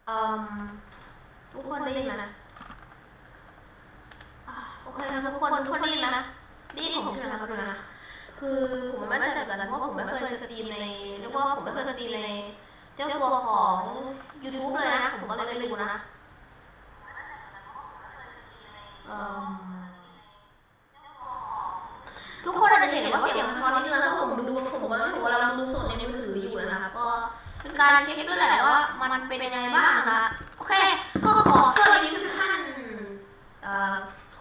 เอ่อทุกคนได้ยินนะโอเคทุกคนได้ยินนะได้ยินผมใช่ไหมครับดูนะคือผมไม่มั่นใจกันเพราะผมไม่เคยสตรีมในเรียกว่าผมไม่เคยสตรีมในเจ้าตัวของ YouTube เลยนะผมก็เลยไม่รู้นะทุกคนอาจจะเห็นว่าเสียงตอนนี้นะผมกำลังดูสดในมือถืออยู่นะคะก็เป็นการเช็คด้วยแหละว่ามันเป็นยังไงบ้างนะโอเคก็ขอสวัสดีทุกท่าน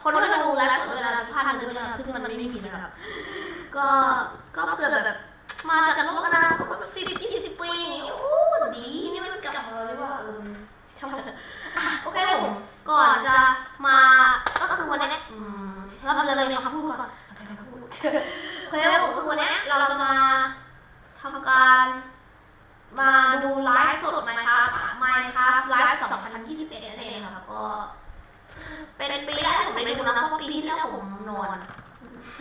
คนที่ดูไลฟ์สดเวลาทุกท่านด้วยนะซึ่งมันไม่ผิดนะครับก็เผื่อแบบมาจากโลกอนาคตแบบ10-20 ปีโอ้ดีนี่มันกลับมาเลยว่าชอบโอเคผมก่อนจะมาก็คือวันนี้เราเลยนะครับพูดก่อนโอเคผมคือวันนี้เราจะมาทำการมาดูไลฟ์สดไหมครับไลฟ์2021นั่นเองนะครับก็เป็นปีแรกที่ผมได้ดูนะเพราะปีที่แล้วผมนอน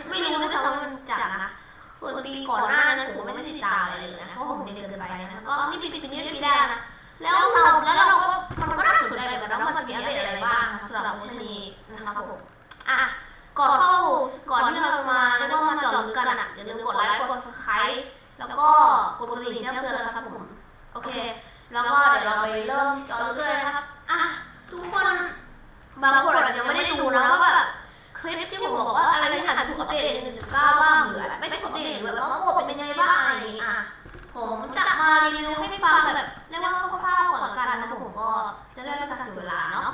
ไม่รู้ด้วยซ้ำว่ามันจัดนะส่วนปีก่อนหน้านั้นผมไม่ได้ติดตามอะไรเลยนะเพราะผมเดินไปนะก็นี่ปีนี้ปีแรกนะแล้วเราก็มันก็น่าสนใจเหมือนกันนะว่ามันมีอะไรบ้างสำหรับเวอร์ชันนี้นะครับผมก่อนที่เราจะมาแล้วก็มาเจาะลึกกันอย่าลืมกดไลค์กด subscribe แล้วก็กดกระดิ่งแจ้งเตือนนะครับผมโอเคแล้วก็เดี๋ยวเราไปเริ่มเจาะลึกเลยนะครับทุกคนบางคนอาจจะยังไม่ได้ดูนะว่าแบบคลิปที่ผมบอกว่าอะไรที่อาจจะถูกอัปเดตใน19บ้างหรือไม่ถูกอัปเดตหรือแบบว่าโหมดเป็นยังไงบ้างอะไรอย่างงี้ผมจะมารีวิวให้ฟังแบบเรียกว่าคร่าวๆก่อนกันนะผมก็จะได้ไม่การเสียเวลาเนาะ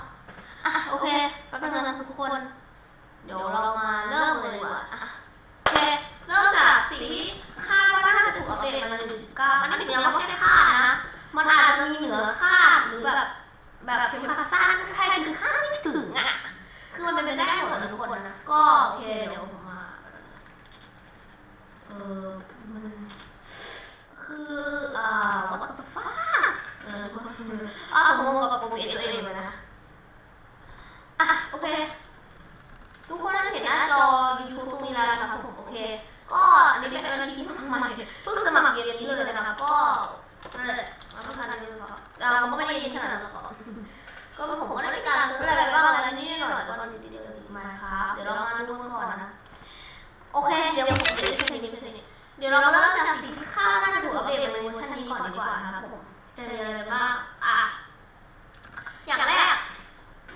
โอเคแป๊บนึงนะทุกคนเดี๋ยวเรามาเริ่มเลยดีกว่าโอเคเริ่มจากสิ่งที่คาดว่าน่าจะถูกอัปเดตมาใน19อันนี้เป็นยังไม่ได้คาดนะมันอาจจะมีเหนือคาดหรือแบบเพียงคาดสั้นใครคือคาดไม่ถึงคือมันเป็นได้หมดเลยทุกคนนะก็โอเคเดี๋ยวผมมามันคือwhat the fuck ผมงงกับโปรเจกต์ตัวเองเลยนะโอเคทุกคนน่าจะเห็นหน้าจอ YouTube ตรงนี้แล้วนะครับผมโอเคก็อันนี้เป็นบัญชีสมัครใหม่เพิ่งสมัครเย็นนี้เลยนะครับก็นั่นแหละมาประมาณนี้เราก็ไม่ได้ยินขนาดนั้นก็ผมก็ได้การซื้ออะไรบ้างอะไรนิดหน่อยก็นิดเดียวจริงๆมาครับเดี๋ยวเรามาดูกันก่อนนะโอเคเดี๋ยวผมจะช่วยนี่เดี๋ยวเราเริ่มจากสิ่งที่คาดน่าจะถูกอัปเดตในเวอร์ชันนี้ก่อนดีกว่านะครับผมจะมีอะไรบ้างอย่างแรก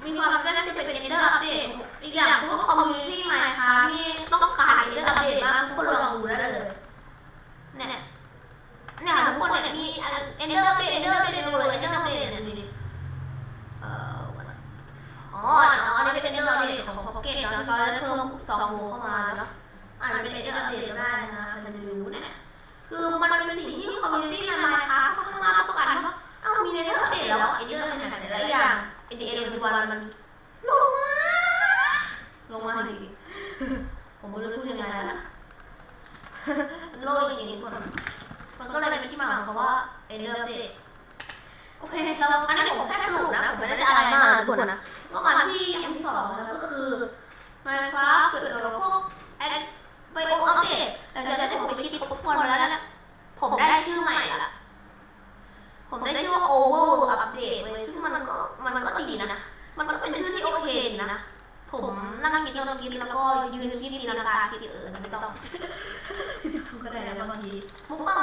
มีความน่าจะเป็นเอนเดอร์อัปเดตอีกอย่างพวกคอมมูนิตี้ใหม่ค่ะที่ต้องการเอนเดอร์อัปเดตมากทุกคนลองดูได้เลยเนี่ยทุกคนเนี่ยมีเอนเดอร์อัปเดตเลยเอนเดอร์อัปเดตเนี่ยนี่อันนี้เป็นเอนเดอร์อัปเดตของพ็อกเก็ตแล้วก็ได้เพิ่ม2 โมเข้ามาเนาะจะเป็นเอนเดอร์อัปเดตได้นะใครจะรู้เนี่ยคือมันเป็นสิ่งที่คอมมูนิตี้ในไมค์ครับข้างมากต้องการว่ามีเอนเดอร์อัปเดตแล้วเอนเดอร์เป็นอย่างไรหลายอย่างเอนเดอร์ปัจจุบันมันลงมาจริงๆผมไม่รู้พูดยังไงนะมันโลจริงๆคนมันก็เลยเป็นที่มาของเขาว่าเอนเดอร์อัปเดตโอเคเราอันนี้ผมแค่สรุปนะผมไม่ได้จะอะไรมากทุกคนนะก็มาที่อย่างที่2นะก็คือ Minecraft เกิดกับพวกไบโออัปเดตหลังจากที่ผมไปคิดทบทวนแล้วนะผมได้ชื่อใหม่ละผมได้ชื่อว่า Over อัปเดตเลยซึ่งมันก็ดีนะมันก็เป็นชื่อที่โอเคนะผมนั่งคิดแล้วก็ยืนคิดตีลังกาคิดไม่ต้องก็ได้แล้วบางทีมุกไม่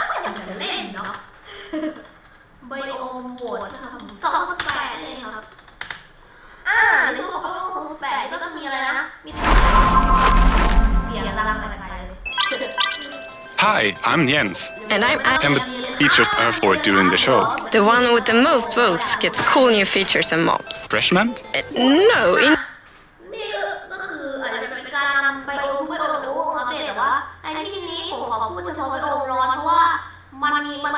ก็อยากจะเล่นเนาะไบโอโหวต2018เลยครับในช่วงของ2018ก็จะมีอะไรนะมีเสียงดังอะไร Hi, I'm Jens. And I'm And the features are for during the show. The one with the most votes gets cool new features and mobs. Freshman? No, นี่ก็คืออาจจะเป็นการนำไบโออัปเดตแต่ว่าในที่นี้ผมขอพูดเฉพาะไบโอร้อนเพราะว่ามั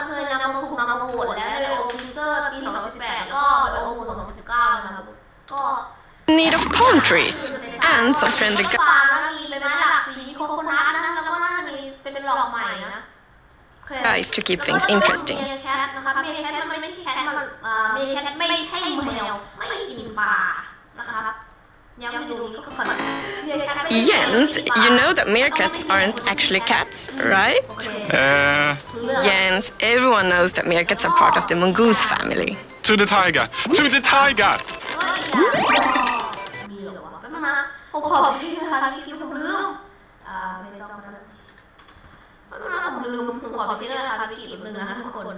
นเคยนำมาถูกนำมาโหวตแล้วไบโอฟิเซอร์ปี2018ก็ไบโอ2019นะครับก็ need of palm trees and some friendly ฟางแล้วมีใบไม้หลากสีโคโคนัทนะแล้วก็น่าจะมีเป็นหลอกใหม่นะ guys to keep things interesting. เมย์แคทนะคะเมย์แคทมันไม่ใช่แคทมันเมย์แคทไม่ใช่แมวไม่กินปลานะครับยังไม่ดูนี่ก็ขนาด Jens, you know that meerkats aren't actually cats, right? Uh, Jens, everyone knows that meerkats are part of the mongoose family. To the tiger! To the tiger! มีเหรอวะแป๊บนึงนะผมขอชื่อนะคะพี่กิ๊ฟผมลืมไม่ต้องนะแป๊บนึงนะผมลืมผมขอชื่อนะคะพี่กิ๊ฟนึงนะคะทุกคน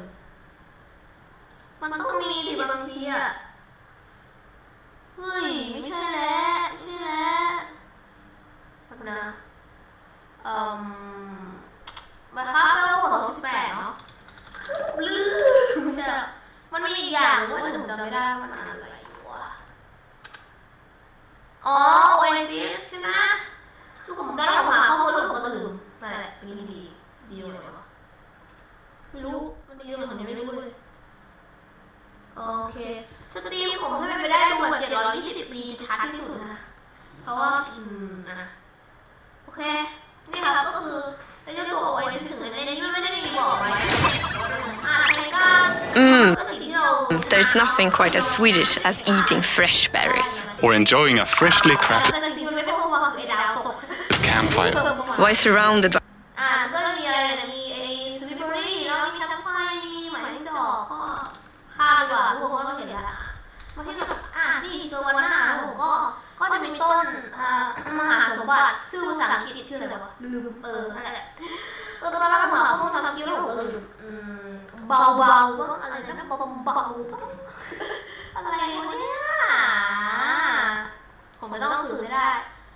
มันต้องมีดิบางทีอะเฮ้ยไม่ใช่แล้วไม่ใช่แล้วแป๊บนะมาครับเวล218เนาะลืมไม่ใช่แล้วมันมีอีกอย่างนึงว่าผมจำไม่ได้ว่ามันอะไรวะอ๋อ Oasis ใช่ไหมคือผมก็ต้องหาข้อมูลผมก็ลืมนั่นแหละเป็นดีเลยวะไม่รู้มันดีเลยผมยังไม่รู้เลยโอเคสตรีมผมให้มันไปได้ดูแบบ720 ปีชัดที่สุดนะเพราะว่าโอเคนี่ครับก็คือในเจ้าตัว Oasis ถึงในนี้มันไม่ได้มีบอกไว้There's nothing quite as Swedish as eating fresh berries. Or enjoying a freshly crafted campfire. Why surrounded by ก็จะมีอะไรมีไอ้สตรอเบอรี่แล้วมีแคมไฟมีหมายที่จะออกก็ข้าวดีกว่าพวกก็เห็นแล้วมาที่กับที่เซอร์วาน่าผมก็จะมีต้นมหาสมบัติชื่อภาษาอังกฤษชื่ออะไรวะลืมนั่นแหละตอนนั้นเราหาข้อมูลทำคิวแล้วผมก็ลืมเบาอะไรนะเบาอะไรวะเนี่ยผมไม่ต้องสื่อไม่ได้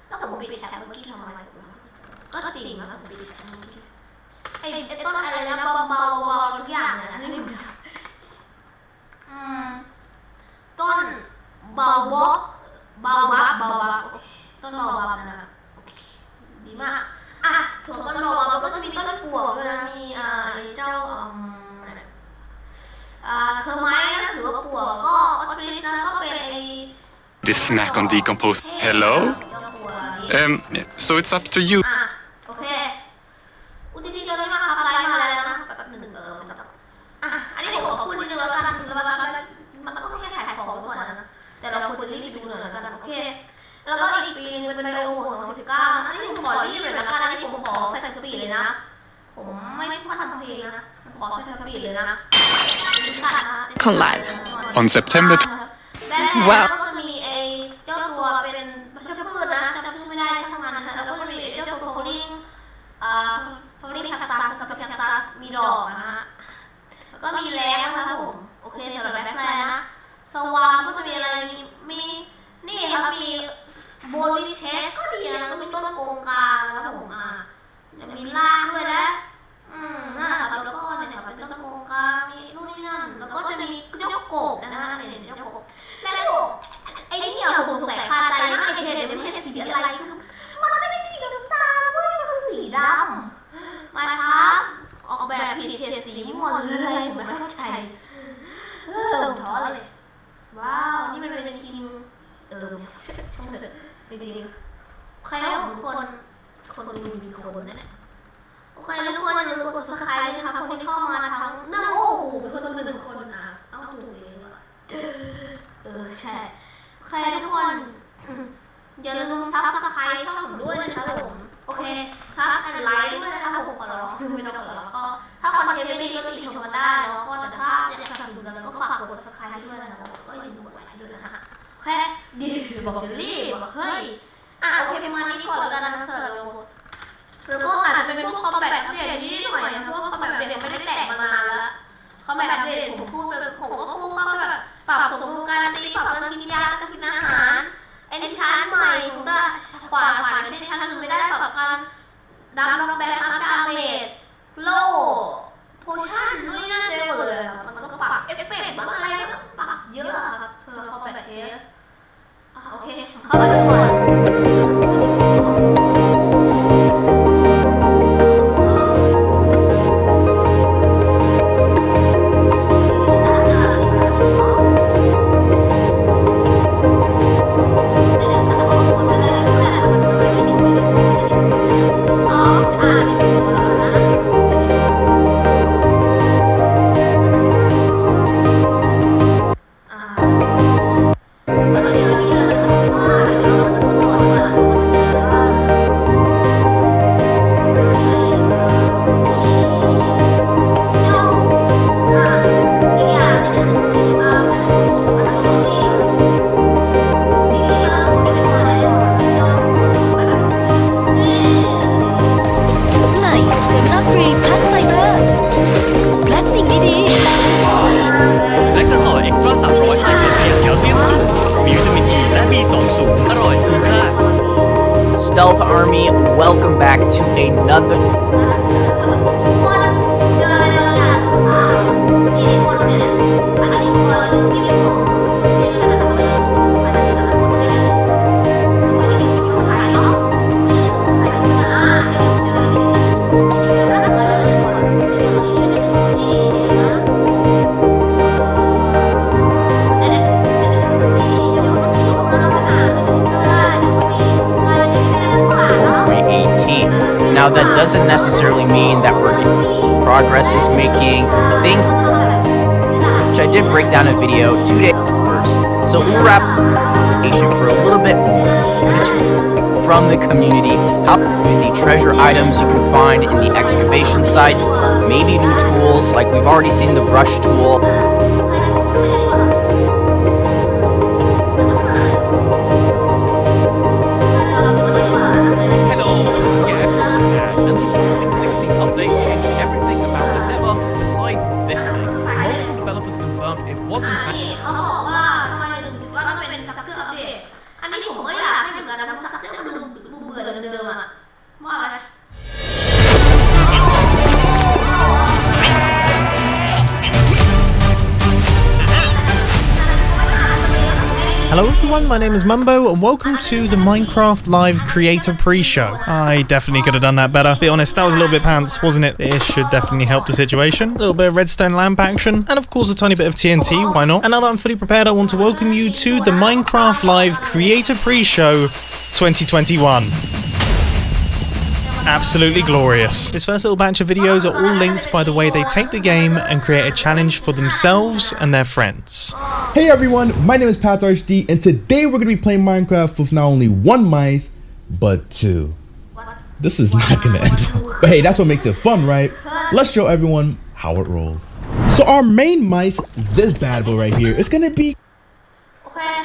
แล้วผมปิดแท็บเมื่อกี้ทำไมก็จริงนะผมปิดแท็บเมื่อกี้ไอ้ต้นอะไรนะเบาทุกอย่างเนี่ยนี่ผมต้นเบาบับต้นเบาบับนะดีมากส่วนต้นเบาบับก็จะมีต้นปวกด้วยนะมีเจ้าเธอไม้นะถือว่าปวกก็ออทริชนะก็เป็นไอ้ This snack on decomposed. Hello? So it's up to you. โอเคจริงๆจะได้มาครับไลฟ์มาแล้วนะแป๊บนึงอันนี้ผมขอพูดนิดนึงแล้วกันมันก็แค่ขายของก่อนนะแต่เราควรจะรีบดูหน่อยแล้วกันโอเคแล้วก็อีกปีนึงเป็นไบโอ2019อันนี้ผมขอรีบเลยละกันอันนี้ผมขอใส่สปีดเลยนะผมไม่พูดทำเพลงนะผมขอใส่สปีดเลยนะ live. On September. ว้าว ก็จะมีไอ้เจ้าตัวเป็นวัชพืชนะจำชื่อไม่ได้ช่างมันนะแล้วก็จะมีเจ้าตัวฟลลิ่งแคคตัสกับแคคตัสมีดอกนะฮะแล้วก็มีแล้งนะครับผมโอเคสำหรับแบ็คแลนนะสวามก็จะมีอะไรมีนี่ครับมีโบลิเชสก็ดีนะก็มีต้นโกงกลางนะครับผมจะมีรากด้วยนะนั่นแหละครับแล้วก็เนี่ยเป็นต้นโกงกลางมีนู่นนี่นั่นแล้วก็จะมีเจ้ากบนะฮะเนี่ยเจ้ากบแล้วไอ้นี่ผมสงสัยคาใจมากไอ้เทเนี่ยมันไม่ใช่สีอะไรคือมันไม่ใช่สีน้ำตาลมันคือสีดำมาครับออกแบบผิดเฉดสีหมดเลยผมไม่เข้าใจผมท้อเลยว้าวนี่มันเป็นคิงช่างเถอะจริงใครของคนมีคนนั่นแหละโอเคทุกคนอย่าลืมกด subscribe นะคะคนที่เข้ามาทั้งโอ้โหคน1 คนเอาถูกเองว่ะใช่โอเคทุกคนอย่าลืมซับสไครต์ช่องผมด้วยนะคะผมโอเคซับและไลค์ด้วยนะคะผมขอร้องไม่ต้องขอร้องก็ถ้าคอนเทนต์ไม่ดีก็ติชมกันได้แล้วก็แต่ถ้าอยากสนับสนุนกันก็ฝากกด subscribe ให้ด้วยนะคะก็อย่าลืมกดไลค์ด้วยนะคะโอเคดีบอกจะรีบบอกเฮ้ยโอเคประมาณนี้ก่อนแล้วกันนะสำหรับแล้วก็อาจจะเป็นพวกคอมแบทอัปเดตนิดหน่อยนะเพราะว่าคอมแบทอัปเดตไม่ได้แตกมานานแล้วคอมแบทอัปเดตผมพูดแบบผมก็พูดเข้าแบบปรับสมดุลการตีปรับการกินยาการกินอาหารเอนชาร์ใหม่ของเราขวานในชั้นหนึ่งไม่ได้ปรับการดับล็อกแบ็คอัพดาเมจโล่โพชั่นนู่นนี่นั่นเต็มหมดเลยมันก็ปรับเอฟเฟกต์บ้างอะไรปรับเยอะครับสำหรับคอมแบทเทสโอเคเข้ามาดูก่อน Stealth Army, welcome back to another... Now that doesn't necessarily mean that progress is making things, which I did break down a video 2 days first. So we'll wrap for a little bit more from the community, how the treasure items you can find in the excavation sites, maybe new tools like we've already seen the brush tool. Hello everyone, my name is Mumbo and welcome to the Minecraft Live Creator Pre-Show. I definitely could have done that better. Be honest, that was a little bit pants, wasn't it? This should definitely help the situation. A little bit of redstone lamp action, and of course a tiny bit of TNT, why not? And now that I'm fully prepared, I want to welcome you to the Minecraft Live Creator Pre-Show 2021. Absolutely glorious. This first little batch of videos are all linked by the way they take the game and create a challenge for themselves and their friends. Hey everyone, my name is PathArchD, and today we're going to be playing Minecraft with not only one mice, but two. This is not going to end well. But hey, that's what makes it fun, right? Let's show everyone how it rolls. So our main mice, this bad boy right here, is going to be... Okay,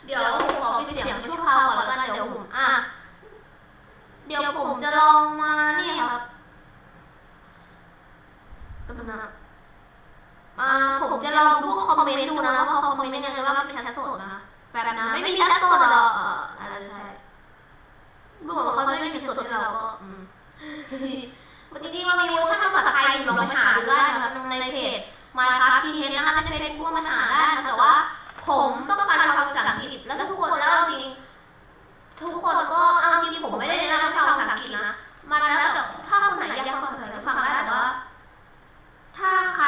เดี๋ยวผมจะลองมานี่ครับผมจะลองดูคอมเมนต์ดูนะว่าคอมเมนต์ยังไงว่ามันเป็นแคสโซดนะแบบนั้นไม่มีแคสโซดหรออะไรใช่ดูเหมือนว่าเขาไม่มีแคสโซดให้เราก็จริงๆมันมีเวอร์ชันภาษาไทยอยู่ลองไปหาดูได้นะครับในเพจ Minecraft ที่เห็นนะคะในเฟซบุ๊กมาหาได้นะแต่ว่าผมต้องการทำภาษาอังกฤษแล้วทุกคนแล้วจริงทุกคนก็จริงๆผมไม่ได้แนะนำให้ฟังภาษาอังกฤษนะมันแล้วแต่ถ้าคนไหนอยากฟังภาษาอังกฤษฟังได้แต่ว่าถ้าใคร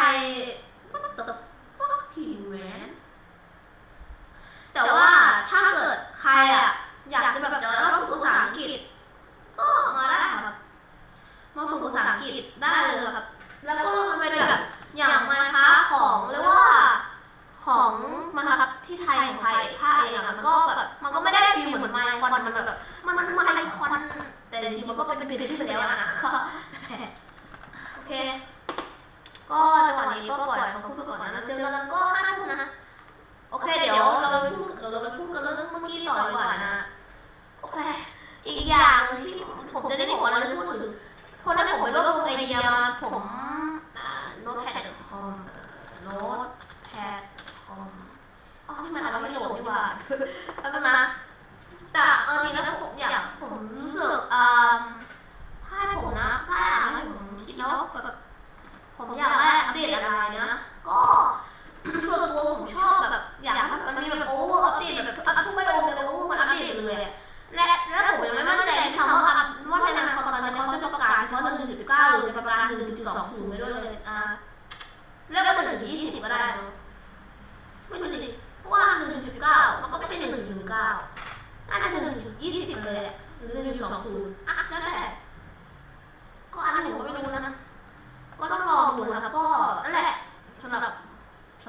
แต่ว่าถ้าเกิดใครอยากจะแบบเดี๋ยวเราฝึกภาษาอังกฤษก็มาได้ครับมาฝึกภาษาอังกฤษได้เลยครับแล้วก็มันเป็นแบบอย่างมาค้าของหรือว่าของมาครับที่ไทยของไทยภาคเองมันก็แบบมันก็ไม่ได้ฟีลเหมือนไมค์คอนมันแบบมันคือไมค์คอนแต่จริงๆมันก็เป็นชื่อแล้วนะก็โอเคก็จังหวะนี้ก็ปล่อยเขาพูดไปก่อนนะเจอกันก็5 ทุ่มนะโอเคเดี๋ยวเราไปพูดกันเรื่องเมื่อกี้ต่อดีกว่านะโอเคอีกอย่างนึงที่ผมจะได้บอกว่าเราจะพูดถึงคนที่ผมไปรวบรวมไอเดียผมโน้ตแพดคอมโน้ตแพดที่มันเอาไว้ให้โหลดดีกว่าแล้วก็นะแต่จริงแล้วผมรู้สึกถ้าให้ผมนะถ้าให้ผมคิดแล้วแบบผมอยากได้อัปเดตอะไรนะก็ส่วนตัวผมชอบแบบอยากให้มันมีแบบโอเวอร์อัปเดตแบบทุกไม่โอเวอร์มันอัปเดตเลยและผมยังไม่มั่นใจที่ทำว่าในนั้นเขาจะประกาศเฉพาะ1.19หรือจะประกาศ1.20ไปด้วยเลยแล้วก็1.20ก็ได้ไม่รู้ดิเพราะว่า1.19มันก็ไม่ใช่1.19น่าจะ1.20เลยแหละหรือ1.20แล้วแต่ก็อันนี้ผมก็ไม่รู้นะก็ต้องรอดูนะครับก็นั่นแหละสำหรับเค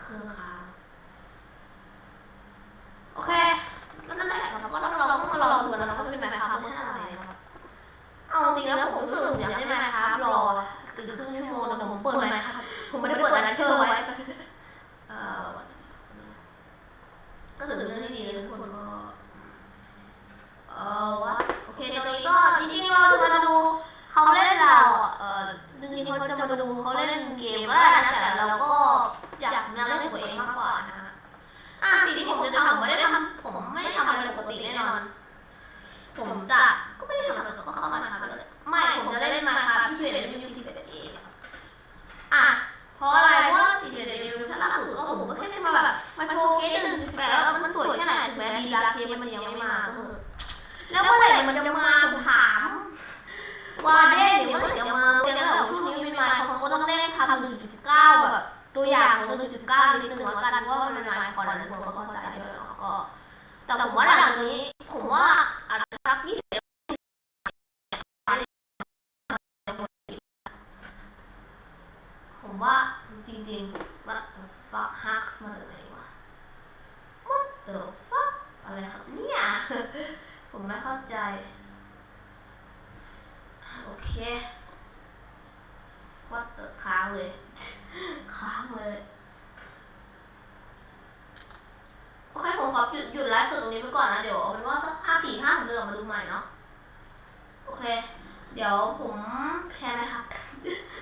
รือข่ายโอเคก็นั่นแหละก็ต้องรอดูกันนะว่าจะเป็นแบบเวอร์ชันอะไรนะครับเอาจริงแล้วผมรู้สึกอยากให้มาครับรอตื่นครึ่งชั่วโมงแต่ผมเปิดไหมครับผมไม่ได้เปิดอะไรเชื่อไว้ก็ถือเป็นเรื่องที่ดีนะทุกคนก็โอเคตอนนี้ก็จริงๆเราจะมาดูเขาเล่นเราจริงๆเราจะมาดูเขาเล่นเกมก็ได้นะแต่เราก็อยากเล่นตัวเองมากกว่านะสิ่งที่ผมจะทำผมไม่ได้ทำอะไรปกติแน่นอน ผมจะก็ไม่ได้ทำอะไรก็เข้ามาทำเลยไม่ผมจะได้เล่นมาครับที่11 เออ่ะเพราะอะไรเพราะว่า11 เอล่าสุดก็ผมก็แค่มาแบบมาโชว์เคส1 48แล้วมันสวยแค่ไหนถึงแม้ดีดาเคสมันยังไม่มาแล้วเมื่อไหร่มันจะมาผมถามว่าเด้เดี๋ยวมันจะมาเดี๋ยวเราช่วงนี้ไม่มาเขาก็ต้องเล่นทำ1.19แบบตัวอย่างของ1.19นิดนึงแล้วกันว่ามันเป็นไมค์คอนอะไรผมก็เข้าใจด้วยก็แต่ผมว่าหลังนี้ผมว่าอาจจะสัก20ผมว่าจริงๆว่า fuck hacks มาจากไหนวะ what the fuck อะไรครับเนี่ยผมไม่เข้าใจโอเคว่าค้างเลยค้างเลยโอเคผมขอหยุดไลฟ์สดตรงนี้ไปก่อนนะเดี๋ยวเอาเป็นว่าสัก5-4-5ผมจะกลับมาดูใหม่เนาะโอเคเดี๋ยวผมแชร์นะครับ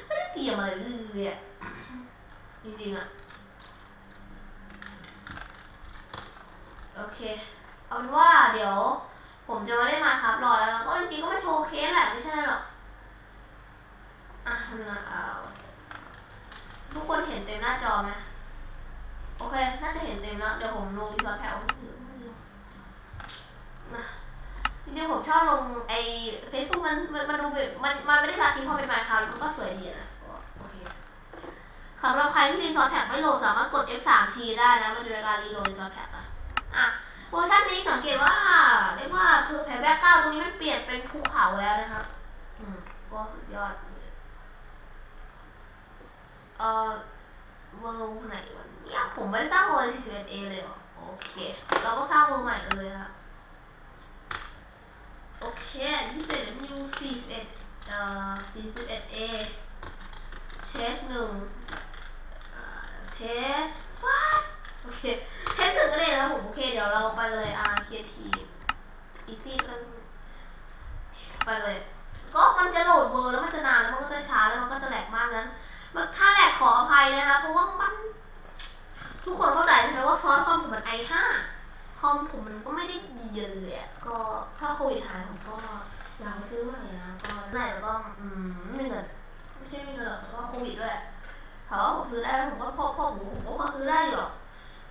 ไม่ได้เตรียมอะไรเลยอ่ะจริงๆอ่ะโอเคเอาเป็นว่าเดี๋ยวผมจะมาเล่นมาครับรอแล้วก็จริงๆก็ไม่โชว์เคสแหละไม่ใช่หรอกอ่ะทุกคนเห็นเต็มหน้าจอไหมโอเคน่าจะเห็นเต็มแล้วเดี๋ยวผมลงรีสอร์ทแถวนะจริงๆผมชอบลงไอ้เฟซบุ๊กมันดูแบบมันไม่ได้ราทีพอเป็นไมค์คราวมันก็สวยดีนะโอเคสำหรับใครที่รีสอร์ทแท็บไม่โหลดสามารถกด F3 ทีได้นะมันจะเป็นการรีโหลดรีสอร์ทแท็บอ่ะเวอร์ชันนี้สังเกตว่าเรียกว่าคือแผ่นแบ็กกราวด์ตรงนี้มันเปลี่ยนเป็นภูเขาแล้วนะครับก็สุดยอดเวอร์ไหนวะเนี่ยผมไม่ได้สร้างเวอร์41 A เลยเหรอโอเคเราก็สร้างเวอร์ใหม่กันเลยครับโอเค21 New 41 A เทส1เทสโอเคเทส1ก็ได้แล้วผมโอเคเดี๋ยวเราไปเลยCreative Easy กันไปเลยก็มันจะโหลดเวอร์แล้วมันจะนานแล้วมันก็จะช้าแล้วมันก็จะแหลกมากนั้นถ้าแหลกขออภัยนะคะเพราะว่ามันทุกคนเข้าใจใช่ไหมว่าซอสคอมผมมัน i5 คอมผมมันก็ไม่ได้ดีเลยก็ถ้าโควิดหายผมก็อยากไปซื้อใหม่นะก็ไหนแล้วก็ไม่มีเงินไม่ใช่ไม่มีเงินหรอกก็โควิดด้วยถามว่าผมซื้อได้ผมก็พอซื้อได้หรอก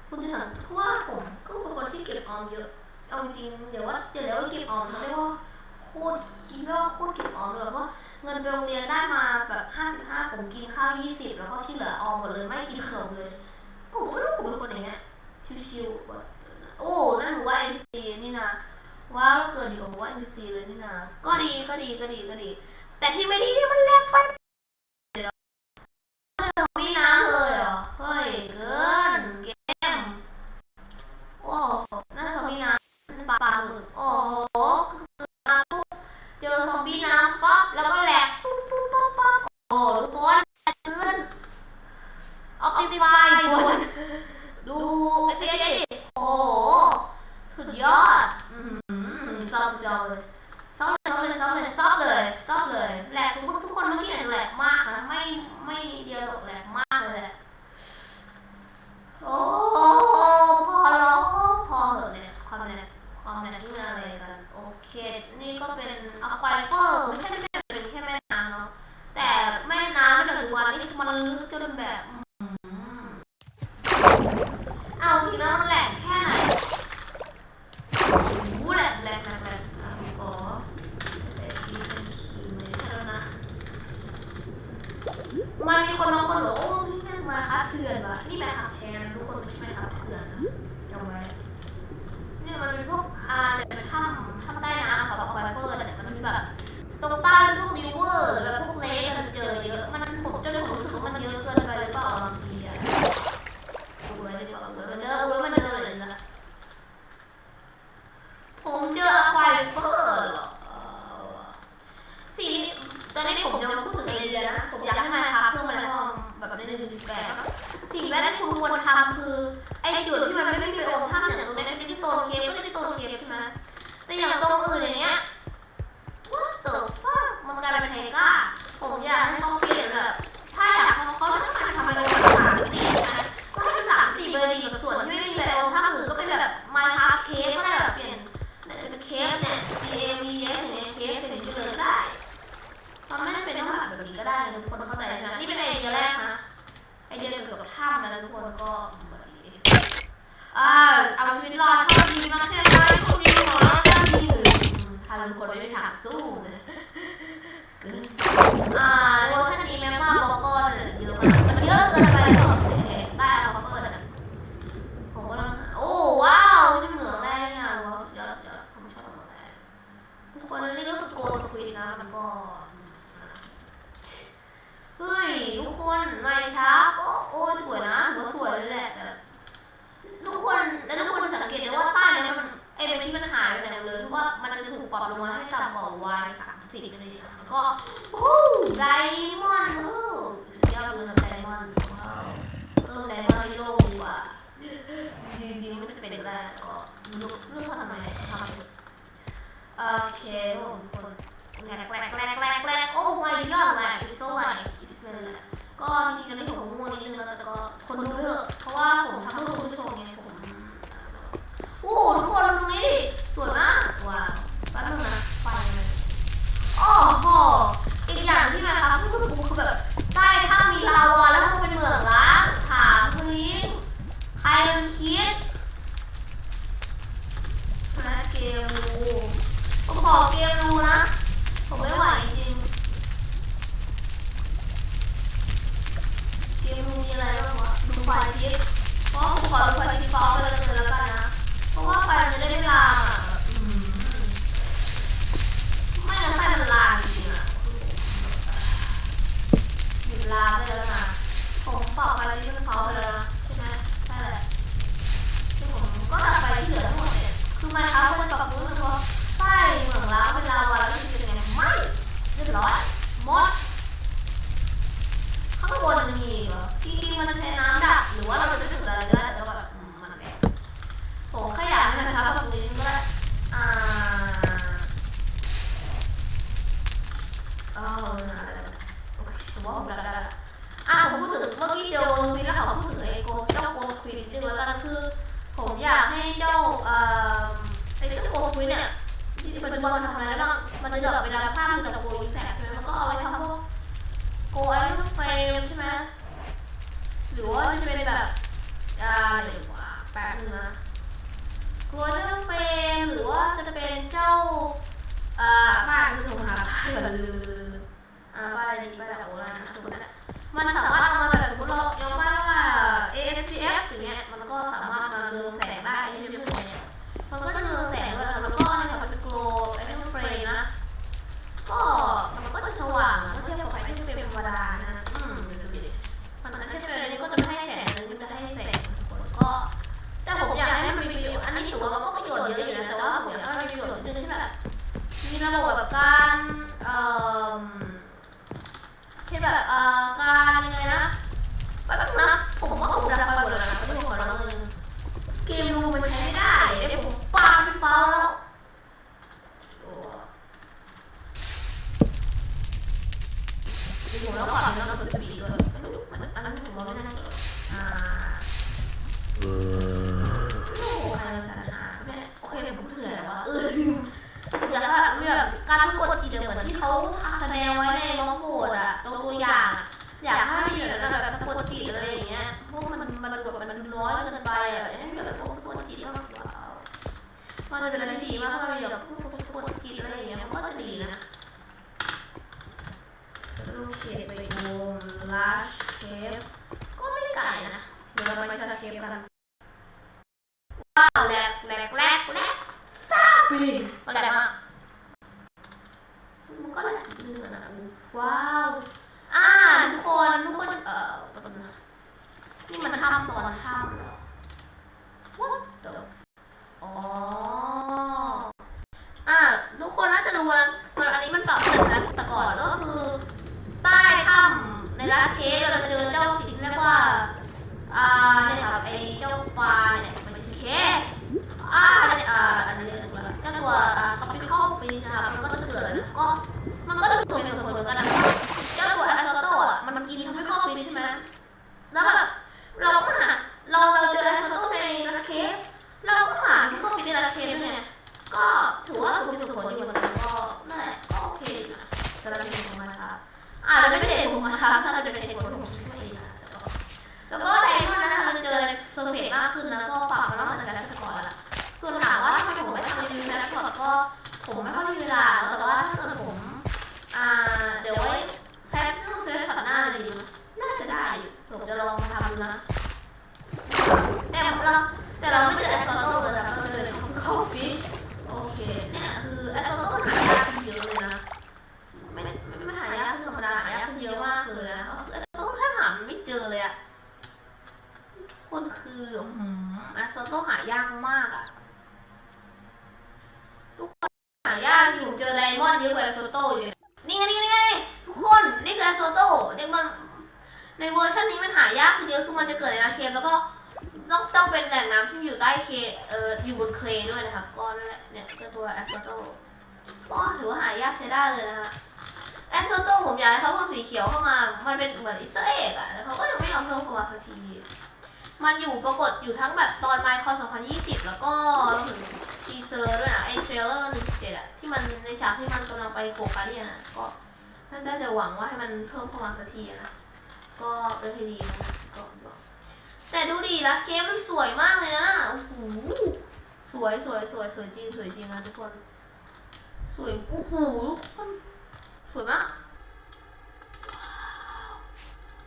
คุณจะสังเพราะว่าผมก็เป็นคนที่เก็บออมเยอะเอาจริงเดี๋ยวว่าเก็บออมไม่ว่าโคตรคิดว่าโคตรเก็บออมเลยว่าเงินไปโรงเรียนได้มาแบบ55ผมกินข้าว20แล้วก็ที่เหลือออมหมดเลยไม่กินขนมเลยผมไม่รู้ผมเป็นคนอย่างเงี้ยชิวๆโอ้นั่นหนูว่า MC นี่นะว่าเราเกิดอยู่กับว่า MC เลยนี่นะก็ดีแต่ที่ไม่ดีนี่มันแรงไปมีน้ำเลยเหรอเฮ้ยเกินเกมโอ้น่าจะมีน้ำปลาหมึกโอ้โหมาปุ๊บเจอซอมบี้น้ำปั๊บแล้วก็แหลกปุ๊บโอ้ทุกคนเกินออปติฟายดูเอ๊ะโอ้สุดยอดซอบเลยแหลกทุกคนเมื่อกี้อาจจะแหลกมากนะไม่เดียวแหลกมากเลยโอ้พอเหอะเนี่ยความแหลกที่อะไรกันโอเคนี่ก็เป็นอะควาไฟเบอร์ไม่ใช่เป็นแค่แม่น้ำเนาะแต่แม่น้ำในปัจจุบันนี่มันลึกจนแบบเอาจริงแล้วมันแหลกแค่ไหนแหลกขอมันมีคนบางคนบอกโอ้นี่แม่มาคับเถื่อนวะนี่แม่คับแทนทุกคนไม่ใช่แม่คับเถื่อนนะจำไว้นี่มันเป็นพวกเนี่ยเป็นถ้ำใต้น้ำแบบไฟเบอร์เนี่ยมันแบบตรงใต้พวกริเวอร์แบบพวกเลคกันเจอเยอะมันผมจะรู้สึกว่ามันเยอะเกินไปหรือเปล่าบางทีอะดูเลยดีกว่ามันเจออะไรนะผมเจอไฟเบอร์หรอสีตอนนี้ผมจะพูดถึงไอเดียนะผมอยากให้มาครับเพื่อมาแล้วแบบใน1.8สิ่งแรกที่คุณควรทำคือไอจุดที่มันไม่ไปโอมถ้าอย่างตรงนี้เป็นที่โตนเคปก็ที่โตนเคปใช่ไหมแต่อย่างตรงอื่นอย่างเงี้ย what the fuck มันกลายเป็นไทก้าผมอยากให้เขาเปลี่ยนแบบถ้าอยากเขาจะทำไปเป็น3 มิตินะก็ให้เป็น3 มิติเลยดีส่วนที่ไม่มีแบบโอมถ้าอื่นก็เป็นแบบมาคาเคปก็ได้แบบเปลี่ยนเป็นเคปเนี่ย CAV ถ้ำนะทุกคนก็เอาชีวิตรอดชอบดีมากใช่ไหมชอบดีหรอชอบดีหรือทารุณคนไม่ถามสู้นะในเวอร์ชันนี้แม้ว่าบล็อกก็เยอะมันเยอะเกินไปหรอกได้เอาบัฟเฟอร์นะผมก็ต้องโอ้ว้าวนี่เหมืองแร่เนี่ยว้าวเยอะผมชอบเหมืองแร่ทุกคนนี่ก็คือโกลด์สควีนนะมันก็เฮ้ยทุกคนไม่ช้าก็โอ้สวยนะถือว่าสวยเลยแหละแต่ทุกคนสังเกตได้ว่าใต้เนี่ยมันเป็นที่มันหายไปไหนเลยเพราะว่ามันจะถูกปรับลงมาให้ต่ำกว่า Y30 อะไรอย่างเงี้ยแล้วก็ไดมอนด์สุดยอดเลยไดมอนด์ไดมอนด์ที่โลกดีกว่าจริงๆไม่จะเป็นแรกก็เรื่องทำไมทำโอเคทุกคนแรกโอ้ my god แรก it's so like it's really ก็จริงๆจะเป็นผมง่วงนิดนึงแล้วแต่ก็คนดูเถอะเพราะว่าผมทำเพื่อคุณผู้ชมไงผมโอ้ทุกคนตรงนี้สวยมากว้าวแป๊บนึงนะไฟเลยโอ้โหอีกอย่างที่นะครับคือแบบใต้ถ้ามีลาวาแล้วมันเป็นเหมืองล้างถามพื้นใครมันคิดนะเกมรูผมขอเกมรูนะผมไม่ไหวจริงเกมรูมีอะไรบ้างวะดูไฟคิดเพราะผมขอดูไฟคิดฟอลไปเลยแล้วกันนะเพราะว่าไฟมันจะได้ไม่ลามไม่งั้นไฟมันลามจริงอ่ะหยุดลามได้แล้วนะผมปรับไฟที่มันเขาไปแล้วนะใช่ไหมใช่แหละที่ผมก็ตัดไฟที่เหลือทั้งหมดเนี่ยคือมันเขาจะปรับรู้สึกว่าใต้เหมืองล้างเป็นลาวาแล้วมันจะเป็นยังไงไม่เรียบร้อยหมดข้างบนมีเหรอที่มันใช้น้ำดับหรือว่าเราจะถึงอะไรก็ได้แต่แบบมันแบบผมขยันนะครับแบบนี้ก็ได้โอเคผมว่าผมได้แล้วผมพูดถึงเมื่อกี้เจอโกลสควีนแล้วเขาพูดถึงไอ้เจ้าโกลสควีนจริงๆแล้วกันคือผมอยากให้เจ้าไอ้เจ้าโกลสควีนเนี่ยที่มันบอลทำอะไรบ้างมันจะแบบเวลาภาพมันจะโกลแสบใช่ไหมมันก็เอาไว้ทำพวกโกลไอ้ลูกเฟรมใช่ไหมหรือว่ามันจะเป็นแบบอะไรวะแป๊บนึงนะโกลเด้นเฟรมหรือว่าจะเป็นเจ้าบ้านที่ผมหาอะไรบ้านอะไรดีบ้านแบบโบราณนะสมมตินะมันสามารถเอามาแบบสมมติเรายกว่า ASTF อย่างเงี้ยมันก็สามารถมาเรืองแสงได้ที่เป็นแบบนี้มันก็จะเรืองแสงแล้วมันก็เนี่ยมันเป็นโกลไอ้เรื่องเฟรมนะก็มันก็จะสว่างเมื่อเทียบกับไฟที่เป็นธรรมดานะมันแค่เฟรมนี้ก็จะไม่ให้แสงมันจะให้แสงก็แต่ผมอยากให้มันมีประโยชน์อันนี้ถือว่าก็ประโยชน์เยอะอยู่นะแต่ว่าผมอยากให้มันมีประโยชน์นึงที่แบบมีระบบแบบการที่แบบการยังไงนะแบบนะผมว่าผมจะไปหมดแล้วนะไม่ต้องขอร้องเลยเกมรูมันใช้ไม่ได้เดี๋ยวผมปาไปฟ้าแล้วผมแล้วก่อนแล้วเราจะปีด้วยอันนั้นผมว่าไม่น่าเกี่ยวโอเคผมเฉยแล้วว่าอยากแบบการกดจีเดียวเหมือนที่เขาแสดงไว้ในม็อกโบดอะตัวอย่างอยากให้มีแบบกดจีอะไรอย่างเงี้ยพวกมันน้อยเกินไปอะให้แบบกดจีมากกว่ามันจะเป็นอะไรที่ดีมากถ้าเราอยากกดจีอะไรอย่างเงี้ยมันก็จะดีนะลูกเชฟไปดูลาชเชฟก็ไม่ไกลนะเดี๋ยวเราไปจะเชฟกันว้าวแรกซาปีมันแรงมากมันก็แรงเนื้อนะว้าวทุกคนนี่มันทำสอนทำเหรอ What the ทุกคนน่าจะรู้ว่าอันนี้มันปรับเปลี่ยนนะแต่ก่อนก็คือใต้ถ้ำในรัสเชฟเราจะเจอเจ้าสิ่งเรียกว่าเนี่ยครับไอ้เจ้าปลาเนี่ยมันคือเคสอันนี้เจ้าตัวtropical fish นะครับมันก็จะเกิดก็มันก็จะตัวเหมือนกันนะเจ้าตัวแอสโซโต้มันกินtropical fish ใช่ไหมแล้วแบบเราก็หาเราเจอแอสโซโต้ในรัสเชฟเราก็หาtropical fish ในรัสเชฟด้วยไงก็ถือว่าคุณสุขผลอยู่เหมือนกันก็นั่นแหละก็โอเคนะแต่เราเป็นของมันครับเราไม่ได้เด็กของมันครับถ้าเราเป็นเด็กของมันไม่ดีนะแล้วก็แทน เพกมากขึ้นนะก็ปรับมาตั้งแต่ก่อนละส่วนถามว่าทำไมผมไม่ทำรีวิวนะก็ผมไม่ค่อยมีเวลาแต่ว่าถ้าเกิดผมเดี๋ยวไว้เซตตัดหน้าเลยดีน่าจะได้อยู่ผมจะลองทำดูนะแต่เราไม่เจอแอสโตโต้เลยนะเราเจอคอฟฟิชโอเคเนี่ยคือแอสโตโต้หายากเยอะเลยนะไม่หายากคือธรรมดาหายากเยอะมากเลยนะแอสโตโต้แทบหาไม่เจอเลยอะคนคือแอสโตโต้หายากมากอะทุกคนหายากที่ผมเจอไดมอนด์เยอะกว่าแอสโตโต้เลยนี่ไงทุกคนนี่คือแอสโตโต้เด็กมันในเวอร์ชันนี้มันหายากคือเยอะคือมันจะเกิดในน้ำเค็มแล้วก็ต้องเป็นแหล่งน้ำที่อยู่ใต้เคอยู่บนเคลด้วยนะครับก็นั่นแหละเนี่ยคือตัวแอสโตโต้ก็ถือว่าหายากใช้ได้เลยนะคะแอสโตโต้ผมอยากให้เขาเพิ่มสีเขียวเข้ามามันเป็นเหมือนอิสเตอร์เอ็กอะแต่เขาก็ยังไม่ยอมเพิ่มเข้ามาสักทีมันอยู่ปรากฏอยู่ทั้งแบบตอนไมค์คอน2020แล้วก็ถึงทีเซอร์ด้วยนะไอเทรลเลอร์17อะที่มันในฉากที่มันกำลังไปโกกาเดียนอะก็น่าจะหวังว่าให้มันเพิ่มเข้ามาสักทีนะก็เป็นที่ดีนะก็แต่ดูดีละเคมันสวยมากเลยนะโอ้โหสวยจริงนะทุกคนสวยโอ้โหทุกคนสวยมาก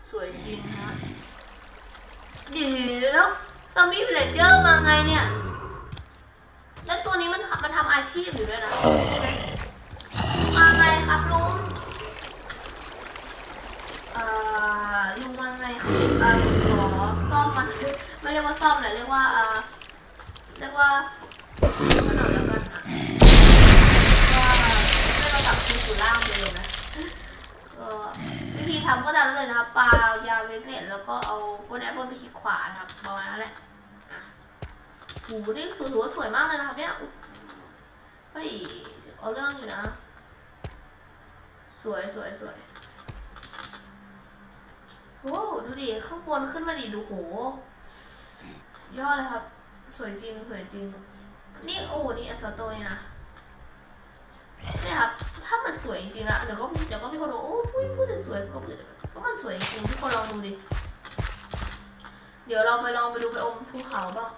สวยจริงนะเดี๋ยวแล้วซอมบี้วิลเลจเจอร์มาไงเนี่ยแล้วตัวนี้มันทำอาชีพอยู่ด้วยนะมาไงครับลุงลุงมาไงขอซ่อมมันไม่เรียกว่าซ่อมเลยเรียกว่าขนมแล้วกันว่าเราตัดคือล่างเลยนะวิธีทำก็ตามเลยนะครับปลายาเวกเน็ตแล้วก็เอาก้นแอปเปิลไปคลิกขวานะครับประมาณนั้นแหละโหนี่สวยมากเลยนะครับเนี่ยเฮ้ยเอาเรื่องอยู่นะสวยโอ้ดูดิข้างบนขึ้นมาดิดูโหยอดเลยครับสวยจริงนี่โอ้นี่แอสโตโต้นี่นะเนี่ยครับถ้ามันสวยจริงอะเดี๋ยวก็มีคนบอกโอ้พูดแต่สวยก็มันสวยจริงทุกคนลองดูดิเดี๋ยวเราไปลองไปดูไบโอมภูเขาบ้าง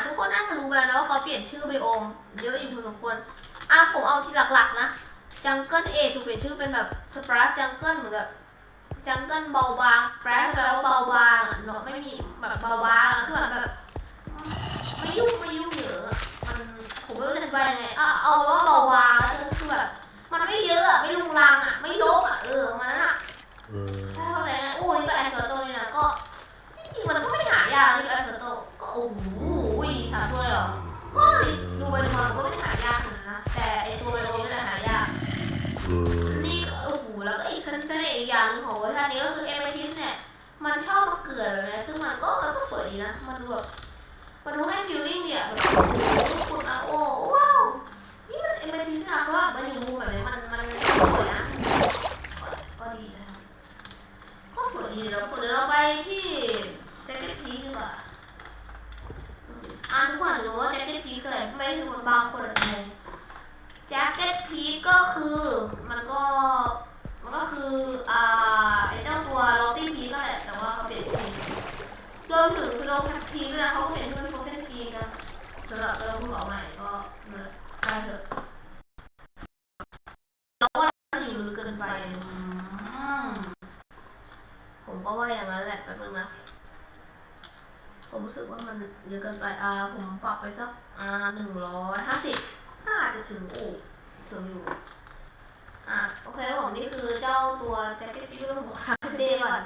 ทุกคนน่าจะรู้ไปแล้วนะว่าเขาเปลี่ยนชื่อไบโอมเยอะอยู่พอสมควรผมเอาที่หลักๆนะจังเกิลเอถูกเปลี่ยนชื่อเป็นแบบสปาร์จังเกิลเหมือนแบบจังเกิลเบาบางสปาร์แล้วเบาบางเนาะไม่มีแบบเบาบางคือแบบไม่ยุ่งเยอะมันผมไม่รู้จะอธิบายยังไงเอาว่าเบาบางแล้วคือแบบมันไม่เยอะไม่ลุงลังไม่รกมันนั่นใช่ไหมโอ้ยก็แอสโตโต้นี่นะก็จริงมันก็ไม่หายากเลยแอสโตโต้ก็โอ้โหสาตัวเหรอก็ดูไปมันก็ไม่ได้หายากนะแต่ไอตัวไบโอไม่ได้หายากนี่โอ้โหแล้วก็อีกเส้นอีกอย่างนึงของเวอร์ชันนี้ก็คือเอเมทิสเนี่ยมันชอบมาเกลือแบบนี้ซึ่งมันก็สวยดีนะมันดูให้ฟีลลิ่งเนี่ยแบบคุณโอ้ว้าวนี่มันเอเมทิสนะเพราะว่ามันอยู่มุมแบบนี้มันสวยนะก็ดีนะก็สวยดีแล้วเดี๋ยวเราไปที่แจ็คเก็ตพีดีกว่าทุกคนรู้ว่าแจ็คเก็ตพีคืออะไรไม่ใช่คนบางคนอะไรแจ็คเก็ตพีก็คือมันก็คือไอ้เจ้าตัวลอตตี้พีก็แหละแต่ว่าเขาเปลี่ยนชื่อรวมถึงคือลอตตี้พีด้วยนะเขาเปลี่ยนชื่อเป็นโฟเซนพีนะสำหรับผู้ขอใหม่ก็ได้เถอะแล้วก็อยู่ลึกเกินไปผมก็ว่าอย่างนั้นแหละแป๊บนึงนะผมรู้สึกว่ามันเยอะเกินไปผมปรับไปสัก150น่าจะถึงถึงอยู่โอเคผมนี่คือเจ้าตัวแจ็คเก็ตพีก็ต้องบอกเดย์ก่อน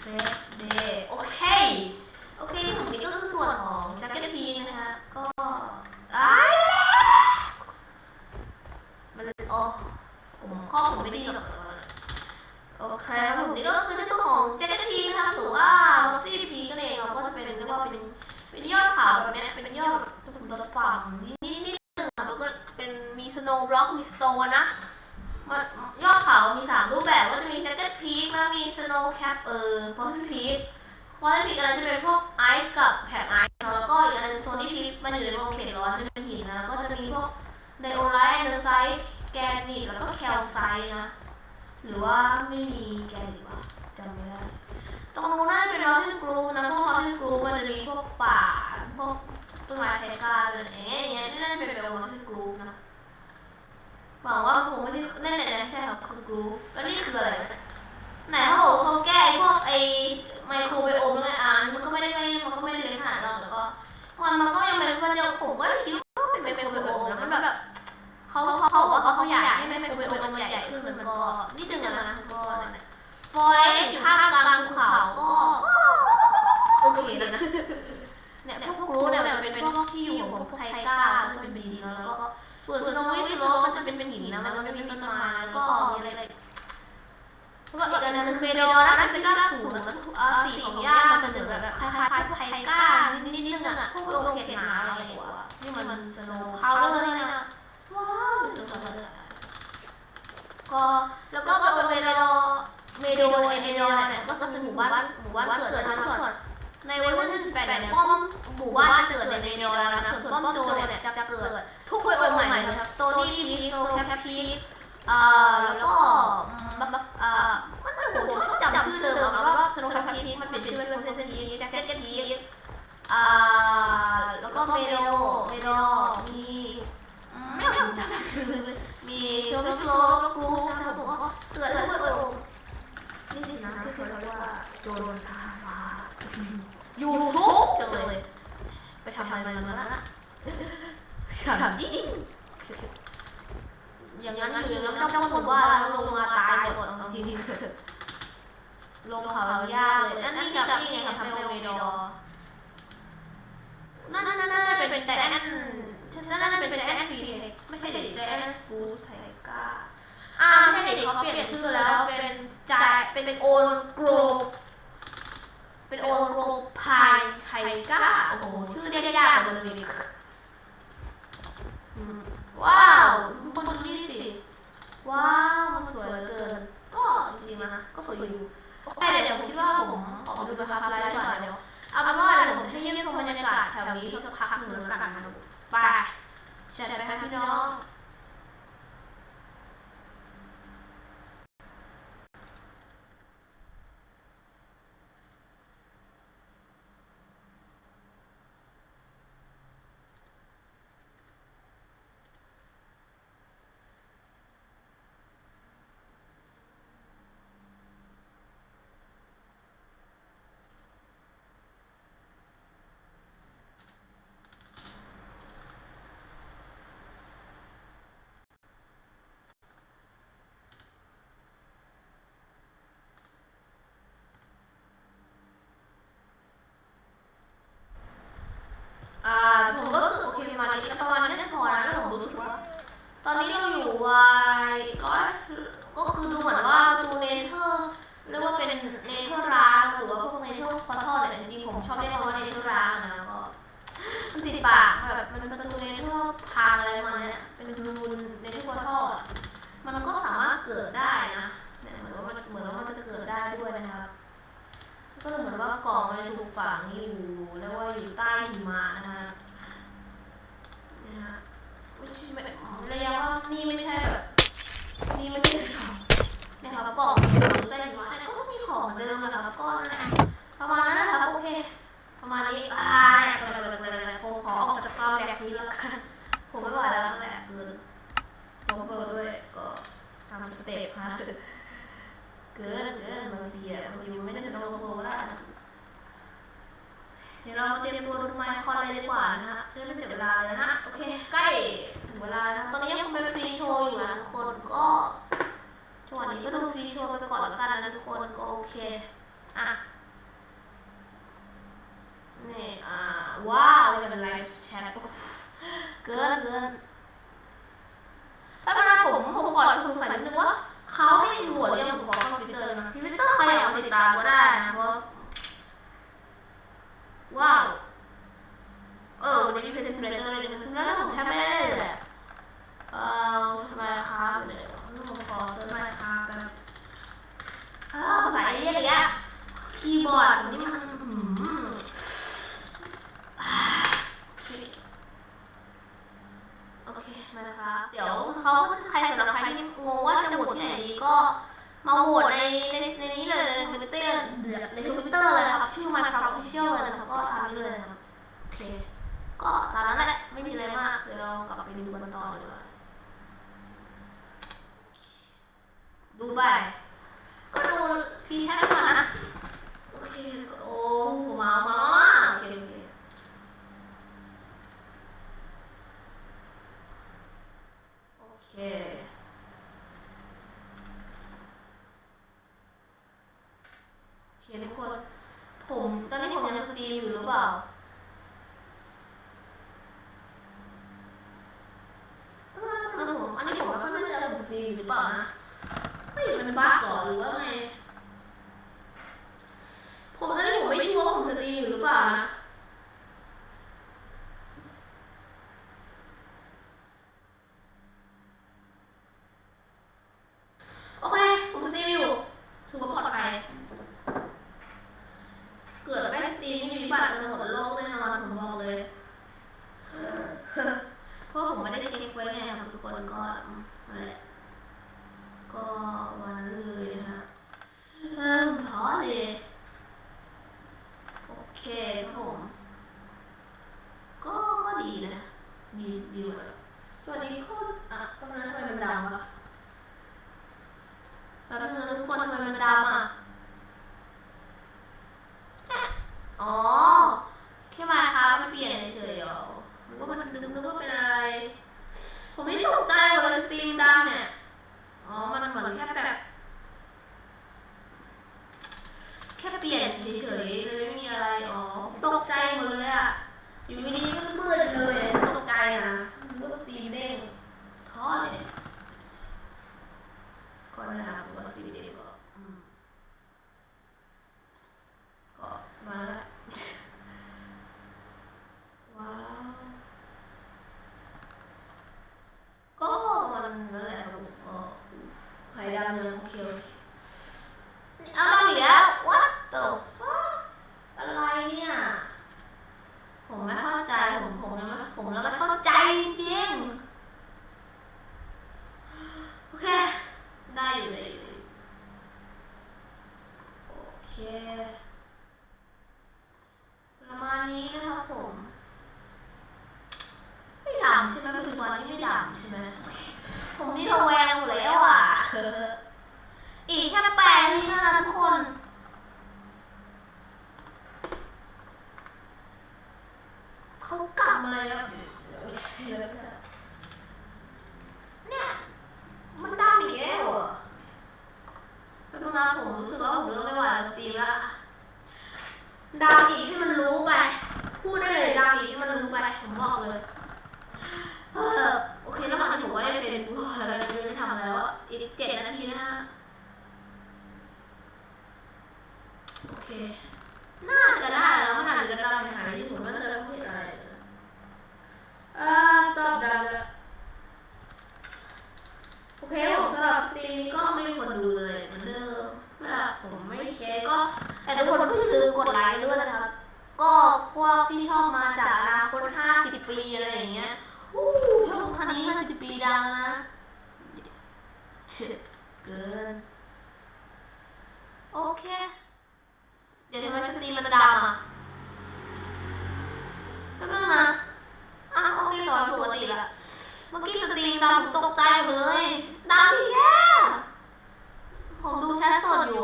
เซตเดย์โอเคผมนี่ก็คือส่วนของแจ็คเก็ตพีนะฮะก็มันผมไม่ได้หรอกโอเคผมนี่ก็คือเจ้าของแจ็คเก็ตพีนะครับหรือว่าล็อกซี่พีก็เองเราก็จะเป็นเรียกว่าเป็นยอดขาวแบบนี้เป็นยอดตัวฝั่งนี่แล้วก็เป็นมีสโนว์บล็อกมีสโตนนะยอดเขามี3รูปแบบก็จะมีแจ็คเก็ตพีคแล้วมีสโนว์แคปฟอสซิลพีคอะไรจะเป็นพวกไอซ์กับแผงไอซ์แล้วก็อีกอันนึงโซนี่พีคมันอยู่ในโลเคตร้อนจะเป็นหินนะแล้วก็จะมีพวกไดโอไลท์แอนเดอร์ไซต์แกรนิตแล้วก็แคลไซต์นะหรือว่าไม่มีแกรนิตวะจำไม่ได้ตรงนู้นน่าจะเป็นลอเทนกรูนะพวก ต้นไม้ไทก้าเลยอย่างเงี้ยนี่น่าจะเป็นเบลล์ที่กรูฟนะหวังว่าผมไม่ใช่นั่นแหละใช่ครับคือกรูฟแล้วนี่คืออะไรไหนเขาบอกเขาแก้พวกไอไมโครไบโอมเลยมันก็ไม่ได้เล็กขนาดนั้นแล้วก็มันก็ยังเป็นเดียวผมก็คิดว่าเป็นไมโครไบโอมนะมันแบบเขาบอกว่าเขาอยากให้ไมโครไบโอมมันใหญ่ขึ้นมันก็นิดนึงนะก็ฟอเรสต์อยู่ท่ามกลางภูเขาก็โอเคเลยนะเนี่ยพวกรู้เนี่ยเป็นพวกที่อยู่ของพวกไทก้าก็เป็นดินแล้วก็ส่วนสโนว์วิสโลมันจะเป็นหินนะมันไม่มีต้นไม้แล้วก็มีอะไรแล้วก็อีกอันนึงเมโดนะเป็นด้านสูงแล้วสีของหญ้ามันจะแบบคล้ายๆพวกไทก้านิดนึงอ่ะพวกโอเคหนาอะไรกว่านี่มันสโนว์พาวเวอร์นี่นะว้าวสุดๆเลยก็แล้วก็เมโดเนี่ยก็จะเป็นหมู่บ้านเกิดนะส่วนในเวอร์ชัน18เนี่ยป้อมหมู่บ้านเกิดในเมโดแล้วนะส่วนป้อมโจเนี่ยจะเกิดทุกเวอร์ชันใหม่เลยครับโตนี่พีโซแคปพีแล้วก็ผมชอบจำชื่อเดิมว่าสโนว์แคปพีมันเป็นชื่อเป็นเซนซีแจ็คเก็ตพีแล้วก็เมโดมีไม่จำชื่อเลยมีโชว์สโลว์กรูฟนะครับผมก็เกิดแล้วนี่สินะที่เขาเรียกว่าโจรทาฟ้ายูทูบจังเลยไปทำอะไรมาแล้วนะฉันจริงอย่างนั้นต้องบอกว่าลงมาตายหมดจริงลงเขายากเลยนั่นนี่กับนี่ไงครับเมโดนั่นเป็นแต่นั่นเป็นแต่ปีไม่ใช่เด็กแต่ฟูไทก้าไม่ใช่เด็กเขาเปลี่ยนชื่อแล้วเป็นโอนโกรเป็นโอนโกรพายไทก้าโอ้โหชื่อเรียกยากเลยว้าวคนนี้สิว้าวมันสวยเหลือเกินก็จริงๆนะก็สวยอยู่แต่เดี๋ยวผมคิดว่าผมขอดูไปคาไลฟ์ก่อนเดี๋ยวเอาเป็นว่าเดี๋ยวผมให้เยี่ยมชมบรรยากาศแถวนี้สักพักหนึ่งแล้วกันนะไปจัดไปครับพี่น้องผมก็รู้สึกโอเคประมาณนี้จะพอนะแล้วผมรู้สึกว่าตอนนี้เราอยู่ก็คือดูเหมือนว่าประตูเนเธอร์เรียกว่าเป็นเนเธอร์ร้างหรือว่าพวกเนเธอร์พอร์ทัลเนี่ยจริงๆผมชอบเรียกว่าเนเธอร์ร้างนะก็มันติดปากแบบมันประตูเนเธอร์พังอะไรมาเนี่ยเป็นรูนเนเธอร์พอร์ทัลมันก็สามารถเกิดได้นะเหมือนว่ามันจะเกิดได้ด้วยนะครับก็เหมือนว่ากล่องมันถูกฝังอยู่แล้วว่าอยู่ใต้หิมะนะฮะระยะว่านี่ไม่ใช่ของนะครับกล่องอยู่ใต้หิมะแต่ก็มีของเดิมนะครับก็ประมาณนั้นนะครับโอเคประมาณนี้ผมขอออกจากความแดกนี้แล้วกันผมไม่ไหวแล้วแหละเกินโลโก้ด้วยก็ทำสเต็ปฮะเกินบางทีมันไม่ได้เป็นโลโก้ได้เดี๋ยวเราเตรียมตัวดูไมค์คอนเลยดีกว่านะฮะเรื่องไม่เสียเวลาเลยนะโอเคใกล้ถึงเวลานะตอนนี้ยังเป็นฟรีโชว์อยู่นะทุกคนก็ช่วงนี้ก็ดูฟรีโชว์ไปก่อนแล้วกันนะทุกคนก็โอเคนี่ว้าวนี่เป็นไลฟ์แชทเกินแล้วก็ผมขอสงสัยนิดนึงว่าเขาให้โหวตเรื่องของคอมพิวเตอร์นะคอมพิวเตอร์ใครอยากติดตามก็ได้นะเพราะว้าววันนี้เป็นซิมูเลเตอร์แล้วผมแทบไม่ได้เลยแหละทำไมครับเดี๋ยวผมขอเติมไมค์ครับแบบภาษาเรียกอย่างเงี้ยคีย์บอร์ดนี่มันโอเคมานะครับเดี๋ยวเขาใครสำหรับใครที่งงว่าจะโหวตที่ไหนดีก็มาโหวตในนี้เลยในทวิตเตอร์เลยครับชื่อ Minecraft Official เลยนะครับก็ตามนี้เลยนะครับโอเค ก็ตามนั้นแหละไม่มีอะไรมากเดี๋ยวเรากลับไปดูกันต่อดีกว่าดูไปก็ดูพี่แชทก่อนนะโอเคโอ้ผมมาโอเคโอเคทุกคนผมตอนนี้ผมยังสตรีมอยู่หรือเปล่าอันนี้ผมไม่ค่อยมั่นใจว่าผมสตรีมอยู่หรือเปล่านะไม่มันบ้าก่อนหรือว่าไงผมตอนนี้ผมไม่ชัวร์ว่าผมสตรีมอยู่หรือเปล่านะโอเคผมสตรีมอยู่ถือว่าปลอดภัยเกิดไม่สตรีมไม่มีบัตรจะหมดโลกแน่นอนผมบอกเลยเพราะผมไม่ได้เช็คไว้ไงครับทุกคนก็นั่นแหละก็วันเลยนะพอเลยโอเคครับผมก็ดีนะดีหมดสวัสดีทุกคนทำไมมันดำวะแล้วทุกคนทำไมมันดำอ๋อแค่มาครับมันเปลี่ยนเฉยๆหรอมันก็นึกว่าเป็นอะไรผมไม่ตกใจว่าสตรีมดำเนี่ยอ๋อมันเหมือนแค่แบบแค่เปลี่ยนเฉยๆเลยไม่มีอะไรอ๋อตกใจหมดเลยอ่ะอยู่ดีๆก็มืดเลยตกใจนะมันก็ตีเด้งท้อเลยก็นะครับว่าสีเด้งก็มาแล้วว้าวก็มันนั่นแหละผมก็หายดำเลยโอเคเอาเราอีกแล้ว what the fuck อะไรเนี่ยผมไม่เข้าใจผมแล้วไม่เข้าใจจริงๆโอเคได้อยู่เลยโอเคประมาณนี้นะครับผมไม่ดำใช่ไหมปัจจุบันนี้ไม่ดำใช่ไหมผมนี่ระแวงหมดแล้วอ่ะอีกแค่8 นาทีเท่านั้นทุกคนเขากลับมาเลยครับเนี่ยมันดำอีกแล้วอ่ะแล้วตรงนั้นผมรู้สึกว่าผมเริ่มไม่ไหวจริงแล้วดำอีกที่มันรู้ไปพูดได้เลยดำอีกที่มันรู้ไปผมบอกเลยโอเคแล้วบางทีผมก็ได้เฟซบุ๊กอะไรก็ได้ทำแล้วอีก7 นาทีนะฮะโอเคน่าจะได้แล้วมันอาจจะได้หายที่ผมไม่ได้พูดอะไรสอบดังแล้วโอเคผมสำหรับสตรีมนี้ก็ไม่มีคนดูเลยเหมือนเดิมเวลาผมไม่แชร์ก็แต่ทุกคนก็อย่าลืมกดไลค์ด้วยนะครับก็พวกที่ชอบมาจากอนาคต50 ปีอะไรอย่างเงี้ยช่วงพันนี้50 ปีดังนะเกินโอเคเดี๋ยวทำไมสตรีมมันดำไม่เป็นไรโอเคต่อปกติละเมื่อกี้สตรีมดำตกใจเลยดำอีกแล้วผมดูแชทสดอยู่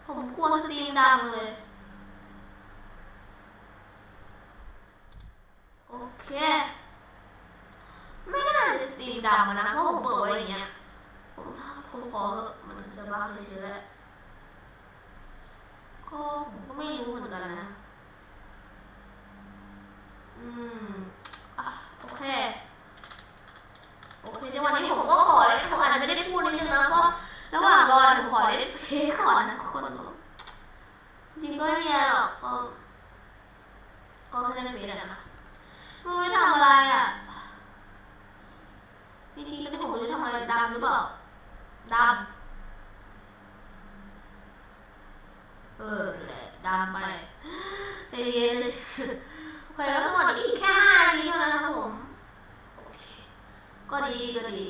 ผมกลัวสตรีมดำเลยโอเคไม่น่าจะสตรีมดำนะเพราะผมเปิดไว้อย่างเงี้ยผมขอมันจะบ้าเลยเชื่อแล้วก็ผมก็ไม่รู้เหมือนกันนะโอเคในวันนี้ผมก็ขอเลยผมอาจจะไม่ได้พูดนิดนึงนะเพราะระหว่างรอผมขอได้เพลย์ก่อนนะคนจริงก็ไม่มีอะไรหรอกก็แค่ได้เพลย์นะไม่ทำอะไรจริงๆก็ที่ผมจะทำอะไรดำหรือเปล่าดำแหละดำไปใจเย็นเลยโอเคแล้วทั้งหมดอีกแค่5 นาทีเท่านั้นนะครับผมโอเคก็ดี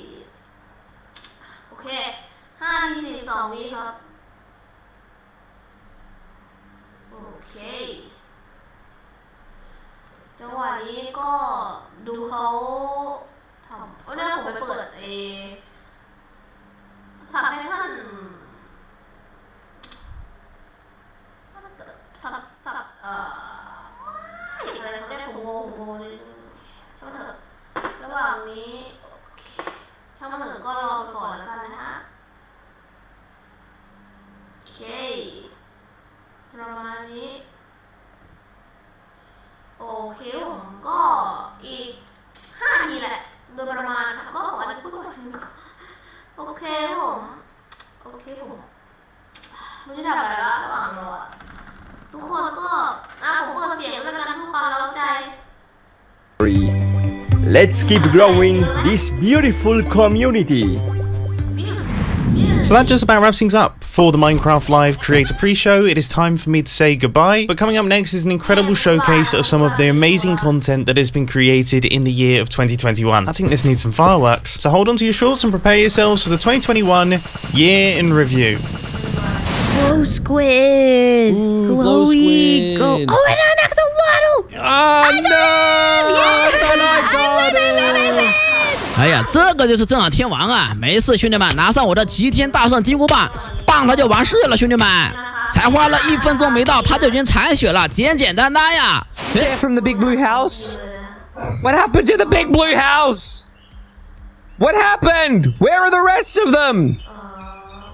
โอเค5 นาที 42 วิครับโอ เคจังหวะนี้ก็ดูเขาทำเนี่ยผมไปเปิดสับแพทเทิร์นสับอะไรเขาเรียกผมงงช่างมันเถอะระหว่างนี้ช่างมันเถอะก็รอก่อนแล้วกันนะฮะโอเคประมาณนี้โอเคผมก็อีก5 นาทีแหละโดยประมาณครับก็ขอจะพูดว่าโอเคผมไม่ได้ทำอะไรแล้วระหว่างรอทุกคนก็ผมเปิดเสียงด้วยกันทุกความเร้าใจ Let's keep growing this beautiful community. So that just about wraps things up for the Minecraft Live Creator Pre-Show. It is time for me to say goodbye, but coming up next is an incredible showcase of some of the amazing content that has been created in the year of 2021. I think this needs some fireworks, so hold on to your shorts and prepare yourselves for the 2021 year in review. Glow squid! Glowy! Go! Oh, and that's a waddle! Oh no! I got it! 哎呀，这个就是正好天王啊！没事，兄弟们，拿上我的齐天大圣金箍棒，棒它就完事了，兄弟们。才花了1分钟没到，它就已经残血了，简简单单呀。They're from the big blue house? What happened to the big blue house? What happened? Where are the rest of them?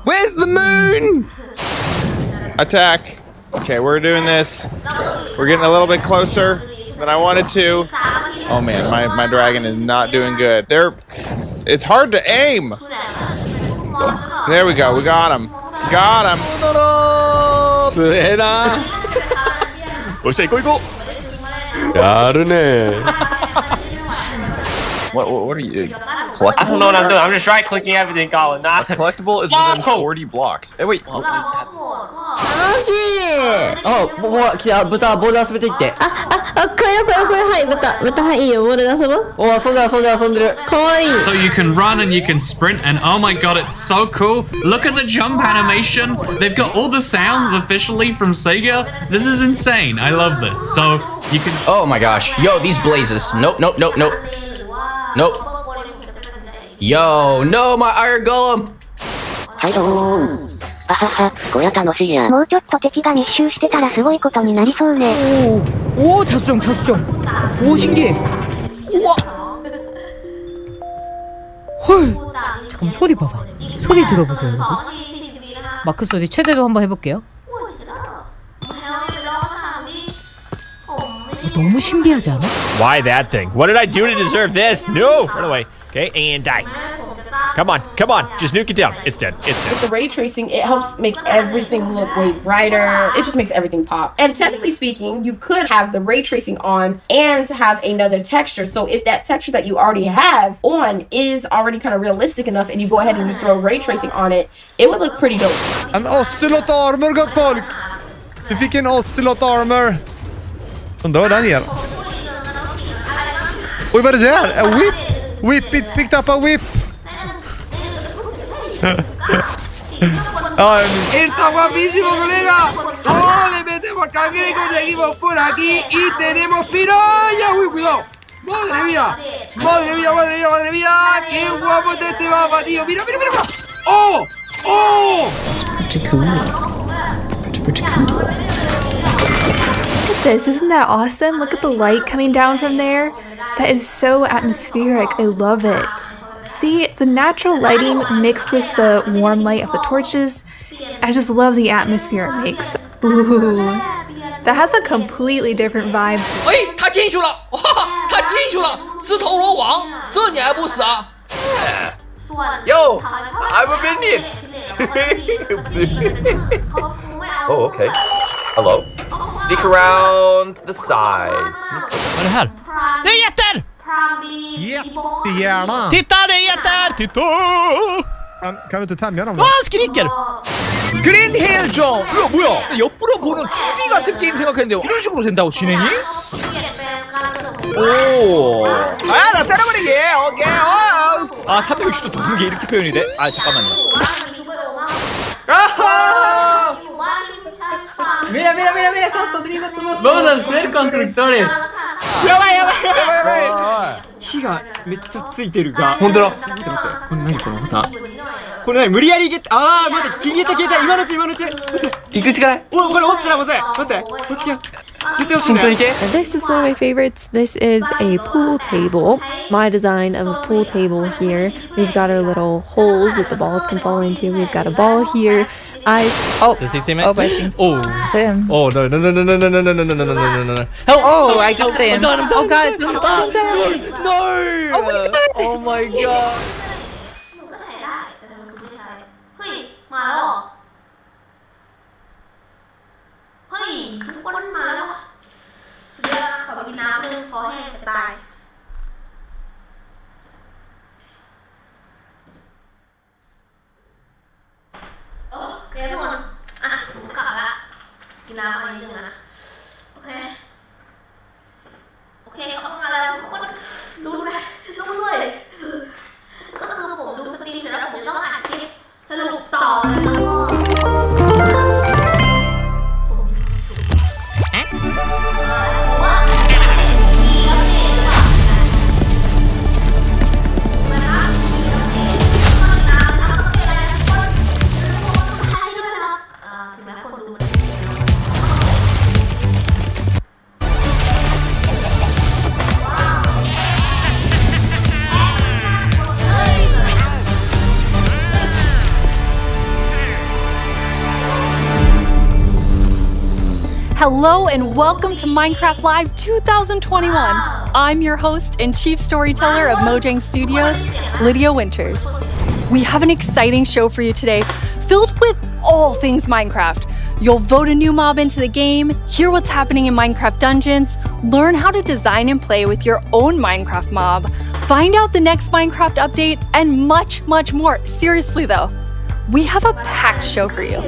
Where's the moon? Attack. Okay, we're doing this. We're getting a little bit closer than I wanted to. Oh man, my dragon is not doing good. It's hard to aim. There we go. We got him. Got him. すげえな。おっしゃ行こう行こやるね。What are you? I don't know what I'm doing. I'm just right clicking everything, Colin. Nah. Collectible is within 40 blocks. Hey, wait. 楽しい豚ボール遊びていって。これはい豚はいいよボールで遊ぼうお遊んでる。かわいい So you can run and you can sprint and oh my god, it's so cool. Look at the jump animation. They've got all the sounds officially from Sega. This is insane. I love this. So you can... Oh my gosh. Yo, these blazes. Nope. Yo, no, my iron golem. これ楽しいやもうちょっと敵が密集してたらすごいことになりそうね오 자수정 오 신기해 우와 헐 잠깐만 소리 봐봐 소리 들어보세요 여러분 마크 소리 최대로 한번 해볼게요 너무 신기하지 않아? Why that thing? What did I do to deserve this? No! Run away. Okay, and die. Come on. Just nuke it down. It's dead. With the ray tracing, it helps make everything look way brighter. It just makes everything pop. And technically speaking, you could have the ray tracing on and have another texture. So if that texture that you already have on is already kind of realistic enough and you go ahead and you throw ray tracing on it, it would look pretty dope. En ocelot armor, gott folk! Vi fick en ocelot armor. Undrar vad den ger. Oj, vad är det där? A whip? Whip, it picked up a whip. ¡Está guapísimo, colega! ¡Oh, le metemos al cangrejo! Seguimos por aquí y tenemos piraya. ¡Uy, cuidado! ¡Madre mía! ¡Qué guapo es este mapa, tío! ¡Mira! ¡Oh! Pretty cool. Pretty cool. Look at this, isn't that awesome? Look at the light coming down from there. That is so atmospheric. I love it. See, the natural lighting mixed with the warm light of the torches. I just love the atmosphere it makes. Ooh, that has a completely different vibe. 哎，他进去了！哇，他进去了！自投罗网，这你还不死啊 Yo! I'm a minion! Oh, okay. Hello. Sneak around the sides. Vad är det här? Det är jätter! Jättegärna! Titta, det är jätter! Titta! Kan du inte tämja dem då? Han skriker! 그린 헬정! 뭐야? 옆으로 보는 2D 같은 게임 생각했는데 이런 식으로 된다고 진행이? 오! 아, 나 때려버리게! 오케이! 아, 360도 도는 게 이렇게 표현이 돼? 아, 잠깐만요. 아하! Mira, mira, mira, mira, estamos construyendo todos. Vamos a ser constructores. やばいやばいやばいやばい火がめっちゃついてるが本当だ。待って待ってこれ何このボタンこれ何無理やりゲットあー待って消えた消えた今のうち待って行くしかない。おこれ落ちたらまずい待って落ちた絶対落ちた慎重に行け。 This is one of my favorites. This is a pool table. My design of a pool table here. We've got our little holes that the balls can fall into. We've got a ball here. Oh, bursting. Oh, Sam. oh no no no no no no no no no no no no no no help Oh, I got him. I'm done Oh God. no oh my god ก็ใช้ได้แต่ทำไมคุณไม่ใช้เฮ้ยมาแล้วเหรอเฮ้ยทุกคนมาแล้วอะเดี๋ยวขอไปกินน้ำนึงคอแห้งจะตายโอเคทุกคนอ่ะผมกลับละกินน้ำมานิดนึงนะโอเคเขามาแล้วทุกคนดูนะดูเลยก็คือผมดูสตรีมเสร็จแล้วผมจะต้องอัดคลิปสรุปต่อเลยแล้วก็ถึงแม้คนดูมันHello and welcome to Minecraft Live 2021. I'm your host and chief storyteller of Mojang Studios, Lydia Winters. We have an exciting show for you today, filled with all things Minecraft. You'll vote a new mob into the game, hear what's happening in Minecraft dungeons, learn how to design and play with your own Minecraft mob, find out the next Minecraft update, and much, much more. Seriously though, we have a packed show for you.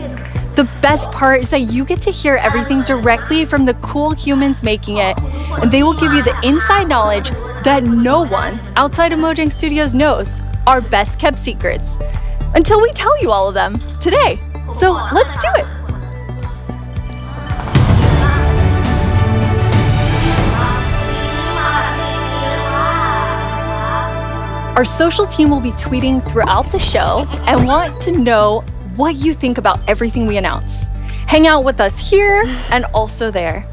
The best part is that you get to hear everything directly from the cool humans making it, and they will give you the inside knowledge that no one outside of Mojang Studios knows, our best kept secrets, until we tell you all of them today. So let's do it. Our social team will be tweeting throughout the show and want to know what you think about everything we announce. Hang out with us here and also there.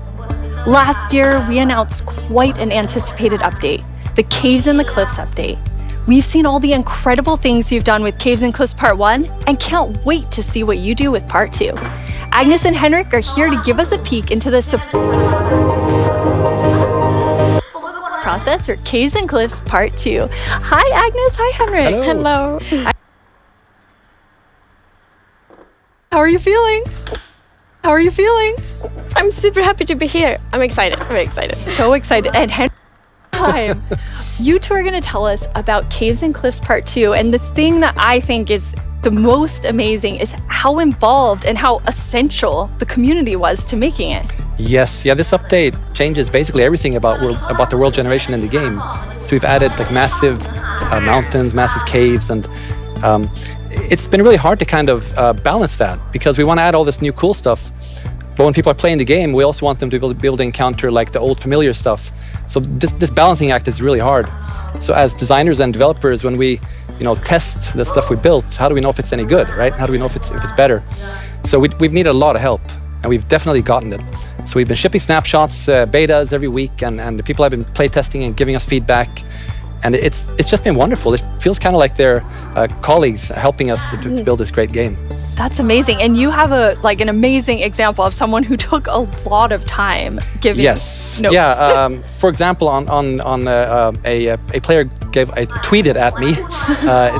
Last year, we announced quite an anticipated update, the Caves and the Cliffs update. We've seen all the incredible things you've done with Caves and Cliffs Part 1 and can't wait to see what you do with Part 2. Agnes and Henrik are here to give us a peek into the process for Caves and Cliffs Part 2. Hi, Agnes. Hi, Henrik. Hello. How are you feeling? How are you feeling? I'm super happy to be here. I'm excited. Very excited. So excited. And time. You two are going to tell us about Caves and Cliffs Part 2. And the thing that I think is the most amazing is how involved and how essential the community was to making it. Yes, yeah, this update changes basically everything about the world generation in the game. So we've added like massive mountains, massive caves, and it's been really hard to kind of balance that because we want to add all this new cool stuff. But when people are playing the game, we also want them to be able to encounter like the old familiar stuff. So this balancing act is really hard. So as designers and developers, when we test the stuff we built, how do we know if it's any good, right? How do we know if it's better? So we've needed a lot of help, and we've definitely gotten it. So we've been shipping snapshots, betas every week, and the people have been playtesting and giving us feedback. And it's just been wonderful. It feels kind of like they're colleagues helping us to build this great game. That's amazing. And you have an amazing example of someone who took a lot of time giving notes. Yeah. For example, a player tweeted at me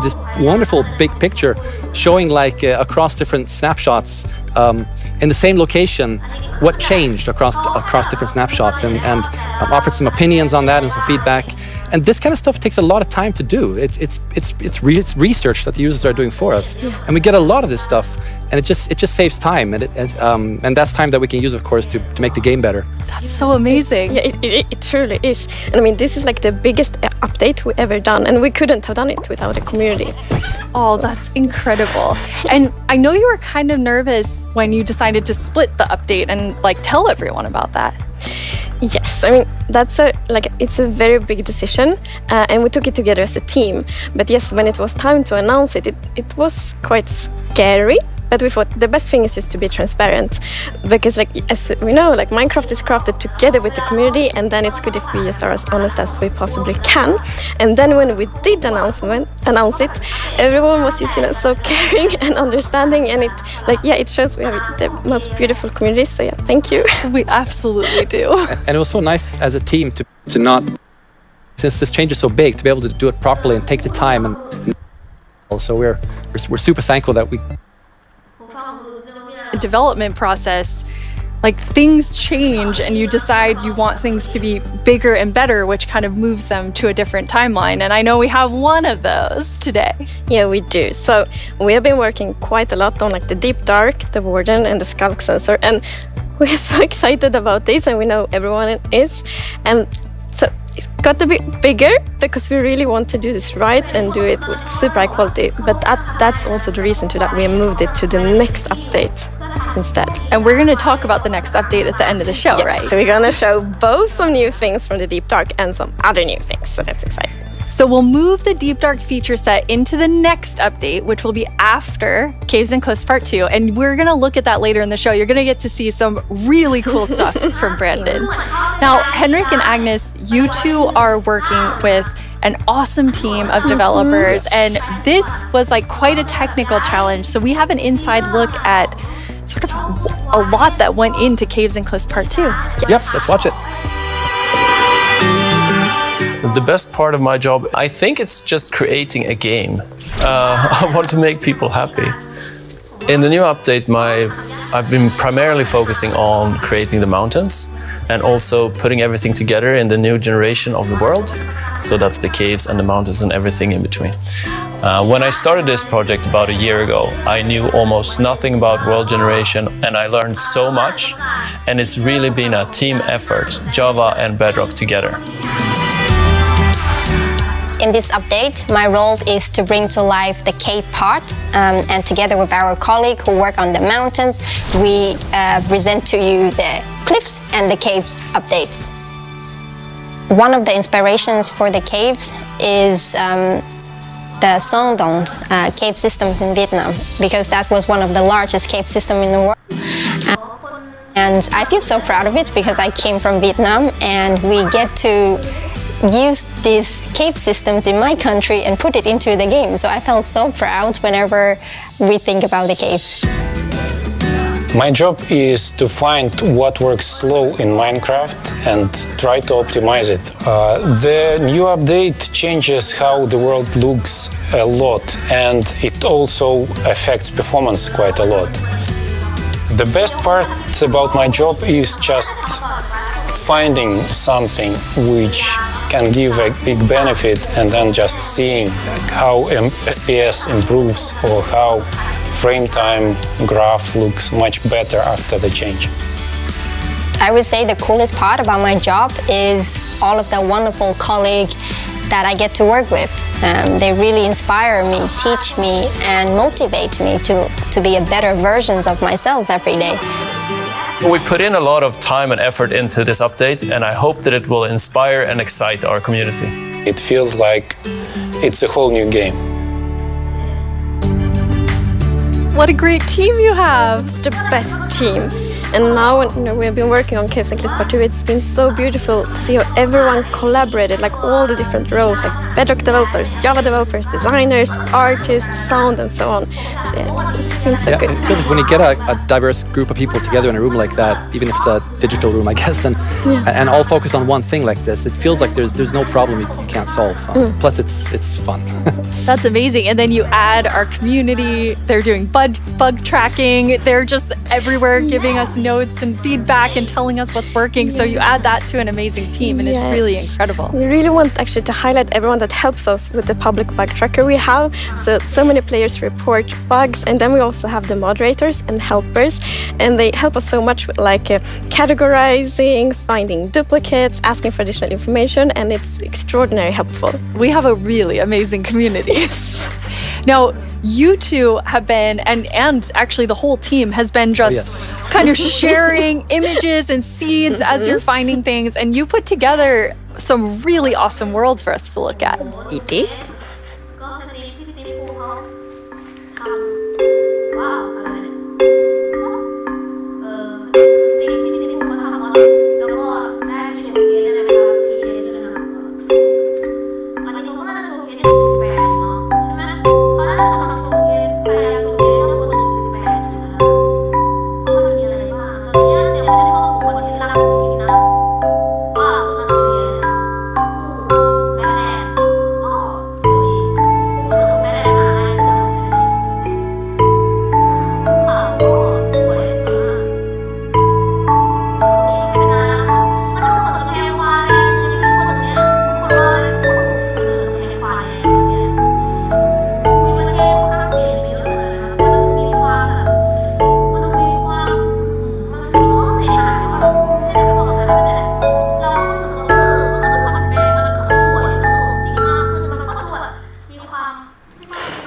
this wonderful big picture showing like across different snapshots in the same location what changed across different snapshots and offered some opinions on that and some feedback. And this kind of stuff takes a lot of time to do. It's research that the users are doing for us, and we get a lot of this stuff, and it just saves time, and that's time that we can use, of course, to make the game better. That's so amazing. Yeah, it truly is. And I mean, this is like the biggest update we ever done, and we couldn't have done it without the community. Oh, that's incredible. incredible. And I know you were kind of nervous when you decided to split the update and like tell everyone about that. Yes, I mean it's a very big decision, and we took it together as a team. But yes, when it was time to announce it, it was quite scary. But we thought the best thing is just to be transparent, because like as we know, like Minecraft is crafted together with the community, and then it's good if we just are as honest as we possibly can. And then when we did announce it, everyone was just so caring and understanding, and it shows we have the most beautiful community. So yeah, thank you. We absolutely do. And it was so nice as a team to not, since this change is so big, to be able to do it properly and take the time. And so we're super thankful that we. The development process, like things change and you decide you want things to be bigger and better, which kind of moves them to a different timeline. And I know we have one of those today. Yeah, we do. So we have been working quite a lot on like the Deep Dark, the Warden, and the Skulk Sensor, and we're so excited about this, and we know everyone is. And so it got a bit bigger because we really want to do this right and do it with super high quality. But that's also the reason to that we moved it to the next update instead. And we're going to talk about the next update at the end of the show, yes, right? So we're going to show both some new things from the Deep Dark and some other new things. So that's exciting. So we'll move the Deep Dark feature set into the next update, which will be after Caves and Cliffs Part 2. And we're going to look at that later in the show. You're going to get to see some really cool stuff from Brandon. Now, Henrik and Agnes, you two are working with an awesome team of developers. And this was like quite a technical challenge. So we have an inside look at sort of a lot that went into Caves and Cliffs Part 2. Yep, let's watch it. The best part of my job, I think it's just creating a game. I want to make people happy. In the new update, I've been primarily focusing on creating the mountains and also putting everything together in the new generation of the world. So that's the caves and the mountains and everything in between. When I started this project about a year ago, I knew almost nothing about world generation, and I learned so much. And it's really been a team effort, Java and Bedrock together. In this update, my role is to bring to life the cave part, and together with our colleague who work on the mountains, we present to you the cliffs and the caves update. One of the inspirations for the caves is the Song Dong's cave systems in Vietnam, because that was one of the largest cave systems in the world. And I feel so proud of it because I came from Vietnam, and we get to use these cave systems in my country and put it into the game. So I felt so proud whenever we think about the caves. My job is to find what works slow in Minecraft and try to optimize it. The new update changes how the world looks a lot, and it also affects performance quite a lot. The best part about my job is just finding something which can give a big benefit, and then just seeing how FPS improves or how frame time graph looks much better after the change. I would say the coolest part about my job is all of the wonderful colleagues that I get to work with. They really inspire me, teach me, and motivate me to be a better version of myself every day. We put in a lot of time and effort into this update, and I hope that it will inspire and excite our community. It feels like it's a whole new game. What a great team you have! The best team. And now when we have been working on Caves and Cliffs Part 2, it's been so beautiful to see how everyone collaborated, like all the different roles, like Bedrock developers, Java developers, designers, artists, sound, and so on. So yeah, it's been so good. Because when you get a diverse group of people together in a room like that, even if it's a digital room, I guess, then and all focused on one thing like this, it feels like there's no problem you can't solve. Plus, it's fun. That's amazing. And then you add our community. They're doing bug tracking. They're just everywhere giving us notes and feedback and telling us what's working. So you add that to an amazing team, and it's really incredible. We really want actually to highlight everyone that helps us with the public bug tracker we have. So many players report bugs, and then we also have the moderators and helpers, and they help us so much with like categorizing, finding duplicates, asking for additional information, and it's extraordinarily helpful. We have a really amazing community. Now, you two have been, and actually the whole team has been just kind of sharing images and seeds as you're finding things, and you put together some really awesome worlds for us to look at. Indeed.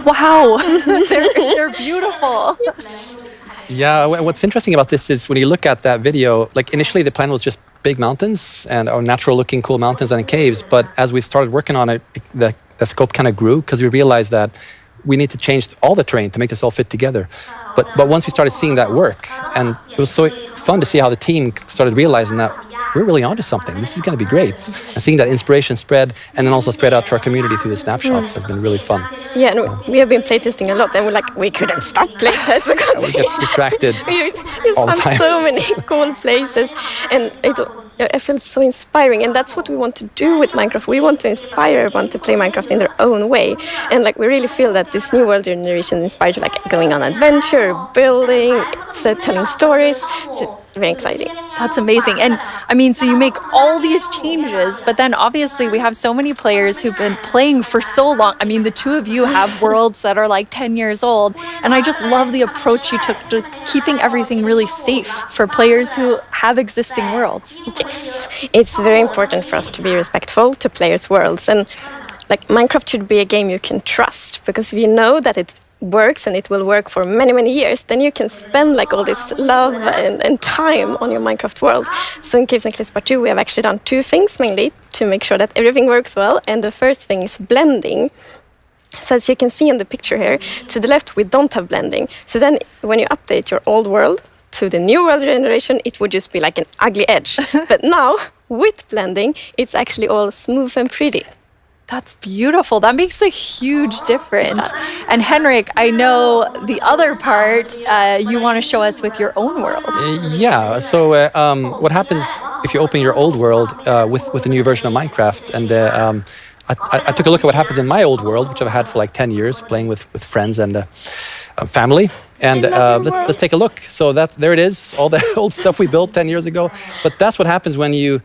'Wow, they're beautiful. Yeah, what's interesting about this is when you look at that video, like initially the plan was just big mountains and natural looking cool mountains and caves, but as we started working on it, the scope kind of grew because we realized that we need to change all the terrain to make this all fit together. But once we started seeing that work, and it was so fun to see how the team started realizing that we're really onto something. This is going to be great. And seeing that inspiration spread and then also spread out to our community through the snapshots has been really fun. Yeah, and we have been playtesting a lot, and we couldn't stop playtesting because we get distracted we all the found time. so many cool places, and I feel so inspiring, and that's what we want to do with Minecraft. We want to inspire everyone to play Minecraft in their own way, and like we really feel that this new world generation inspires you, like going on adventure, building, telling stories. So it's very exciting. That's amazing. And I mean, so you make all these changes, but then obviously we have so many players who've been playing for so long. I mean, the two of you have worlds that are like 10 years old, and I just love the approach you took to keeping everything really safe for players who have existing worlds. Yes, it's very important for us to be respectful to players' worlds, and like Minecraft should be a game you can trust, because if you know that it works and it will work for many, many years, then you can spend like all this love and time on your Minecraft world. So in Caves and Cliffs Part 2, we have actually done two things mainly to make sure that everything works well, and the first thing is blending. So as you can see in the picture here, to the left we don't have blending. So then when you update your old world to the new world generation, it would just be like an ugly edge. But now, with blending, it's actually all smooth and pretty. That's beautiful. That makes a huge difference. And Henrik, I know the other part you want to show us with your own world. Yeah, so what happens if you open your old world with a new version of Minecraft? And I took a look at what happens in my old world, which I've had for like 10 years, playing with friends and family. And let's take a look. So there it is, all the old stuff we built 10 years ago. But that's what happens when you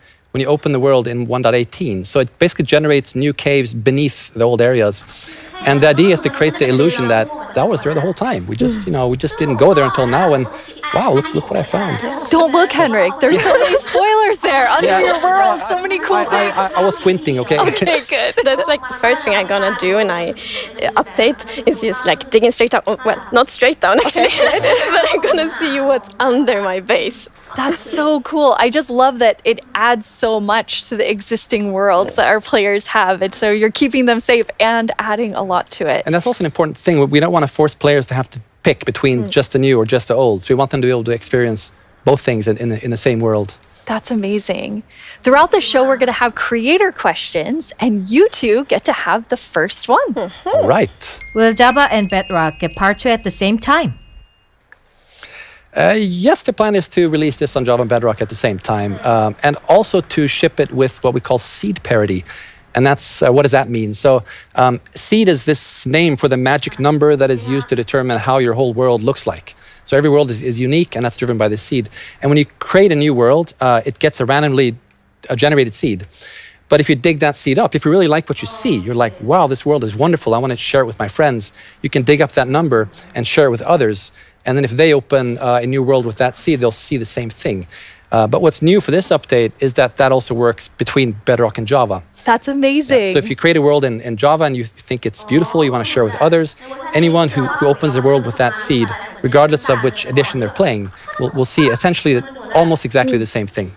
open the world in 1.18. So it basically generates new caves beneath the old areas. And the idea is to create the illusion that was there the whole time. We just, we just didn't go there until now. And wow, look what I found. Don't look, Henrik. There's so many spoilers there under your world. So many cool things. I was squinting, okay? Okay, good. That's like the first thing I'm gonna do when I update is just like digging straight down. Well, not straight down actually, but I'm gonna see what's under my base. That's so cool. I just love that it adds so much to the existing worlds that our players have. And so you're keeping them safe and adding a lot to it. And that's also an important thing. We don't want to force players to have to pick between just the new or just the old. So we want them to be able to experience both things in the same world. That's amazing. Throughout the show, we're going to have creator questions, and you two get to have the first one. All right. Will Java and Bedrock get Part 2 at the same time? Yes, the plan is to release this on Java and Bedrock at the same time, and also to ship it with what we call seed parity. And that's, what does that mean? So seed is this name for the magic number that is used to determine how your whole world looks like. So every world is unique, and that's driven by this seed. And when you create a new world, it gets a randomly generated seed. But if you dig that seed up, if you really like what you see, you're like, wow, this world is wonderful, I want to share it with my friends. You can dig up that number and share it with others. And then if they open a new world with that seed, they'll see the same thing. But what's new for this update is that also works between Bedrock and Java. That's amazing. So if you create a world in Java and you think it's beautiful, you want to share with others, anyone who opens the world with that seed, regardless of which edition they're playing, will see essentially almost exactly the same thing.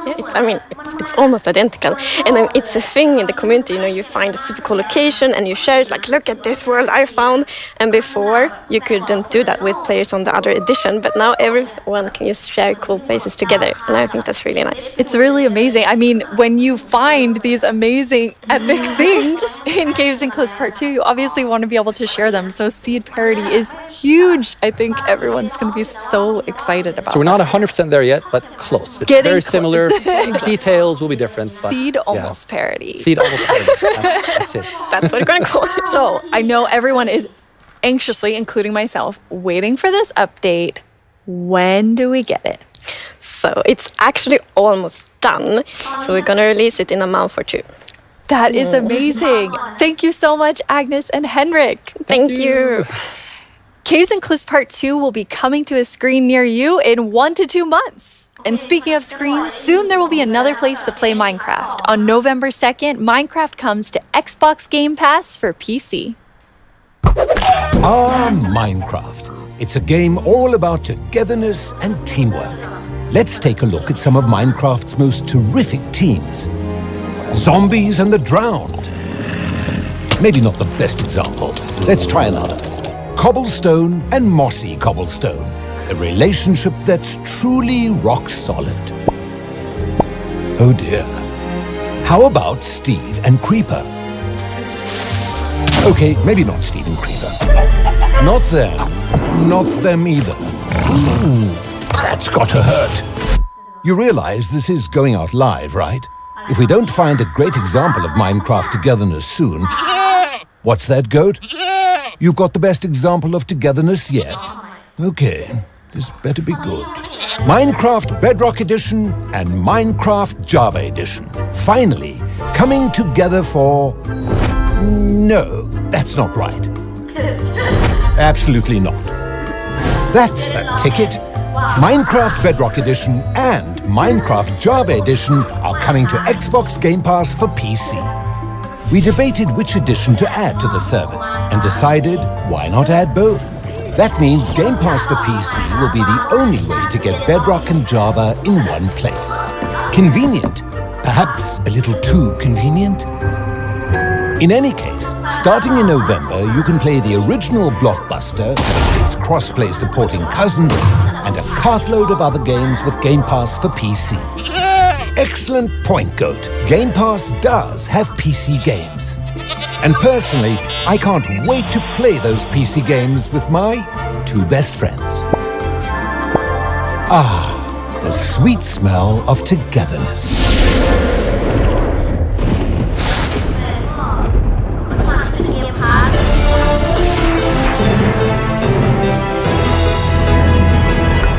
Yeah, it's almost identical. And it's a thing in the community, you find a super cool location and you share it, like, look at this world I found. And before, you couldn't do that with players on the other edition, but now everyone can just share cool places together. And I think that's really nice. It's really amazing. I mean, when you find these amazing, epic things in Caves and Cliffs Part 2, you obviously want to be able to share them. So seed parity is huge. I think everyone's going to be so excited about So we're not 100% there yet, but close. It's very similar. Details will be different. But seed almost parity. Seed almost parity. That's it. That's what we're going to call it. So I know everyone is anxiously, including myself, waiting for this update. When do we get it? So it's actually almost done. So we're going to release it in a month or two. That is amazing. Thank you so much, Agnes and Henrik. Thank you. Caves and Cliffs Part 2 will be coming to a screen near you in 1 to 2 months. And speaking of screens, soon there will be another place to play Minecraft. On November 2nd, Minecraft comes to Xbox Game Pass for PC. Minecraft. It's a game all about togetherness and teamwork. Let's take a look at some of Minecraft's most terrific teams. Zombies and the Drowned. Maybe not the best example. Let's try another. Cobblestone and Mossy Cobblestone. A relationship that's truly rock solid. Oh dear. How about Steve and Creeper? Okay, maybe not Steve and Creeper. Not them. Not them either. Ooh, that's gotta hurt. You realize this is going out live, right? If we don't find a great example of Minecraft togetherness soon... What's that, Goat? You've got the best example of togetherness yet. Okay. This better be good. Minecraft Bedrock Edition and Minecraft Java Edition. Finally, coming together for... No, that's not right. Absolutely not. That's the ticket. Minecraft Bedrock Edition and Minecraft Java Edition are coming to Xbox Game Pass for PC. We debated which edition to add to the service and decided why not add both. That means Game Pass for PC will be the only way to get Bedrock and Java in one place. Convenient. Perhaps a little too convenient. In any case, starting in November, you can play the original Blockbuster, its cross-play supporting cousin, and a cartload of other games with Game Pass for PC. Excellent point, Goat. Game Pass does have PC games. And personally, I can't wait to play those PC games with my two best friends. Ah, the sweet smell of togetherness.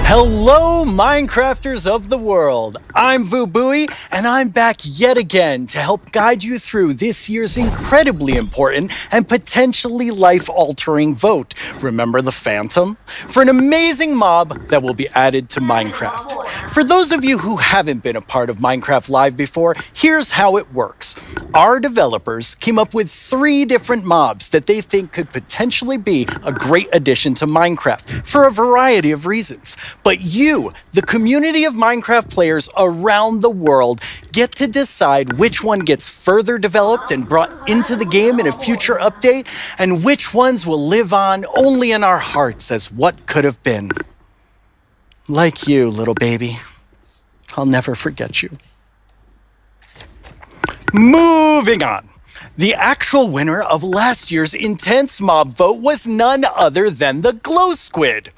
Hello, Minecrafters of the world. I'm Vubui, and I'm back yet again to help guide you through this year's incredibly important and potentially life-altering vote. Remember the Phantom? For an amazing mob that will be added to Minecraft. For those of you who haven't been a part of Minecraft Live before, here's how it works. Our developers came up with 3 different mobs that they think could potentially be a great addition to Minecraft for a variety of reasons. But you, the community of Minecraft players around the world, get to decide which one gets further developed and brought into the game in a future update, and which ones will live on only in our hearts as what could have been. Like you, little baby. I'll never forget you. Moving on. The actual winner of last year's intense mob vote was none other than the glow squid.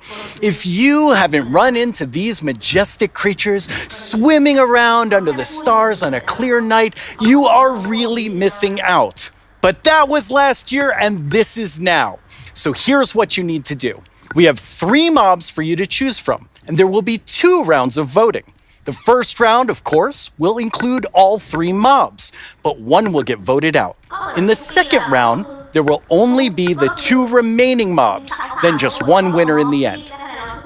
If you haven't run into these majestic creatures swimming around under the stars on a clear night, you are really missing out. But that was last year and this is now. So here's what you need to do. We have 3 mobs for you to choose from, and there will be 2 rounds of voting. The first round, of course, will include all 3 mobs, but one will get voted out. In the second round, there will only be the 2 remaining mobs, then just one winner in the end.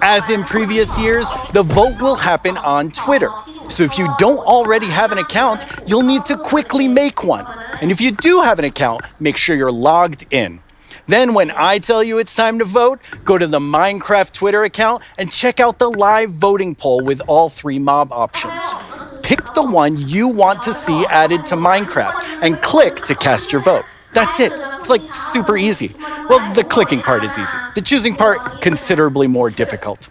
As in previous years, the vote will happen on Twitter. So if you don't already have an account, you'll need to quickly make one. And if you do have an account, make sure you're logged in. Then when I tell you it's time to vote, go to the Minecraft Twitter account and check out the live voting poll with all 3 mob options. Pick the one you want to see added to Minecraft and click to cast your vote. That's it. It's like super easy. Well, the clicking part is easy. The choosing part, considerably more difficult.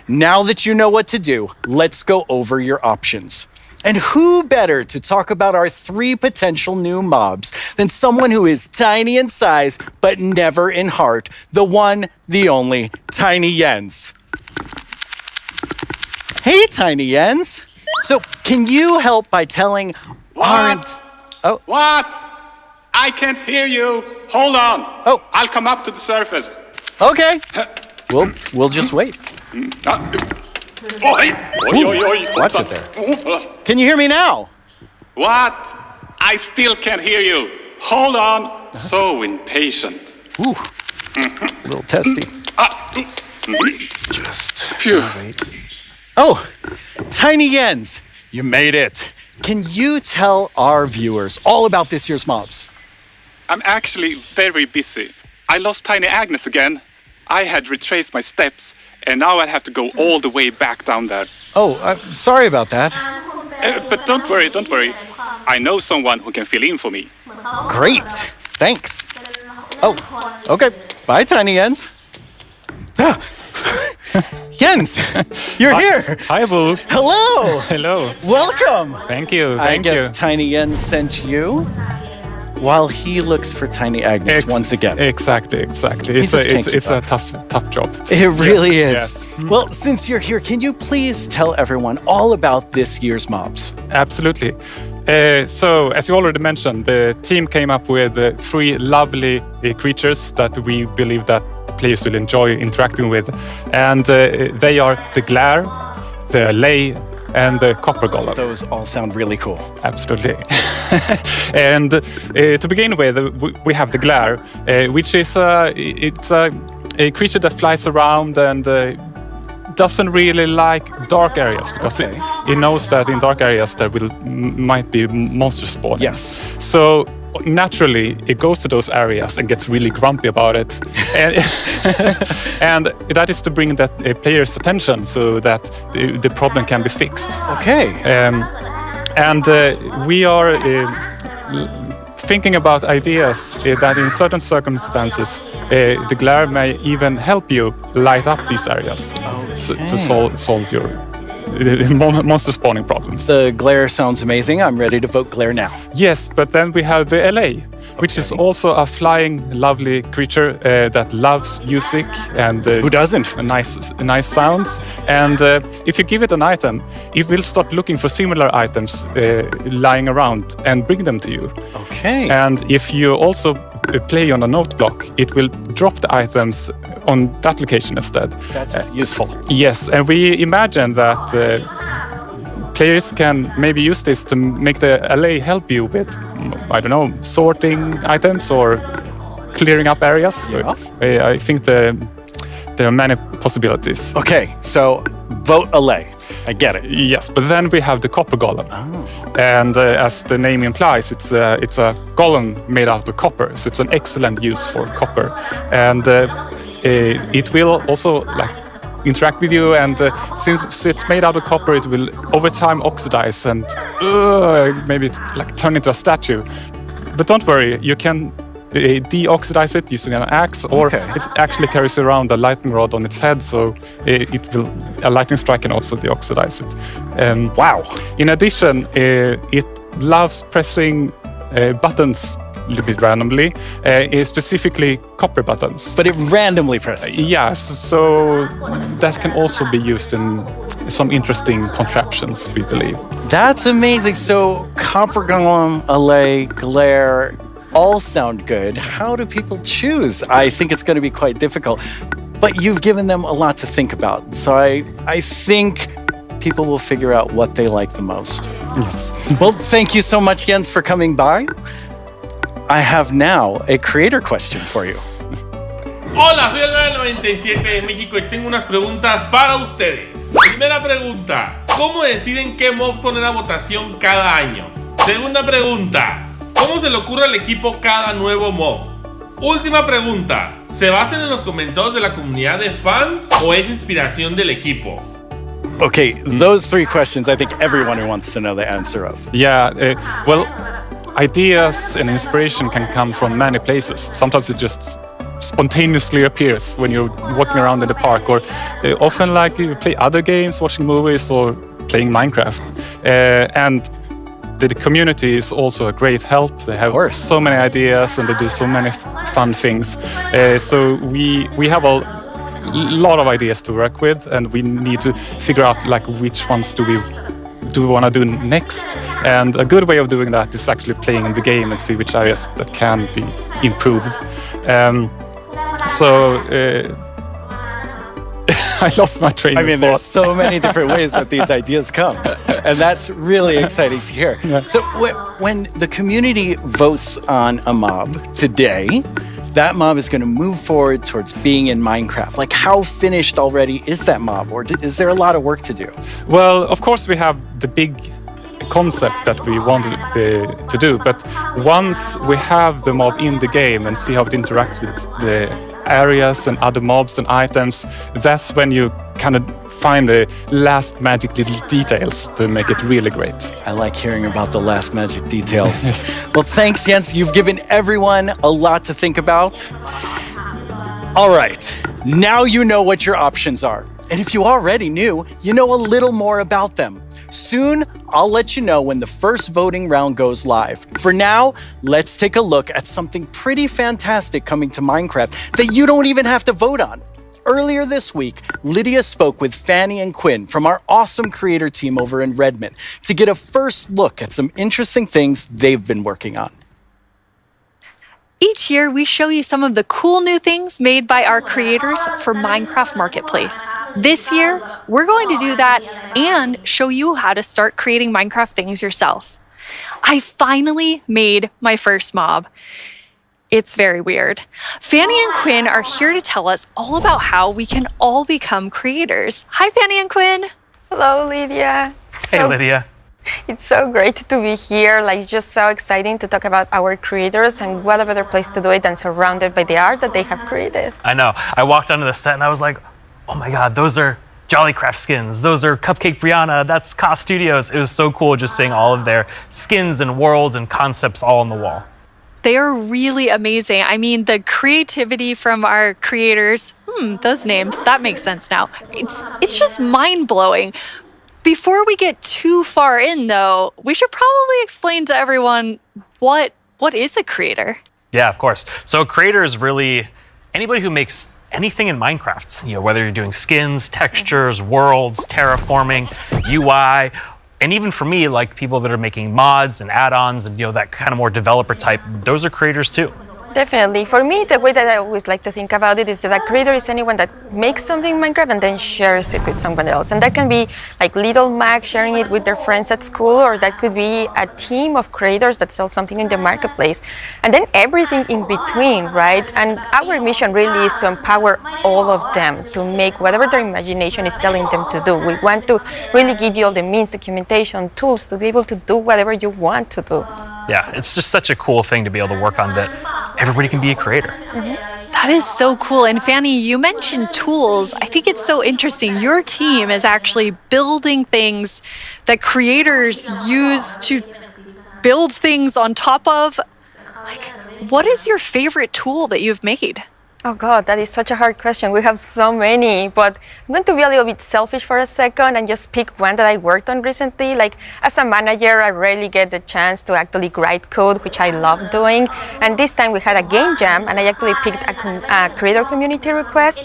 Now that you know what to do, let's go over your options. And who better to talk about our 3 potential new mobs than someone who is tiny in size, but never in heart, the one, the only, Tiny Jens. Hey, Tiny Jens. So, can you help by telling What? I can't hear you. Hold on. Oh. I'll come up to the surface. Okay. We'll just wait. Oh, hey. Watch it there. Can you hear me now? What? I still can't hear you. Hold on. So impatient. Ooh. A little testy. Just wait. Oh, Tiny Jens, you made it. Can you tell our viewers all about this year's mobs? I'm actually very busy. I lost Tiny Agnes again. I had retraced my steps, and now I have to go all the way back down there. Oh, sorry about that. But don't worry. I know someone who can fill in for me. Great. Thanks. Oh, okay. Bye, Tiny Jens. Jens, you're here. Hi, Boo. Hello. Hello. Welcome. Thank you. I guess Tiny Jens sent you while he looks for Tiny Agnes once again. Exactly. It's a tough job. It really is. Yes. Well, since you're here, can you please tell everyone all about this year's mobs? Absolutely. So, as you already mentioned, the team came up with 3 lovely creatures that we believe that players will enjoy interacting with, and they are the Glare, the Allay, and the Copper Golem. Those all sound really cool. Absolutely. And to begin with, we have the Glare, which is it's a creature that flies around and doesn't really like dark areas because it knows that in dark areas there might be monsters spawning. Yes. So naturally, it goes to those areas and gets really grumpy about it. And that is to bring that player's attention so that the problem can be fixed. Okay. And we are thinking about ideas that in certain circumstances, the Glare may even help you light up these areas to solve your monster spawning problems. The Glare sounds amazing. I'm ready to vote Glare now. Yes, but then we have the LA, which is also a flying, lovely creature that loves music and who doesn't? Nice sounds. And if you give it an item, it will start looking for similar items lying around and bring them to you. Okay. And if you also play on a note block, it will drop the items on that location instead. That's useful. Yes, and we imagine that players can maybe use this to make the LA help you with, I don't know, sorting items or clearing up areas. Yeah. I think there are many possibilities. Okay, so vote Allay. I get it. Yes, but then we have the Copper Golem. And as the name implies, it's a golem made out of copper, so it's an excellent use for copper. And it will also interact with you, and since it's made out of copper, it will over time oxidize and maybe turn into a statue. But don't worry, you can de-oxidize it using an axe, or it actually carries around a lightning rod on its head, so a lightning strike can also de-oxidize it. Wow! In addition, it loves pressing buttons a little bit randomly, specifically copper buttons. But it randomly presses? Yes, so that can also be used in some interesting contraptions, we believe. That's amazing. So Copper Golem, Allay, Glare, all sound good. How do people choose? I think it's going to be quite difficult. But you've given them a lot to think about. So I think people will figure out what they like the most. Yes. Well, thank you so much, Jens, for coming by. I have now a creator question for you. Hola, soy el 997 de México y tengo unas preguntas para ustedes. Primera pregunta, ¿cómo deciden qué mob poner a votación cada año? Segunda pregunta, ¿cómo se le ocurre al equipo cada nuevo mob? Última pregunta, ¿se basan en los comentarios de la comunidad de fans o es inspiración del equipo? Okay, those three questions I think everyone wants to know the answer of. Yeah, well, ideas and inspiration can come from many places. Sometimes it just spontaneously appears when you're walking around in the park, or often like you play other games, watching movies, or playing Minecraft. And the community is also a great help. They have so many ideas and they do so many fun things. So we have a lot of ideas to work with, and we need to figure out like which ones do we want to do next. And a good way of doing that is actually playing in the game and see which areas that can be improved. I lost my train of thought. There's so many different ways that these ideas come, and that's really exciting to hear. Yeah. So when the community votes on a mob today, that mob is going to move forward towards being in Minecraft. Like, how finished already is that mob, or is there a lot of work to do? Well, of course we have the big concept that we wanted to do, but once we have the mob in the game and see how it interacts with the areas and other mobs and items, that's when you kind of find the last magic little details to make it really great. I like hearing about the last magic details. Yes. Well, thanks, Jens. You've given everyone a lot to think about. All right, now you know what your options are. And if you already knew, you know a little more about them. Soon, I'll let you know when the first voting round goes live. For now, let's take a look at something pretty fantastic coming to Minecraft that you don't even have to vote on. Earlier this week, Lydia spoke with Fanny and Quinn from our awesome creator team over in Redmond to get a first look at some interesting things they've been working on. Each year, we show you some of the cool new things made by our creators for Minecraft Marketplace. This year, we're going to do that and show you how to start creating Minecraft things yourself. I finally made my first mob. It's very weird. Fanny and Quinn are here to tell us all about how we can all become creators. Hi, Fanny and Quinn. Hello, Lydia. Hey, Lydia. It's so great to be here. Like, just so exciting to talk about our creators, and what a better place to do it than surrounded by the art that they have created. I know. I walked onto the set and I was like, oh my God, those are Jollycraft skins. Those are Cupcake Brianna. That's Ka Studios. It was so cool just seeing all of their skins and worlds and concepts all on the wall. They are really amazing. I mean, the creativity from our creators, those names, that makes sense now. It's just mind-blowing. Before we get too far in, though, we should probably explain to everyone what is a creator? Yeah, of course. So a creator is really anybody who makes anything in Minecraft. You know, whether you're doing skins, textures, worlds, terraforming, UI, and even for me, like people that are making mods and add-ons and, you know, that kind of more developer type, those are creators too. Definitely. For me, the way that I always like to think about it is that a creator is anyone that makes something in Minecraft and then shares it with someone else. And that can be like little Mac sharing it with their friends at school, or that could be a team of creators that sell something in the marketplace. And then everything in between, right? And our mission really is to empower all of them to make whatever their imagination is telling them to do. We want to really give you all the means, documentation, tools to be able to do whatever you want to do. Yeah, it's just such a cool thing to be able to work on, that everybody can be a creator. Mm-hmm. That is so cool. And Fanny, you mentioned tools. I think it's so interesting. Your team is actually building things that creators use to build things on top of. Like, what is your favorite tool that you've made? Oh God, that is such a hard question. We have so many, but I'm going to be a little bit selfish for a second and just pick one that I worked on recently. Like, as a manager, I rarely get the chance to actually write code, which I love doing. And this time we had a game jam, and I actually picked a creator community request,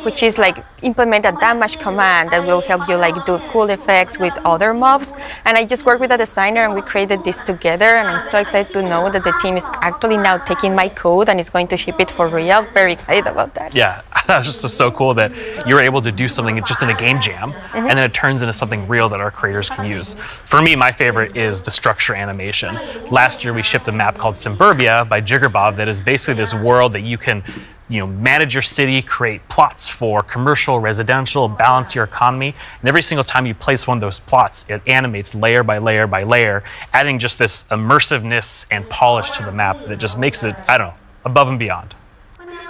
which is like implement a damage command that will help you like do cool effects with other mobs. And I just worked with a designer and we created this together, and I'm so excited to know that the team is actually now taking my code and is going to ship it for real. Very excited about that. Yeah, that was just so cool that you're able to do something just in a game jam, and then it turns into something real that our creators can use. For me, my favorite is the structure animation. Last year we shipped a map called Suburbia by Jiggerbob that is basically this world that you can manage your city, create plots for commercial, residential, balance your economy. And every single time you place one of those plots, it animates layer by layer by layer, adding just this immersiveness and polish to the map that just makes it, above and beyond.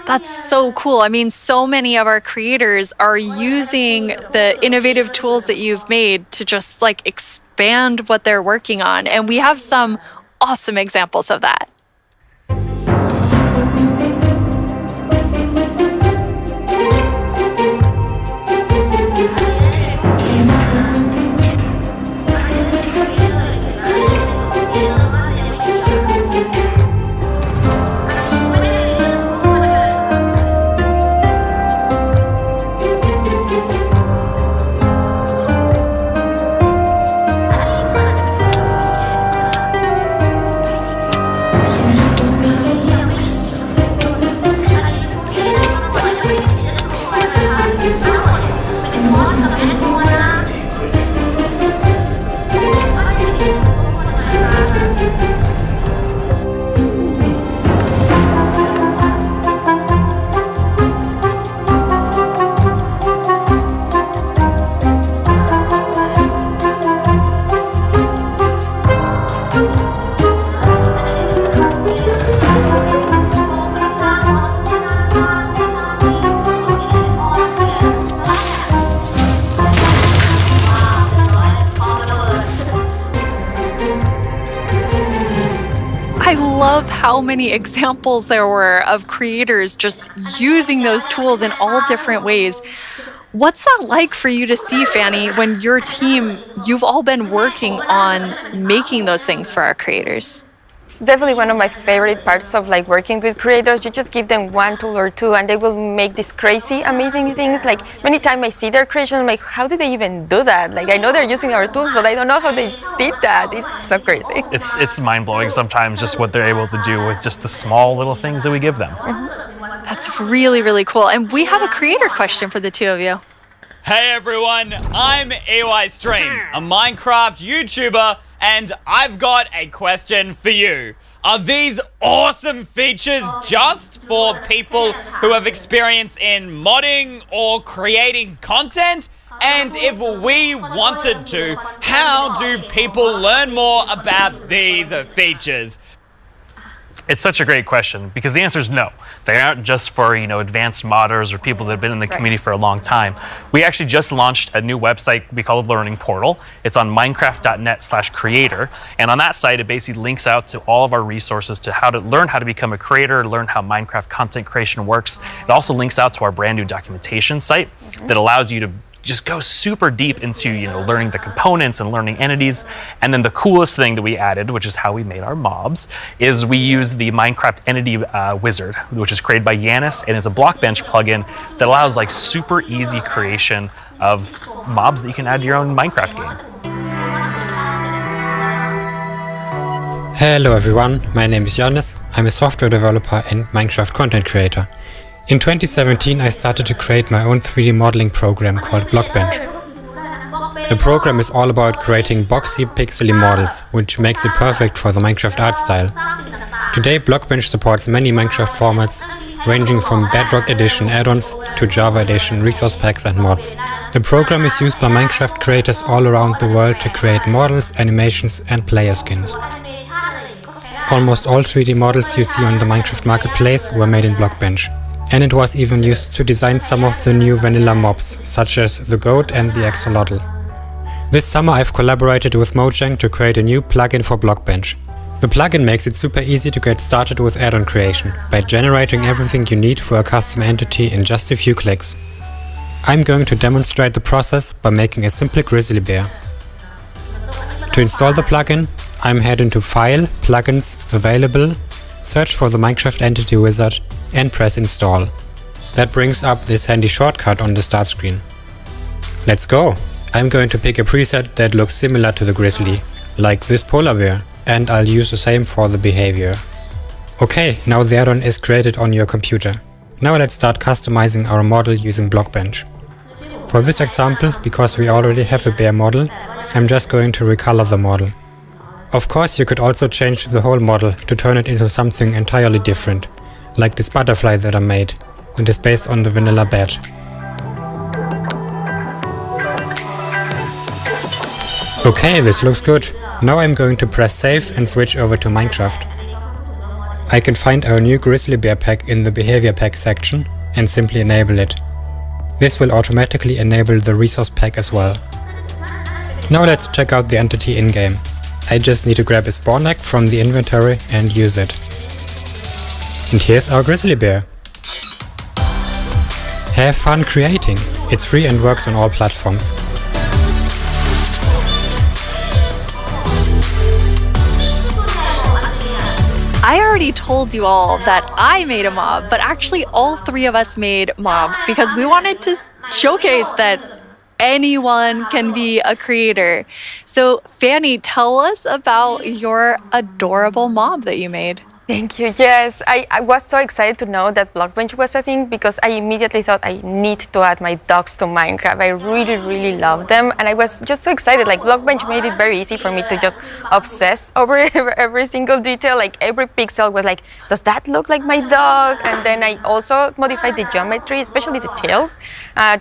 That's so cool. I mean, so many of our creators are using the innovative tools that you've made to just expand what they're working on. And we have some awesome examples of that. I love how many examples there were of creators just using those tools in all different ways. What's that like for you to see, Fanny, when your team, you've all been working on making those things for our creators? It's definitely one of my favorite parts of working with creators. You just give them one tool or two and they will make these crazy, amazing things. Many times I see their creations, I'm like, how did they even do that? I know they're using our tools, but I don't know how they did that. It's so crazy. It's mind-blowing sometimes just what they're able to do with just the small little things that we give them. Mm-hmm. That's really, really cool. And we have a creator question for the two of you. Hey everyone, I'm EY Stream, a Minecraft YouTuber, and I've got a question for you. Are these awesome features just for people who have experience in modding or creating content? And if we wanted to, how do people learn more about these features? It's such a great question because the answer is no. They aren't just for, advanced modders or people that have been in the community for a long time. We actually just launched a new website we call the Learning Portal. It's on minecraft.net/creator. And on that site, it basically links out to all of our resources to how to learn how to become a creator, learn how Minecraft content creation works. It also links out to our brand new documentation site that allows you to just go super deep into learning the components and learning entities. And then the coolest thing that we added, which is how we made our mobs, is we use the Minecraft entity wizard, which is created by Yanis, and it's a Blockbench plugin that allows super easy creation of mobs that you can add to your own Minecraft game. Hello everyone, my name is Yanis. I'm a software developer and Minecraft content creator. In 2017, I started to create my own 3D modeling program called Blockbench. The program is all about creating boxy, pixely models, which makes it perfect for the Minecraft art style. Today, Blockbench supports many Minecraft formats, ranging from Bedrock Edition add-ons to Java Edition resource packs and mods. The program is used by Minecraft creators all around the world to create models, animations, and player skins. Almost all 3D models you see on the Minecraft marketplace were made in Blockbench. And it was even used to design some of the new vanilla mobs, such as the goat and the axolotl. This summer I've collaborated with Mojang to create a new plugin for Blockbench. The plugin makes it super easy to get started with add-on creation, by generating everything you need for a custom entity in just a few clicks. I'm going to demonstrate the process by making a simple grizzly bear. To install the plugin, I'm heading to File, Plugins, Available, search for the Minecraft Entity Wizard, and press Install. That brings up this handy shortcut on the start screen. Let's go! I'm going to pick a preset that looks similar to the grizzly, like this polar bear, and I'll use the same for the behavior. Okay, now the add-on is created on your computer. Now let's start customizing our model using Blockbench. For this example, because we already have a bear model, I'm just going to recolor the model. Of course, you could also change the whole model to turn it into something entirely different, like this butterfly that I made. and is based on the vanilla bed. Okay, this looks good. Now I'm going to press save and switch over to Minecraft. I can find our new grizzly bear pack in the behavior pack section and simply enable it. This will automatically enable the resource pack as well. Now let's check out the entity in-game. I just need to grab a spawn egg from the inventory and use it. And here's our grizzly bear. Have fun creating. It's free and works on all platforms. I already told you all that I made a mob, but actually all three of us made mobs because we wanted to showcase that anyone can be a creator. So Fanny, tell us about your adorable mob that you made. Thank you. Yes, I was so excited to know that Blockbench was a thing because I immediately thought I need to add my dogs to Minecraft. I really, really love them. And I was just so excited. Like Blockbench made it very easy for me to just obsess over every single detail. Like every pixel was like, does that look like my dog? And then I also modified the geometry, especially the tails,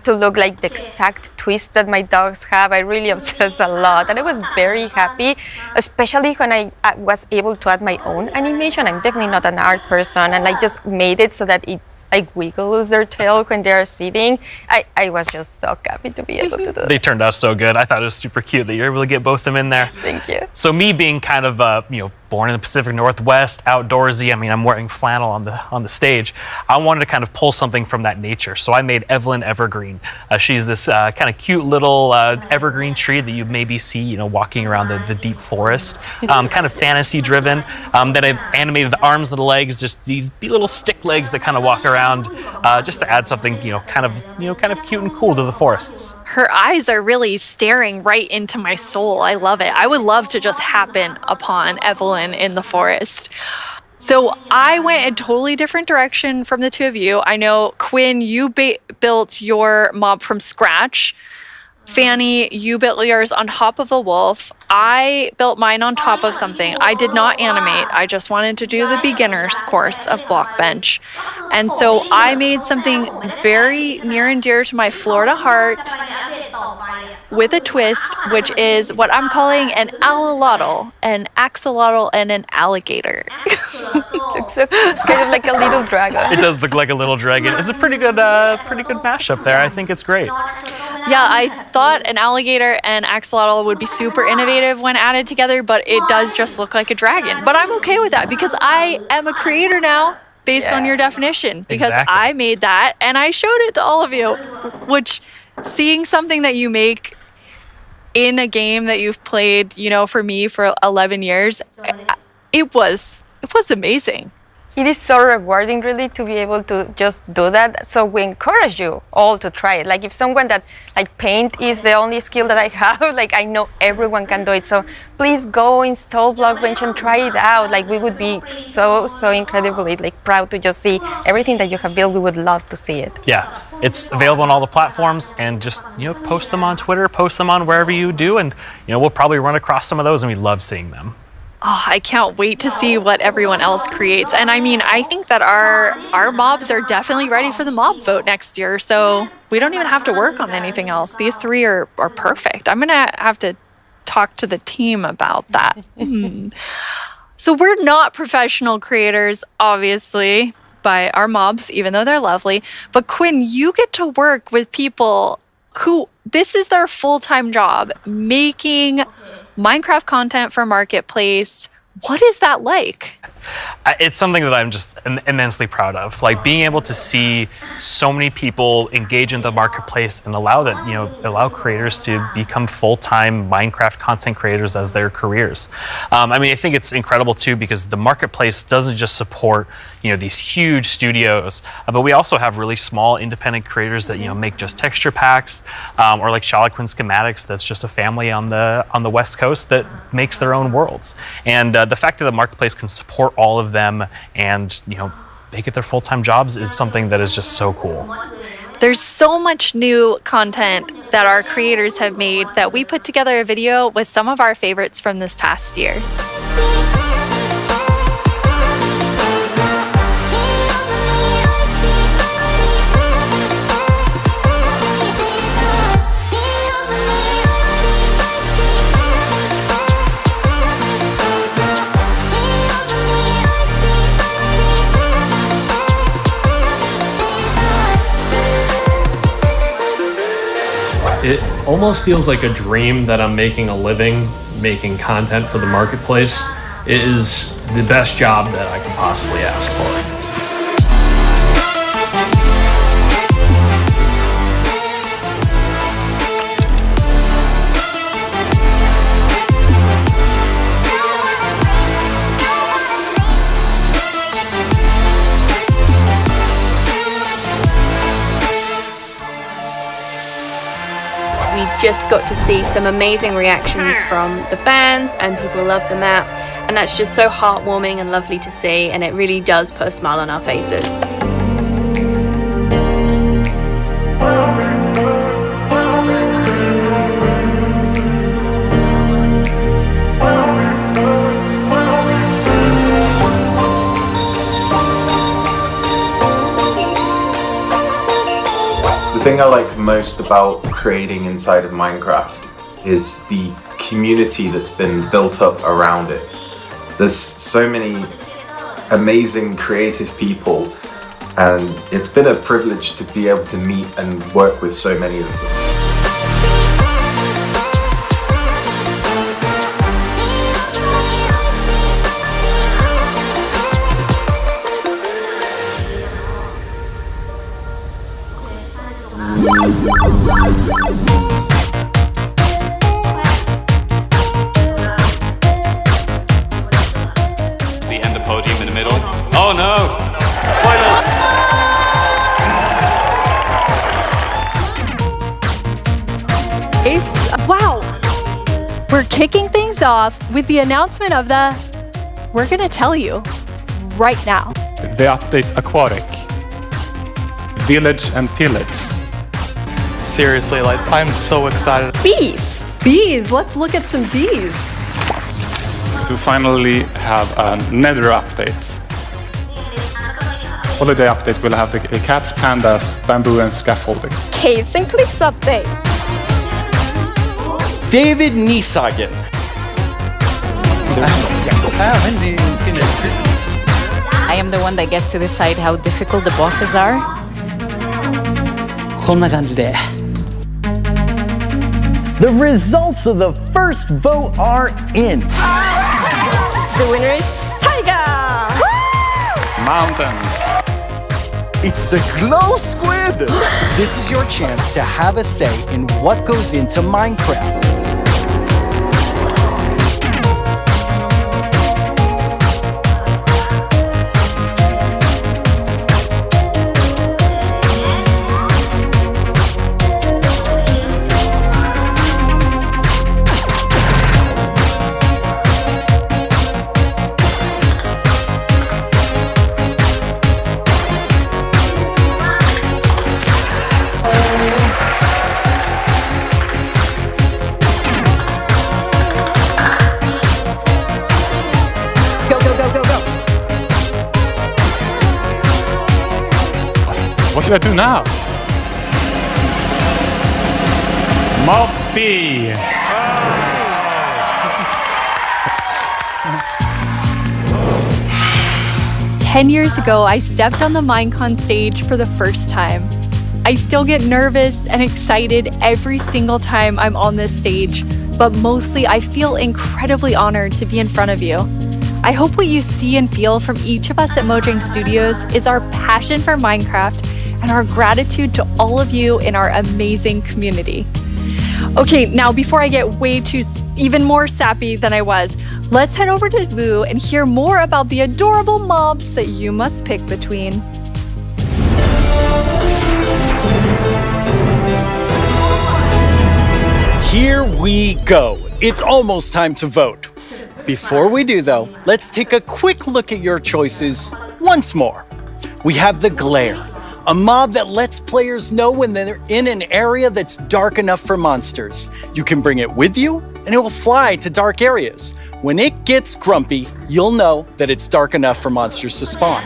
to look like the exact twist that my dogs have. I really obsessed a lot. And I was very happy, especially when I was able to add my own animation. I'm definitely not an art person, and I just made it so that it like wiggles their tail when they're sitting. I was just so happy to be able to do that. They turned out so good. I thought it was super cute that you're able to get both of them in there. Thank you. So me being kind of born in the Pacific Northwest, outdoorsy. I mean, I'm wearing flannel on the stage. I wanted to kind of pull something from that nature. So I made Evelyn Evergreen. She's this kind of cute little evergreen tree that you maybe see, walking around the deep forest. Kind of fantasy driven. Then I animated the arms and the legs, just these little stick legs that kind of walk around, just to add something, kind of cute and cool to the forests. Her eyes are really staring right into my soul. I love it. I would love to just happen upon Evelyn in the forest. So I went a totally different direction from the two of you. I know, Quinn, you built your mob from scratch. Fanny, you built yours on top of a wolf. I built mine on top of something. I did not animate. I just wanted to do the beginner's course of Blockbench. And so I made something very near and dear to my Florida heart with a twist, which is what I'm calling an alolotl, an axolotl, and an alligator. It's kind of like a little dragon. It does look like a little dragon. It's a pretty good mashup there. I think it's great. Yeah, I thought an alligator and axolotl would be super innovative when added together, but it does just look like a dragon. But I'm okay with that because I am a creator now based on your definition, because I made that and I showed it to all of you, which seeing something that you make in a game that you've played, for me for 11 years, it was amazing. It is so rewarding, really, to be able to just do that. So we encourage you all to try it. Like if someone that paint is the only skill that I have, I know everyone can do it. So please go install Blockbench and try it out. We would be so incredibly proud to just see everything that you have built. We would love to see it. Yeah, it's available on all the platforms, and just post them on Twitter, post them on wherever you do, and we'll probably run across some of those, and we love seeing them. Oh, I can't wait to see what everyone else creates. And I mean, I think that our mobs are definitely ready for the mob vote next year. So we don't even have to work on anything else. These three are perfect. I'm going to have to talk to the team about that. So we're not professional creators, obviously, by our mobs, even though they're lovely. But Quinn, you get to work with people who, this is their full-time job, making Minecraft content for Marketplace. What is that like? It's something that I'm just immensely proud of. Being able to see so many people engage in the marketplace and allow creators to become full-time Minecraft content creators as their careers. I think it's incredible too, because the marketplace doesn't just support these huge studios, but we also have really small independent creators that make just texture packs, or like Shalaquin Schematics, that's just a family on the West Coast that makes their own worlds. And the fact that the marketplace can support all of them and make it their full-time jobs is something that is just so cool. There's so much new content that our creators have made that we put together a video with some of our favorites from this past year. It almost feels like a dream that I'm making a living, making content for the marketplace. It is the best job that I could possibly ask for. We just got to see some amazing reactions from the fans, and people love the map, and that's just so heartwarming and lovely to see, and it really does put a smile on our faces. The thing I like most about creating inside of Minecraft is the community that's been built up around it. There's so many amazing creative people, and it's been a privilege to be able to meet and work with so many of them. The ender podium in the middle. Oh no! Spoilers! Wow! We're kicking things off with the announcement of we're gonna tell you right now. The update Aquatic, Village and Pillage. Seriously, like, I'm so excited. Bees! Bees! Let's look at some bees. To finally have a Nether update. Holiday update will have the cats, pandas, bamboo and scaffolding. Caves and cliffs update. David Niesagen. I am the one that gets to decide how difficult the bosses are. こんな感じで The results of the first vote are in. The winner is Tiger! Mountains. It's the glow squid! This is your chance to have a say in what goes into Minecraft. What should I do now? Moppy! 10 years ago, I stepped on the Minecon stage for the first time. I still get nervous and excited every single time I'm on this stage, but mostly I feel incredibly honored to be in front of you. I hope what you see and feel from each of us at Mojang Studios is our passion for Minecraft and our gratitude to all of you in our amazing community. Okay, now before I get even more sappy than I was, let's head over to Vu and hear more about the adorable mobs that you must pick between. Here we go. It's almost time to vote. Before we do though, let's take a quick look at your choices once more. We have the Glare, a mob that lets players know when they're in an area that's dark enough for monsters. You can bring it with you and it will fly to dark areas. When it gets grumpy, you'll know that it's dark enough for monsters to spawn.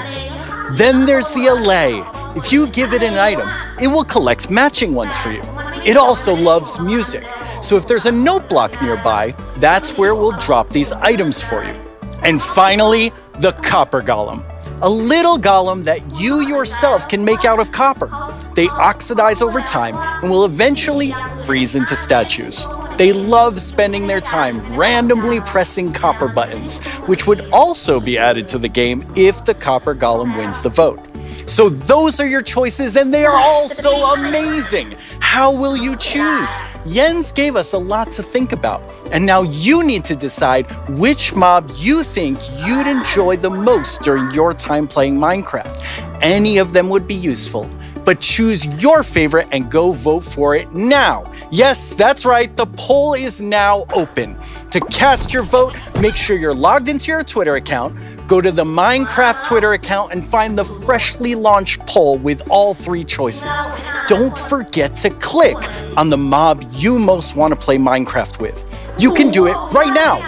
Then there's the Allay. If you give it an item, it will collect matching ones for you. It also loves music, so if there's a note block nearby, that's where we'll drop these items for you. And finally, the Copper Golem. a little golem that you yourself can make out of copper. They oxidize over time and will eventually freeze into statues. They love spending their time randomly pressing copper buttons, which would also be added to the game if the copper golem wins the vote. So those are your choices, and they are all so amazing. How will you choose? Jens gave us a lot to think about, and now you need to decide which mob you think you'd enjoy the most during your time playing Minecraft. Any of them would be useful, but choose your favorite and go vote for it now. Yes, that's right, the poll is now open. To cast your vote, make sure you're logged into your Twitter account, go to the Minecraft Twitter account and find the freshly launched poll with all 3 choices. Don't forget to click on the mob you most want to play Minecraft with. You can do it right now.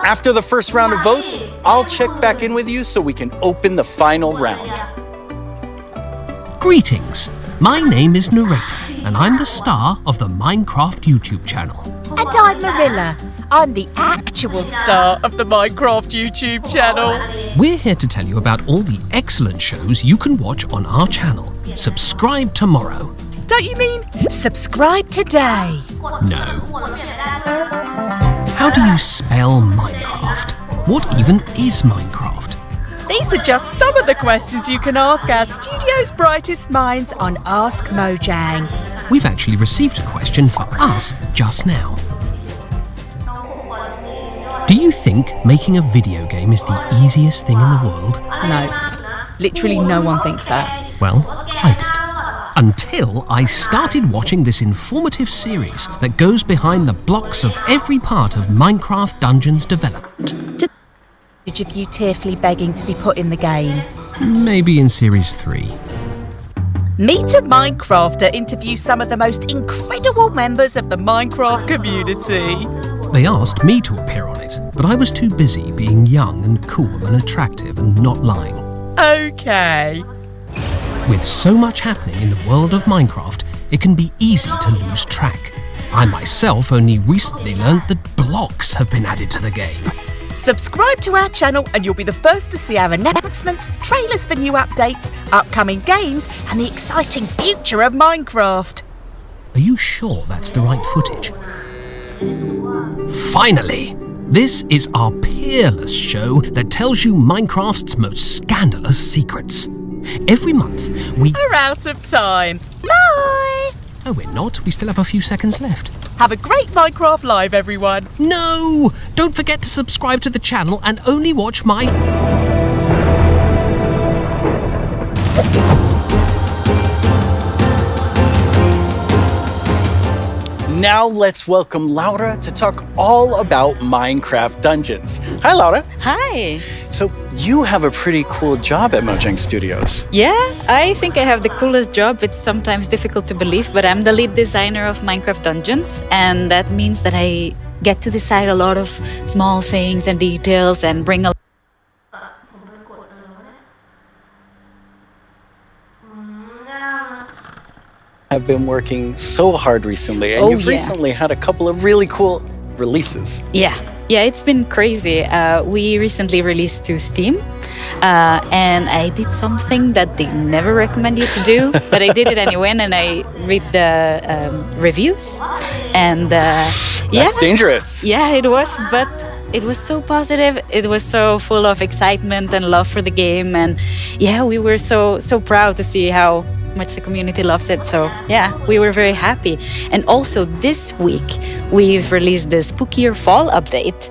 After the first round of votes, I'll check back in with you so we can open the final round. Greetings, my name is Narrator, and I'm the star of the Minecraft YouTube channel. And I'm Marilla. I'm the actual star of the Minecraft YouTube channel. We're here to tell you about all the excellent shows you can watch on our channel. Subscribe tomorrow. Don't you mean subscribe today? No. How do you spell Minecraft? What even is Minecraft? These are just some of the questions you can ask our studio's brightest minds on Ask Mojang. We've actually received a question for us just now. Do you think making a video game is the easiest thing in the world? No. Literally no one thinks that. Well, I did. Until I started watching this informative series that goes behind the blocks of every part of Minecraft Dungeons development. Of you tearfully begging to be put in the game. Maybe in Series 3. Meet a Minecrafter interviews some of the most incredible members of the Minecraft community. They asked me to appear on it, but I was too busy being young and cool and attractive and not lying. Okay. With so much happening in the world of Minecraft, it can be easy to lose track. I myself only recently learned that blocks have been added to the game. Subscribe to our channel and you'll be the first to see our announcements, trailers for new updates, upcoming games, and the exciting future of Minecraft. Are you sure that's the right footage? Finally! This is our peerless show that tells you Minecraft's most scandalous secrets. Every month, We're out of time. Bye! Oh, we're not. We still have a few seconds left. Have a great Minecraft Live, everyone. No! Don't forget to subscribe to the channel and only watch my... Now let's welcome Laura to talk all about Minecraft Dungeons. Hi, Laura. Hi. So you have a pretty cool job at Mojang Studios. Yeah, I think I have the coolest job. It's sometimes difficult to believe, but I'm the lead designer of Minecraft Dungeons, and that means that I get to decide a lot of small things and details and bring a Have been working so hard recently, and you've recently had a couple of really cool releases. Yeah, it's been crazy. We recently released to Steam, and I did something that they never recommend you to do, but I did it anyway, and I read the reviews, and That's dangerous. Yeah, it was, but it was so positive. It was so full of excitement and love for the game, and yeah, we were so proud to see how much the community loves it. So yeah, we were very happy. And also this week we've released the Spookier Fall update,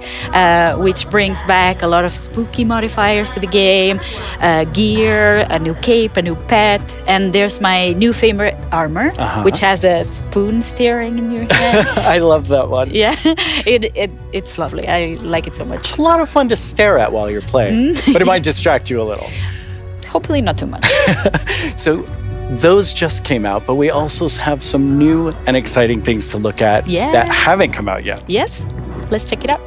which brings back a lot of spooky modifiers to the game, gear, a new cape, a new pet, and there's my new favorite armor, which has a spoon steering in your head. I love that one. Yeah, it's lovely. I like it so much. It's a lot of fun to stare at while you're playing, but it might distract you a little. Hopefully not too much. So those just came out, but we also have some new and exciting things to look at that haven't come out yet. Yes, let's check it out.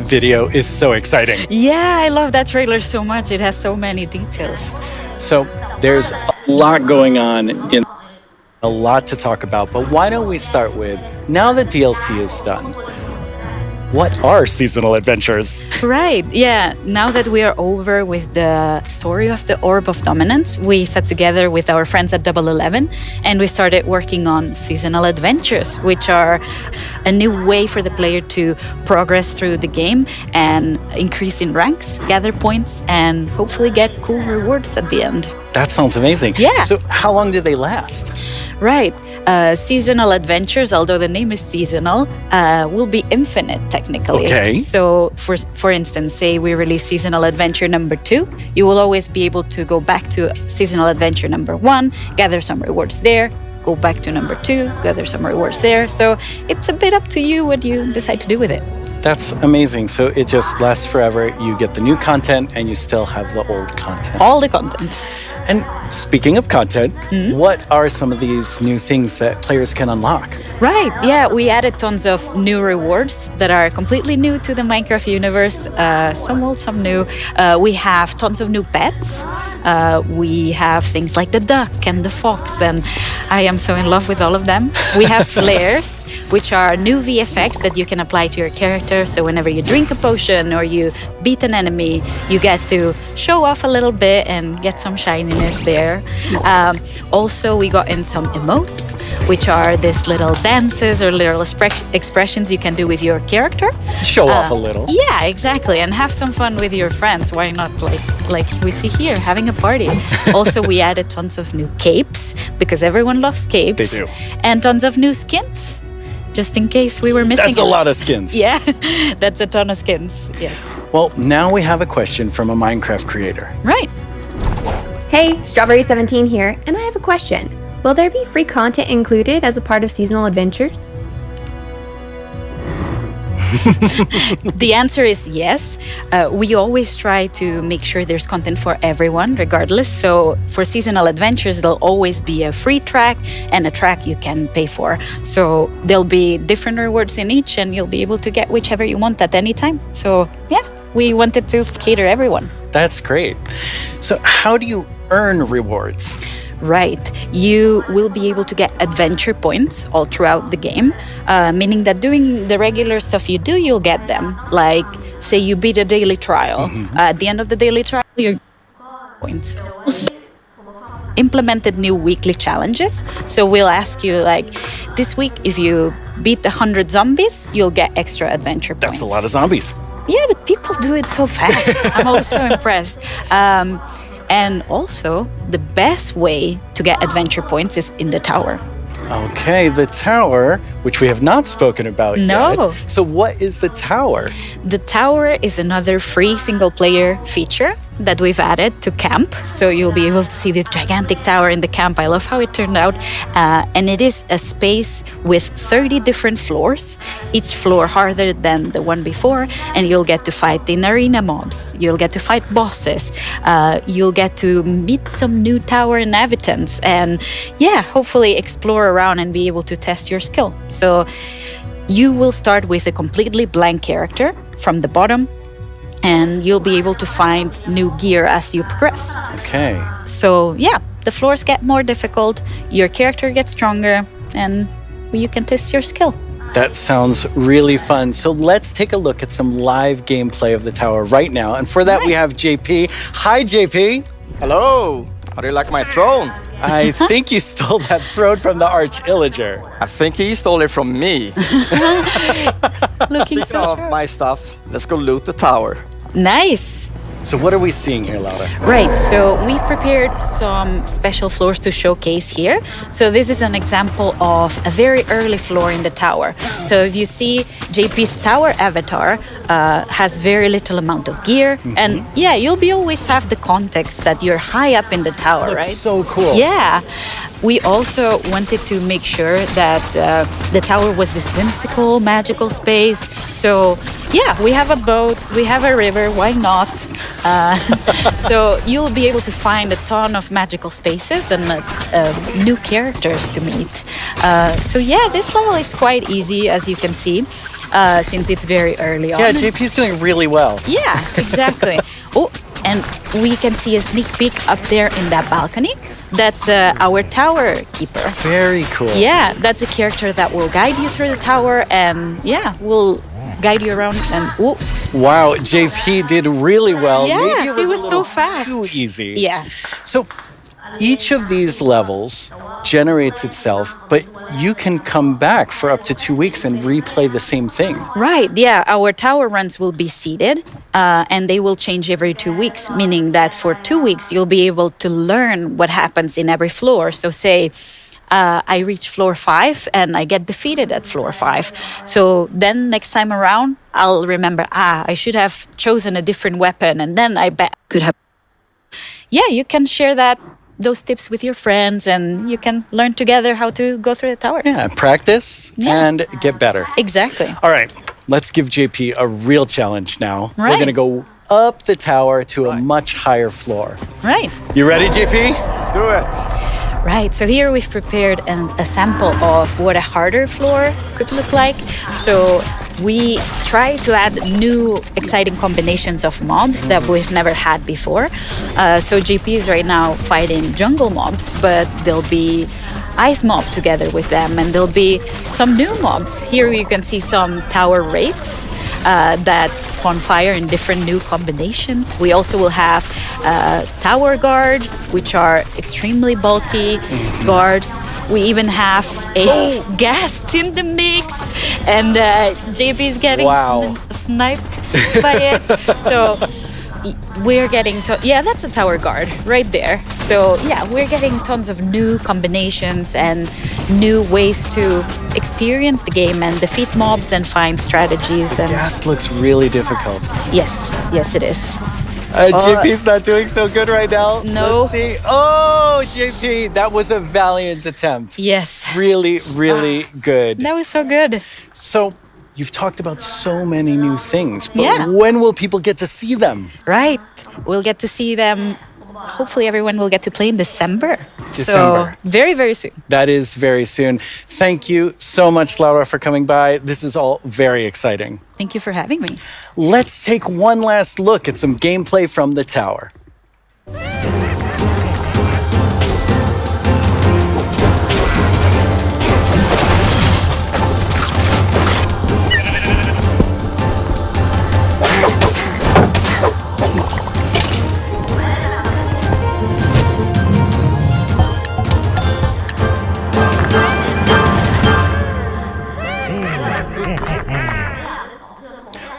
video is so exciting. Yeah, I love that trailer so much. It has so many details. So there's a lot going on in a lot to talk about, but why don't we start with, now that DLC is done, what are seasonal adventures? Right, yeah. Now that we are over with the story of the Orb of Dominance, we sat together with our friends at Double 11 and we started working on seasonal adventures, which are a new way for the player to progress through the game and increase in ranks, gather points, and hopefully get cool rewards at the end. That sounds amazing. Yeah. So how long do they last? Right. Seasonal adventures, although the name is seasonal, will be infinite technically. Okay. So for instance, say we release seasonal adventure number 2, you will always be able to go back to seasonal adventure number 1, gather some rewards there, go back to number 2, gather some rewards there. So it's a bit up to you what you decide to do with it. That's amazing. So it just lasts forever. You get the new content and you still have the old content. All the content. And speaking of content, what are some of these new things that players can unlock? Right, yeah, we added tons of new rewards that are completely new to the Minecraft universe, some old, some new. We have tons of new pets. We have things like the duck and the fox, and I am so in love with all of them. We have flares, which are new VFX that you can apply to your character, so whenever you drink a potion or you beat an enemy, you get to show off a little bit and get some shininess there. Also, we got in some emotes, which are these little dances or little expressions you can do with your character. Show off a little. Yeah, exactly, and have some fun with your friends. Why not, like we see here, having a party. Also, we added tons of new capes, because everyone loves capes. They do. And tons of new skins, just in case we were missing That's a lot of skins. Yeah, that's a ton of skins, yes. Well, now we have a question from a Minecraft creator. Right. Hey, Strawberry17 here, and I have a question. Will there be free content included as a part of seasonal adventures? The answer is yes. We always try to make sure there's content for everyone, regardless. So for seasonal adventures, there'll always be a free track and a track you can pay for. So there'll be different rewards in each, and you'll be able to get whichever you want at any time. So yeah, we wanted to cater everyone. That's great. So how do you earn rewards? Right. You will be able to get adventure points all throughout the game, meaning that doing the regular stuff you do, you'll get them. Like, say you beat a daily trial. At the end of the daily trial, you're points. Also, implemented new weekly challenges. So we'll ask you, like, this week, if you beat 100 zombies, you'll get extra adventure points. That's a lot of zombies. Yeah, but people do it so fast. I'm always so impressed. And also, the best way to get adventure points is in the tower. Okay, the tower, which we have not spoken about No. yet. So what is the tower? The tower is another free single-player feature that we've added to camp. So you'll be able to see this gigantic tower in the camp. I love how it turned out. And it is a space with 30 different floors, each floor harder than the one before. And you'll get to fight in arena mobs. You'll get to fight bosses. You'll get to meet some new tower inhabitants. And yeah, hopefully explore around and be able to test your skill. So you will start with a completely blank character from the bottom, and you'll be able to find new gear as you progress. Okay. So yeah, the floors get more difficult, your character gets stronger, and you can test your skill. That sounds really fun. So let's take a look at some live gameplay of the tower right now. And for that, we have JP. Hi, JP. Hello. How do you like my throne? I think you stole that throne from the Arch-Illager. I think he stole it from me. Looking Speaking so of sure. my stuff, let's go loot the tower. Nice. So what are we seeing here, Laura? Right, so we prepared some special floors to showcase here. So this is an example of a very early floor in the tower. So if you see JP's tower avatar has very little amount of gear. And yeah, you'll be always have the context that you're high up in the tower, Looks right? so cool. Yeah. We also wanted to make sure that the tower was this whimsical, magical space. So Yeah, we have a boat, we have a river, why not? So you'll be able to find a ton of magical spaces and new characters to meet. So yeah, this level is quite easy, as you can see, since it's very early on. Yeah, JP's doing really well. Yeah, exactly. Oh, and we can see a sneak peek up there in that balcony. That's our tower keeper. Very cool. Yeah, that's a character that will guide you through the tower and yeah, will guide you around and ooh. Wow, JP did really well. Yeah, Maybe it was, it was a little so fast. too easy. Yeah. So each of these levels generates itself, but you can come back for up to 2 weeks and replay the same thing. Right, yeah. Our tower runs will be seeded and they will change every 2 weeks, meaning that for 2 weeks you'll be able to learn what happens in every floor. So say I reach floor 5 and I get defeated at floor 5. So then next time around, I'll remember, I should have chosen a different weapon and then I could have... Yeah, you can share those tips with your friends and you can learn together how to go through the tower. Yeah, practice and get better. Exactly. All right, let's give JP a real challenge now. Right. We're going to go up the tower to a much higher floor. Right. You ready, JP? Let's do it. Right, so here we've prepared a sample of what a harder floor could look like. So we try to add new exciting combinations of mobs that we've never had before. So JP is right now fighting jungle mobs, but there'll be ice mob together with them and there'll be some new mobs. Here you can see some tower wraiths that spawn fire in different new combinations. We also will have tower guards, which are extremely bulky guards. We even have a guest in the mix, and JP is getting sniped by it. So we're getting that's a tower guard right there. So yeah, we're getting tons of new combinations and new ways to experience the game and defeat mobs and find strategies. And Gas looks really difficult. yes, it is. JP's not doing so good right now. No. Let's see. Oh, JP, that was a valiant attempt. Yes. Really, really good. That was so good. So, you've talked about so many new things, but when will people get to see them? Right. We'll get to see them. Hopefully everyone will get to play in December. December. So very, very soon. That is very soon. Thank you so much, Laura, for coming by. This is all very exciting. Thank you for having me. Let's take one last look at some gameplay from the tower.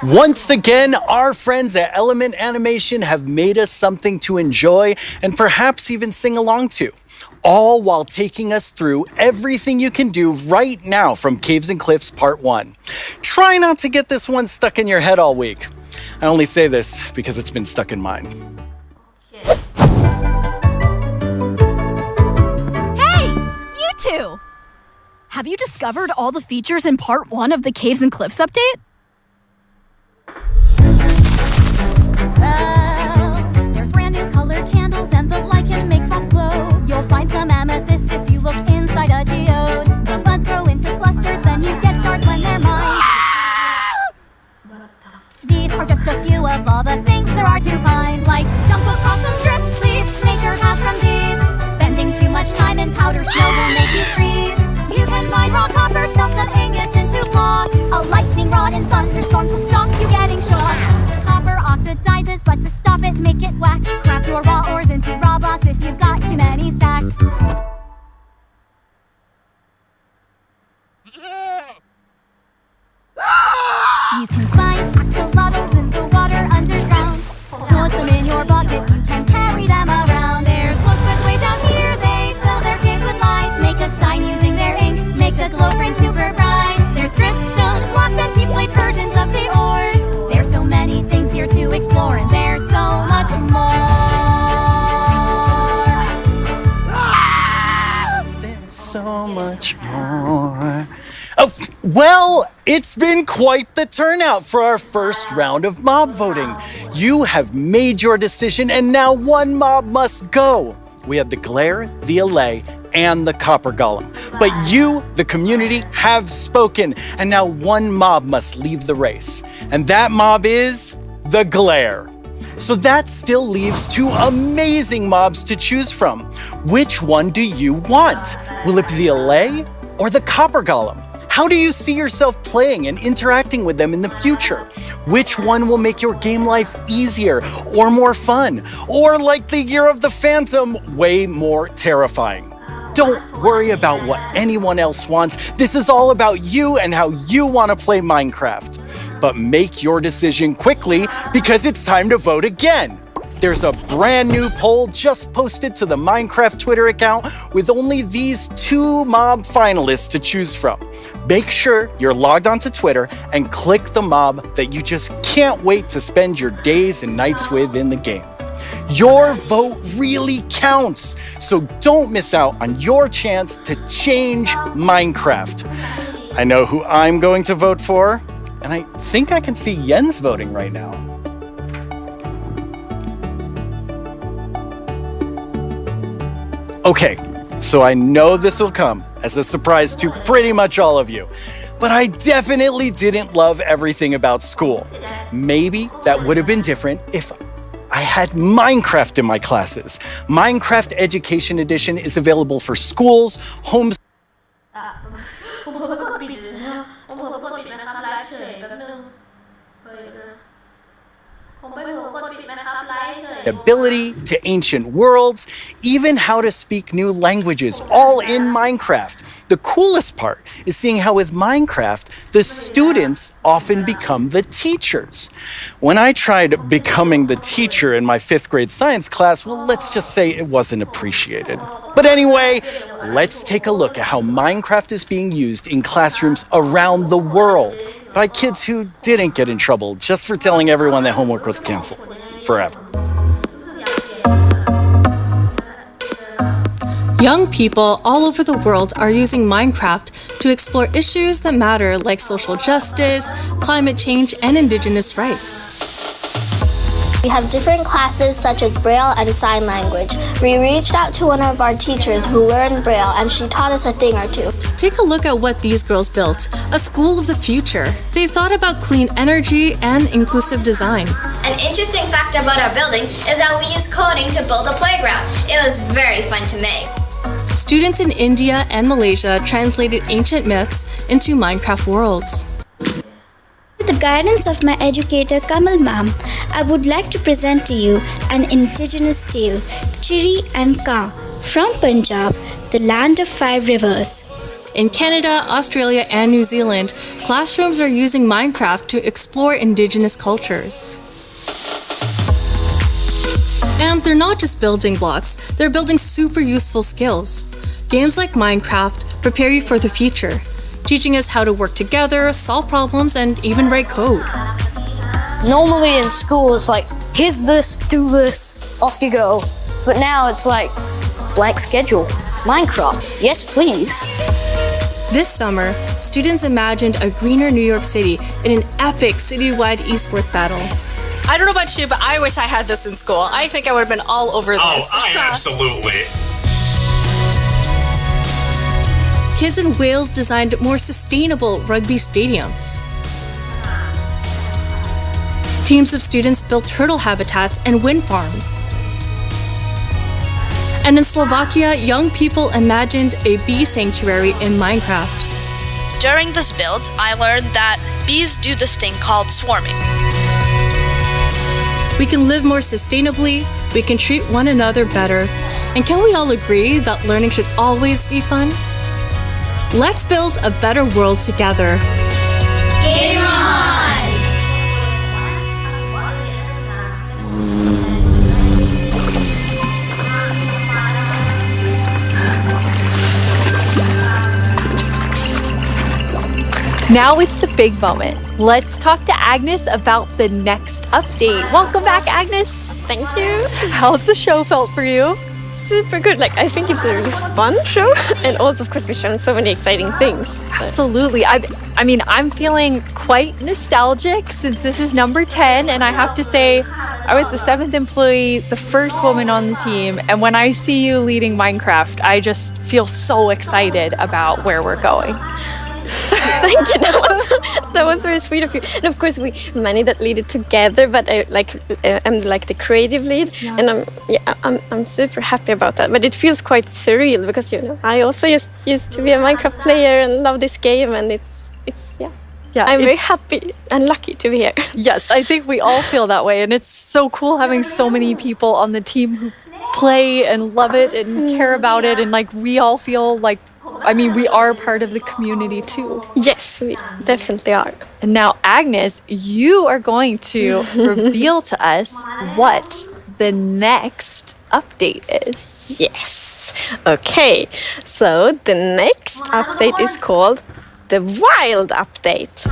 Once again, our friends at Element Animation have made us something to enjoy and perhaps even sing along to, all while taking us through everything you can do right now from Caves and Cliffs Part 1. Try not to get this one stuck in your head all week. I only say this because it's been stuck in mine. Hey, you two! Have you discovered all the features in Part 1 of the Caves and Cliffs update? There's brand new colored candles and the lichen makes rocks glow. You'll find some amethyst if you look inside a geode. The buds grow into clusters, then you get shards when they're mined. These are just a few of all the things there are to find, like jump across some drift leaves, make your paths from these. Spending too much time in powder snow will make you freeze. You can mine raw copper, smelt some ingots into blocks. A lightning rod and thunderstorms will stop you getting shocked. Copper oxidizes, but to stop it, make it wax. Craft your raw ores into raw blocks if you've got too many stacks. You can find axolotls in the water underground. Put them in your bucket, you can carry them around. There's glow squids way down here, they fill their caves with light. Make a sign using their ink, make the glow frame super bright. There's dripstone blocks and deep slate versions of the ores. There's so many things here to explore, and there's so much more. There's so much more. Oh, well, It's been quite the turnout for our first round of mob voting. You have made your decision and now one mob must go. We have the glare, the allay, and the copper golem. But you, the community, have spoken, and now one mob must leave the race. And that mob is the glare. So that still leaves two amazing mobs to choose from. Which one do you want? Will it be the allay or the copper golem? How do you see yourself playing and interacting with them in the future? Which one will make your game life easier or more fun? Or like the Year of the Phantom, way more terrifying? Don't worry about what anyone else wants. This is all about you and how you want to play Minecraft. But make your decision quickly because it's time to vote again. There's a brand new poll just posted to the Minecraft Twitter account with only these two mob finalists to choose from. Make sure you're logged onto Twitter and click the mob that you just can't wait to spend your days and nights with in the game. Your vote really counts, so don't miss out on your chance to change Minecraft. I know who I'm going to vote for, and I think I can see Jens voting right now. Okay, so I know this will come as a surprise to pretty much all of you, but I definitely didn't love everything about school. Maybe that would have been different if I had Minecraft in my classes. Minecraft Education Edition is available for schools, homes, ability to ancient worlds, even how to speak new languages, all in Minecraft. The coolest part is seeing how with Minecraft, the students often become the teachers. When I tried becoming the teacher in my 5th grade science class, well, let's just say it wasn't appreciated. But anyway, let's take a look at how Minecraft is being used in classrooms around the world by kids who didn't get in trouble just for telling everyone that homework was canceled forever. Young people all over the world are using Minecraft to explore issues that matter like social justice, climate change, and indigenous rights. We have different classes such as Braille and Sign Language. We reached out to one of our teachers who learned Braille and she taught us a thing or two. Take a look at what these girls built, a school of the future. They thought about clean energy and inclusive design. An interesting fact about our building is that we used coding to build a playground. It was very fun to make. Students in India and Malaysia translated ancient myths into Minecraft worlds. With the guidance of my educator Kamal ma'am, I would like to present to you an indigenous tale, Chiri and Ka, from Punjab, the land of 5 rivers. In Canada, Australia, and New Zealand, classrooms are using Minecraft to explore indigenous cultures. And they're not just building blocks, they're building super useful skills. Games like Minecraft prepare you for the future, teaching us how to work together, solve problems, and even write code. Normally in school, it's like, here's this, do this, off you go. But now it's like, blank schedule. Minecraft, yes please. This summer, students imagined a greener New York City in an epic citywide esports battle. I don't know about you, but I wish I had this in school. I think I would have been all over this. Oh, absolutely. Kids in Wales designed more sustainable rugby stadiums. Teams of students built turtle habitats and wind farms. And in Slovakia, young people imagined a bee sanctuary in Minecraft. During this build, I learned that bees do this thing called swarming. We can live more sustainably, we can treat one another better, and can we all agree that learning should always be fun? Let's build a better world together. Game on! Now it's the big moment. Let's talk to Agnes about the next update. Welcome back, Agnes. Thank you. How's the show felt for you? super good. Like, I think it's a really fun show, and also, of course, we've shown so many exciting things. Absolutely. I mean, I'm feeling quite nostalgic since this is number 10, and I have to say, I was the 7th employee, the first woman on the team, and when I see you leading Minecraft, I just feel so excited about where we're going. Thank you. That was very sweet of you. And of course, we many that lead it together. But I'm like the creative lead, and I'm super happy about that. But it feels quite surreal because I also used to be a Minecraft player and love this game, and it's I'm very happy and lucky to be here. Yes, I think we all feel that way, and it's so cool having so many people on the team who play and love it and care about it, and like we all feel like. I mean, we are part of the community too. Yes, we definitely are. And now, Agnes, you are going to reveal to us what the next update is. Yes. Okay. So the next update is called the Wild Update.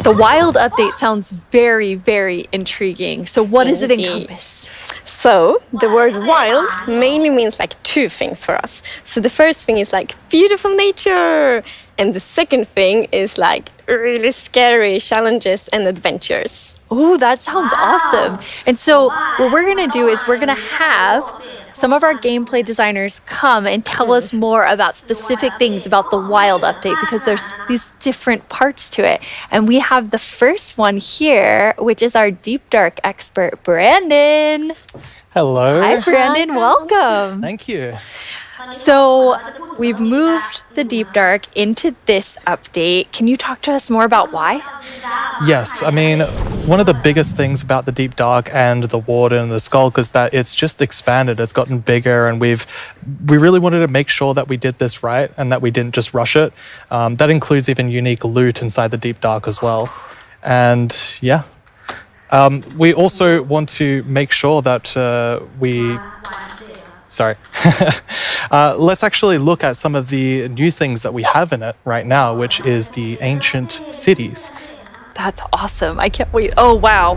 The Wild Update sounds very, very intriguing. So what does it encompass? So the word wild mainly means like two things for us. So the first thing is like beautiful nature, and the second thing is like really scary challenges and adventures. Oh, that sounds awesome. And so what we're going to do is we're going to have some of our gameplay designers come and tell us more about specific things about the Wild Update, because there's these different parts to it. And we have the first one here, which is our Deep Dark expert, Brandon. Hello. Hi, Brandon. Welcome. Thank you. So we've moved the Deep Dark into this update. Can you talk to us more about why? Yes, I mean, one of the biggest things about the Deep Dark and the Warden and the Skulk is that it's just expanded. It's gotten bigger, and we really wanted to make sure that we did this right and that we didn't just rush it. That includes even unique loot inside the Deep Dark as well. And yeah, we also want to make sure that let's actually look at some of the new things that we have in it right now, which is the ancient cities. That's awesome. I can't wait. Oh, wow.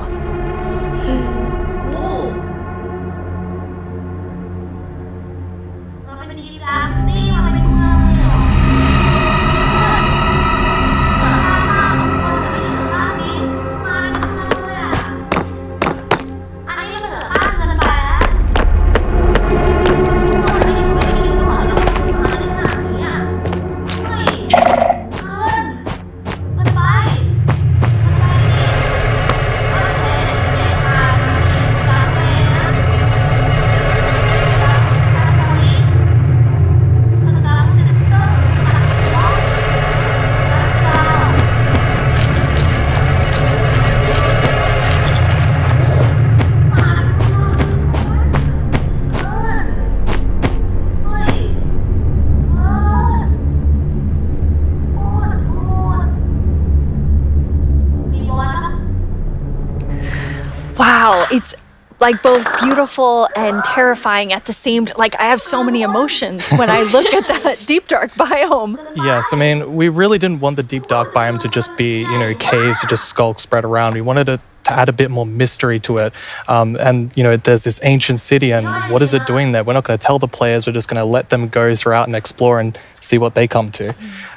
Wow, it's like both beautiful and terrifying at the same time. Like, I have so many emotions when I look at that Deep Dark biome. Yes, I mean, we really didn't want the Deep Dark biome to just be, caves or just skulks spread around. We wanted to add a bit more mystery to it. And there's this ancient city, and what is it doing there? We're not going to tell the players. We're just going to let them go throughout and explore and see what they come to.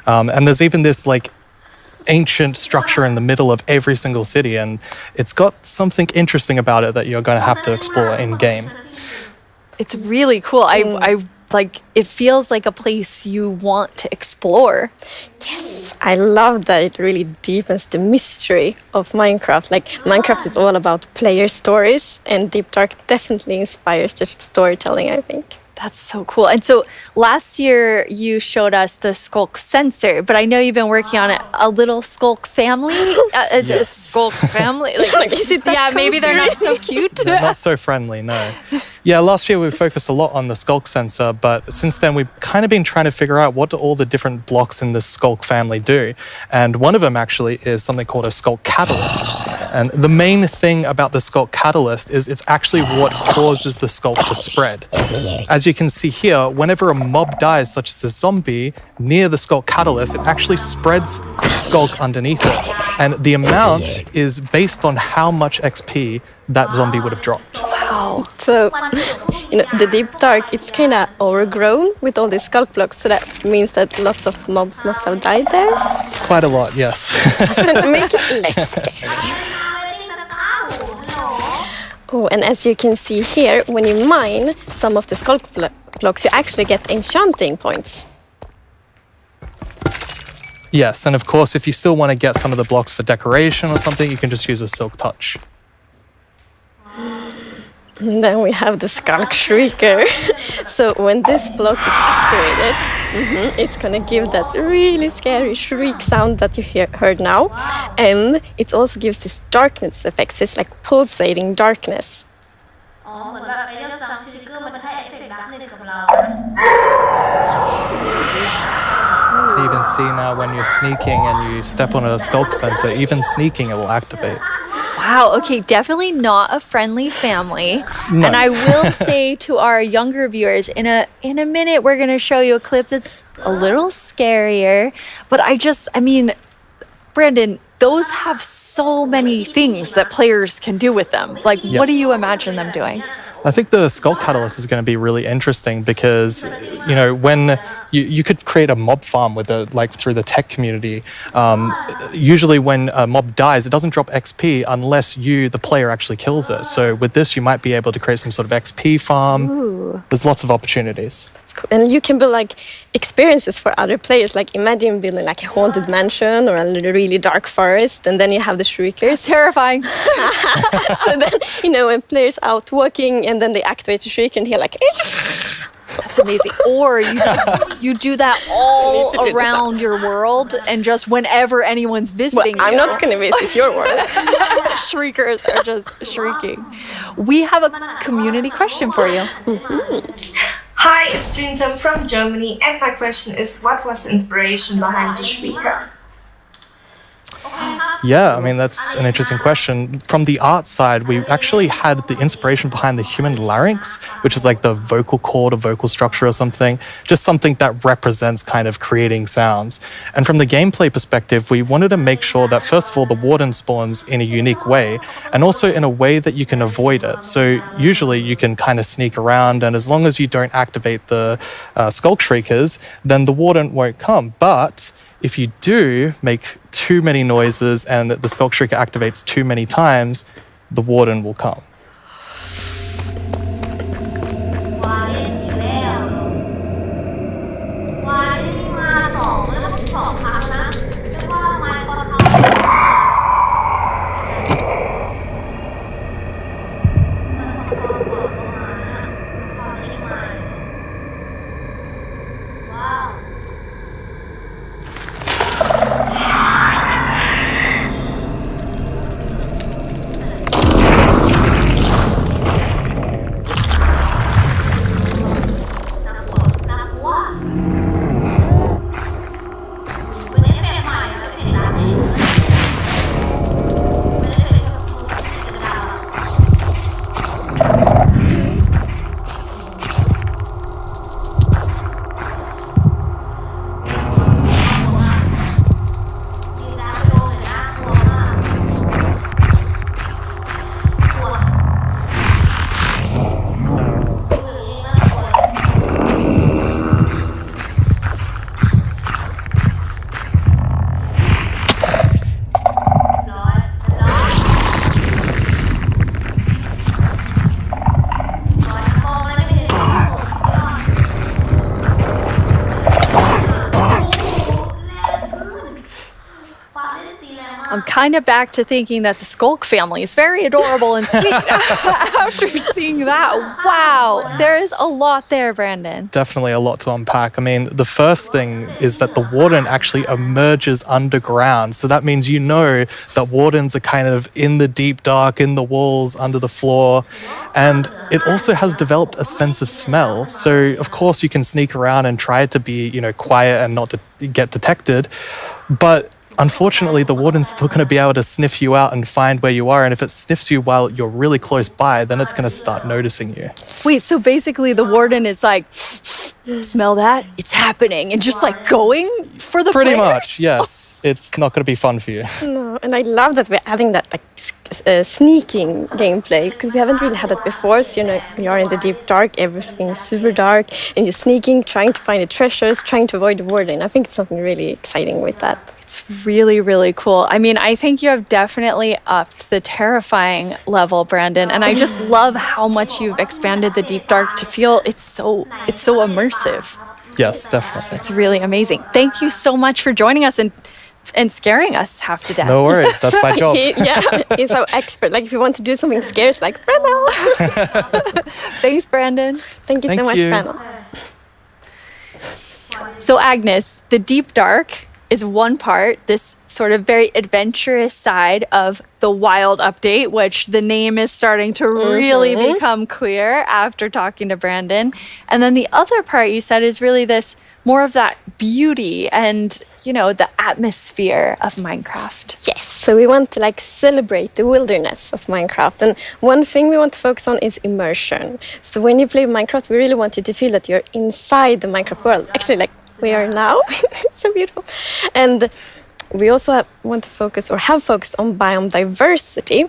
And there's even this, ancient structure in the middle of every single city, and it's got something interesting about it that you're going to have to explore in game. It's really cool. I like, it feels like a place you want to explore. Yes, I love that it really deepens the mystery of Minecraft. Like, Minecraft is all about player stories, and Deep Dark definitely inspires the storytelling, I think. That's so cool. And so last year you showed us the Skulk sensor, but I know you've been working on a little Skulk family. It's a Skulk family. Maybe they're not so cute. They're not so friendly, no. Yeah, last year we focused a lot on the Skulk sensor, but since then we've kind of been trying to figure out what do all the different blocks in the Skulk family do. And one of them actually is something called a Skulk catalyst. And the main thing about the Skulk catalyst is it's actually what causes the Skulk to spread. As you can see here, whenever a mob dies, such as a zombie, near the Skulk catalyst, it actually spreads Skulk underneath it. And the amount is based on how much XP that zombie would have dropped. Wow. So, the deep dark, it's kind of overgrown with all these sculk blocks. So that means that lots of mobs must have died there. Quite a lot, yes. Make it less scary. Oh, and as you can see here, when you mine some of the sculk blocks, you actually get enchanting points. Yes, and of course, if you still want to get some of the blocks for decoration or something, you can just use a silk touch. And then we have the Skulk Shrieker. So when this block is activated, it's gonna give that really scary shriek sound that you heard now. And it also gives this darkness effect, so it's like pulsating darkness. You can even see now when you're sneaking and you step on a skulk sensor, even sneaking it will activate. Wow, okay, definitely not a friendly family. No. And I will say to our younger viewers, in a minute we're going to show you a clip that's a little scarier, but I mean, Brandon, those have so many things that players can do with them. Like, what do you imagine them doing? I think the Skull Catalyst is going to be really interesting because, when you could create a mob farm with through the tech community. Usually when a mob dies, it doesn't drop XP unless the player, actually kills it. So with this, you might be able to create some sort of XP farm. Ooh. There's lots of opportunities. Cool. And you can build experiences for other players. Like imagine building a haunted mansion or a really dark forest, and then you have the shriekers. Terrifying. So then, when players out walking and then they activate the shrieker and hear That's amazing. Or you do that all around your world, and just whenever anyone's visiting I'm not going to visit your world. Shriekers are just shrieking. We have a community question for you. Hi, it's Jinjam from Germany, and my question is, what was the inspiration behind the Shrieker? Yeah, I mean, that's an interesting question. From the art side, we actually had the inspiration behind the human larynx, which is like the vocal cord or vocal structure or something, just something that represents kind of creating sounds. And from the gameplay perspective, we wanted to make sure that, first of all, the warden spawns in a unique way, and also in a way that you can avoid it. So usually you can kind of sneak around, and as long as you don't activate the skulk shriekers, then the warden won't come. But if you do make too many noises and the skulk shrieker activates too many times, the warden will come. I'm kind of back to thinking that the Skulk family is very adorable and sweet after seeing that. Wow, there is a lot there, Brandon. Definitely a lot to unpack. I mean, the first thing is that the warden actually emerges underground. So that means that wardens are kind of in the deep dark, in the walls, under the floor. And it also has developed a sense of smell. So, of course, you can sneak around and try to be, quiet and not to get detected. But unfortunately, the warden's still going to be able to sniff you out and find where you are. And if it sniffs you while you're really close by, then it's going to start noticing you. Wait, so basically the warden is like, smell that? It's happening. And just going for the Pretty players? much, yes. It's not going to be fun for you. No, and I love that we're adding that sneaking gameplay, because we haven't really had that before. So you are in the deep dark, everything is super dark, and you're sneaking, trying to find the treasures, trying to avoid the warden. I think it's something really exciting with that. It's really, really cool. I mean, I think you have definitely upped the terrifying level, Brandon, and I just love how much you've expanded the deep dark to feel it's so immersive. Yes, definitely. It's really amazing. Thank you so much for joining us and scaring us half to death. No worries, that's my job. He's our expert. Like if you want to do something scary, it's like Brandon. Thanks, Brandon. Thank you so much, Brandon. So Agnes, the deep dark is one part, this sort of very adventurous side of the Wild update, which the name is starting to really become clear after talking to Brandon. And then the other part you said is really this more of that beauty and, the atmosphere of Minecraft. Yes, so we want to celebrate the wilderness of Minecraft. And one thing we want to focus on is immersion. So when you play Minecraft, we really want you to feel that you're inside the Minecraft world. Actually, like we are now. It's so beautiful. And we also want to focus or have focused on biome diversity.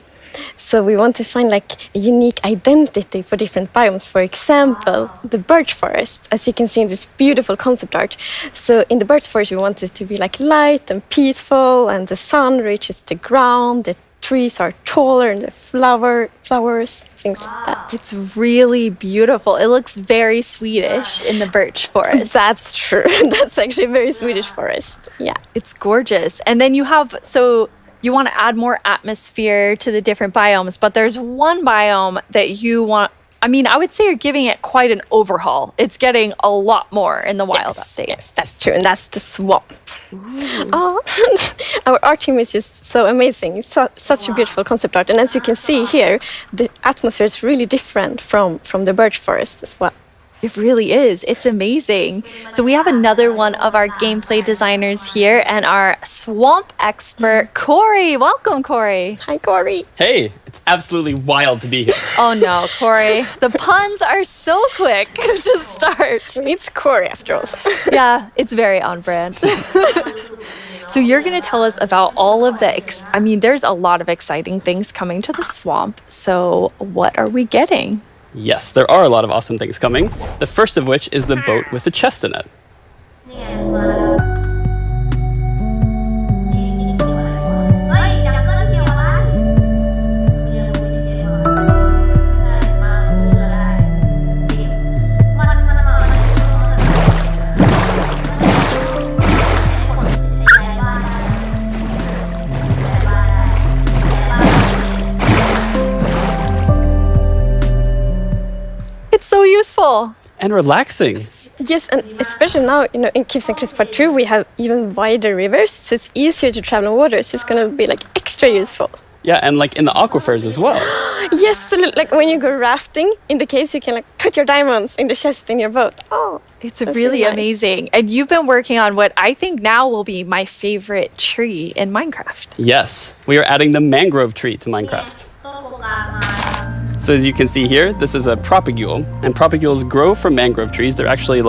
So we want to find a unique identity for different biomes. For example, the birch forest, as you can see in this beautiful concept art. So in the birch forest, we want it to be light and peaceful, and the sun reaches the ground, the trees are taller, and the flowers, things like that. It's really beautiful. It looks very Swedish in the birch forest. That's true. That's actually a very Swedish forest. Yeah. It's gorgeous. And then you want to add more atmosphere to the different biomes, but there's one biome that you want. I mean, I would say you're giving it quite an overhaul. It's getting a lot more in the Wild update. Yes, that's true, and that's the swamp. Oh, our art team is just so amazing. It's such a beautiful concept art, and as you can see here, the atmosphere is really different from the birch forest as well. It really is. It's amazing. So we have another one of our gameplay designers here and our swamp expert, Corey. Welcome, Corey. Hi, Corey. Hey, it's absolutely wild to be here. Oh no, Corey. The puns are so quick to start. It's Corey after all. Yeah, it's very on brand. So you're going to tell us about all of there's a lot of exciting things coming to the swamp. So what are we getting? Yes, there are a lot of awesome things coming. The first of which is the boat with the chest in it. So useful and relaxing. Yes, and especially now, in Plz and Cliffs Part 2, we have even wider rivers, so it's easier to travel on water, so it's going to be extra useful. Yeah, and in the aquifers as well. Yes, so when you go rafting in the caves, you can put your diamonds in the chest in your boat. Oh, it's really nice. Amazing. And you've been working on what I think now will be my favorite tree in Minecraft. Yes, we are adding the mangrove tree to Minecraft. So as you can see here, this is a propagule, and propagules grow from mangrove trees. They're actually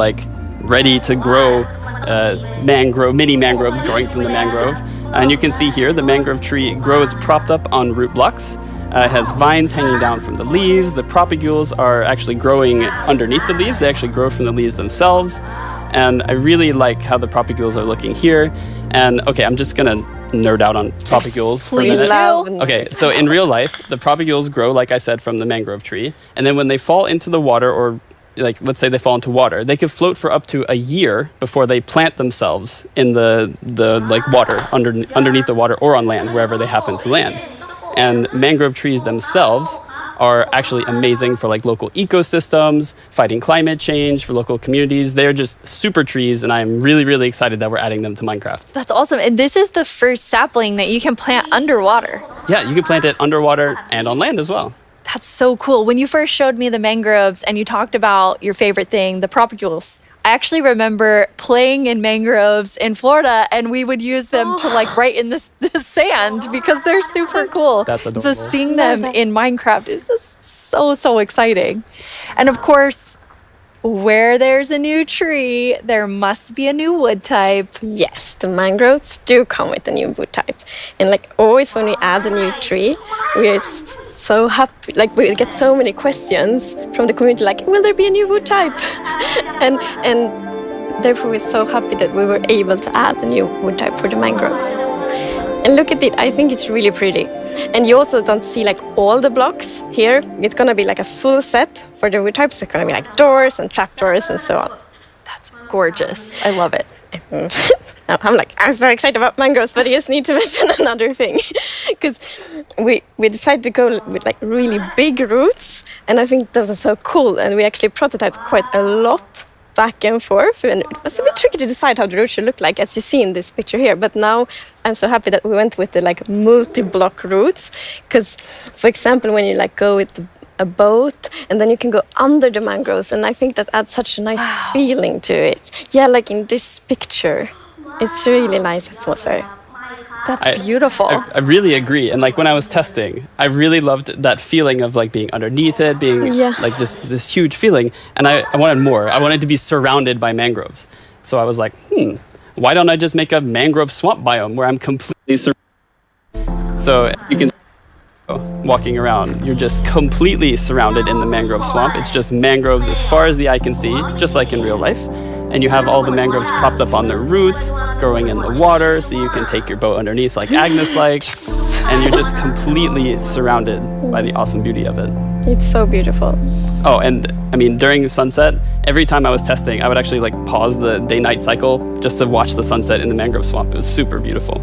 ready to grow mini mangroves growing from the mangrove. And you can see here, the mangrove tree grows propped up on root blocks. It has vines hanging down from the leaves. The propagules are actually growing underneath the leaves. They actually grow from the leaves themselves. And I really like how the propagules are looking here. And okay, I'm just gonna nerd out on propagules for a minute. Okay, so in real life, the propagules grow, like I said, from the mangrove tree. And then when they fall into the water, or let's say they fall into water, they can float for up to a year before they plant themselves in the water, underneath the water or on land, wherever they happen to land. And mangrove trees themselves are actually amazing for local ecosystems, fighting climate change, for local communities. They're just super trees, and I'm really, really excited that we're adding them to Minecraft. That's awesome. And this is the first sapling that you can plant underwater. Yeah, you can plant it underwater and on land as well. That's so cool. When you first showed me the mangroves and you talked about your favorite thing, the propagules, I actually remember playing in mangroves in Florida, and we would use them to write in the sand because they're super cool. That's adorable. So seeing them in Minecraft is just so exciting. And of course, Where there's a new tree, there must be a new wood type. Yes, the mangroves do come with a new wood type. And like always when we add a new tree, we're so happy. Like we get so many questions from the community like, will there be a new wood type? and therefore we're so happy that we were able to add a new wood type for the mangroves. And look at it, I think it's really pretty. And you also don't see like all the blocks here. It's gonna be like a full set for the wood types. It's gonna be like doors and trapdoors and so on. That's gorgeous. I love it. Now I'm so excited about mangroves, but I just need to mention another thing. Because we decided to go with like really big roots, and I think those are so cool. And we actually prototyped quite a lot back and forth, and it was a bit tricky to decide how the roots should look like, as you see in this picture here. But now I'm so happy that we went with the like multi-block roots, because for example when you like go with a boat and then you can go under the mangroves, and I think that adds such a nice feeling to it. Yeah, like in this picture, it's really nice atmosphere. That's beautiful. I really agree. And like when I was testing, I really loved that feeling of like being underneath it, being like this huge feeling. And I wanted more. I wanted to be surrounded by mangroves. So I was like, why don't I just make a mangrove swamp biome where I'm completely surrounded? So you can see walking around, you're just completely surrounded in the mangrove swamp. It's just mangroves as far as the eye can see, just like in real life. And you have all the mangroves propped up on their roots, growing in the water, so you can take your boat underneath like Agnes likes, and you're just completely surrounded by the awesome beauty of it. It's so beautiful. Oh, and I mean, during sunset, every time I was testing, I would actually like pause the day-night cycle just to watch the sunset in the mangrove swamp. It was super beautiful.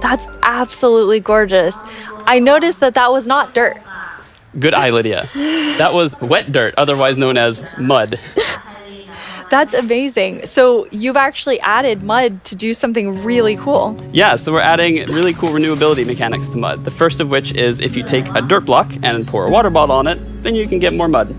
That's absolutely gorgeous. I noticed that was not dirt. Good eye, Lydia. That was wet dirt, otherwise known as mud. That's amazing. So you've actually added mud to do something really cool. Yeah, so we're adding really cool renewability mechanics to mud. The first of which is if you take a dirt block and pour a water bottle on it, then you can get more mud.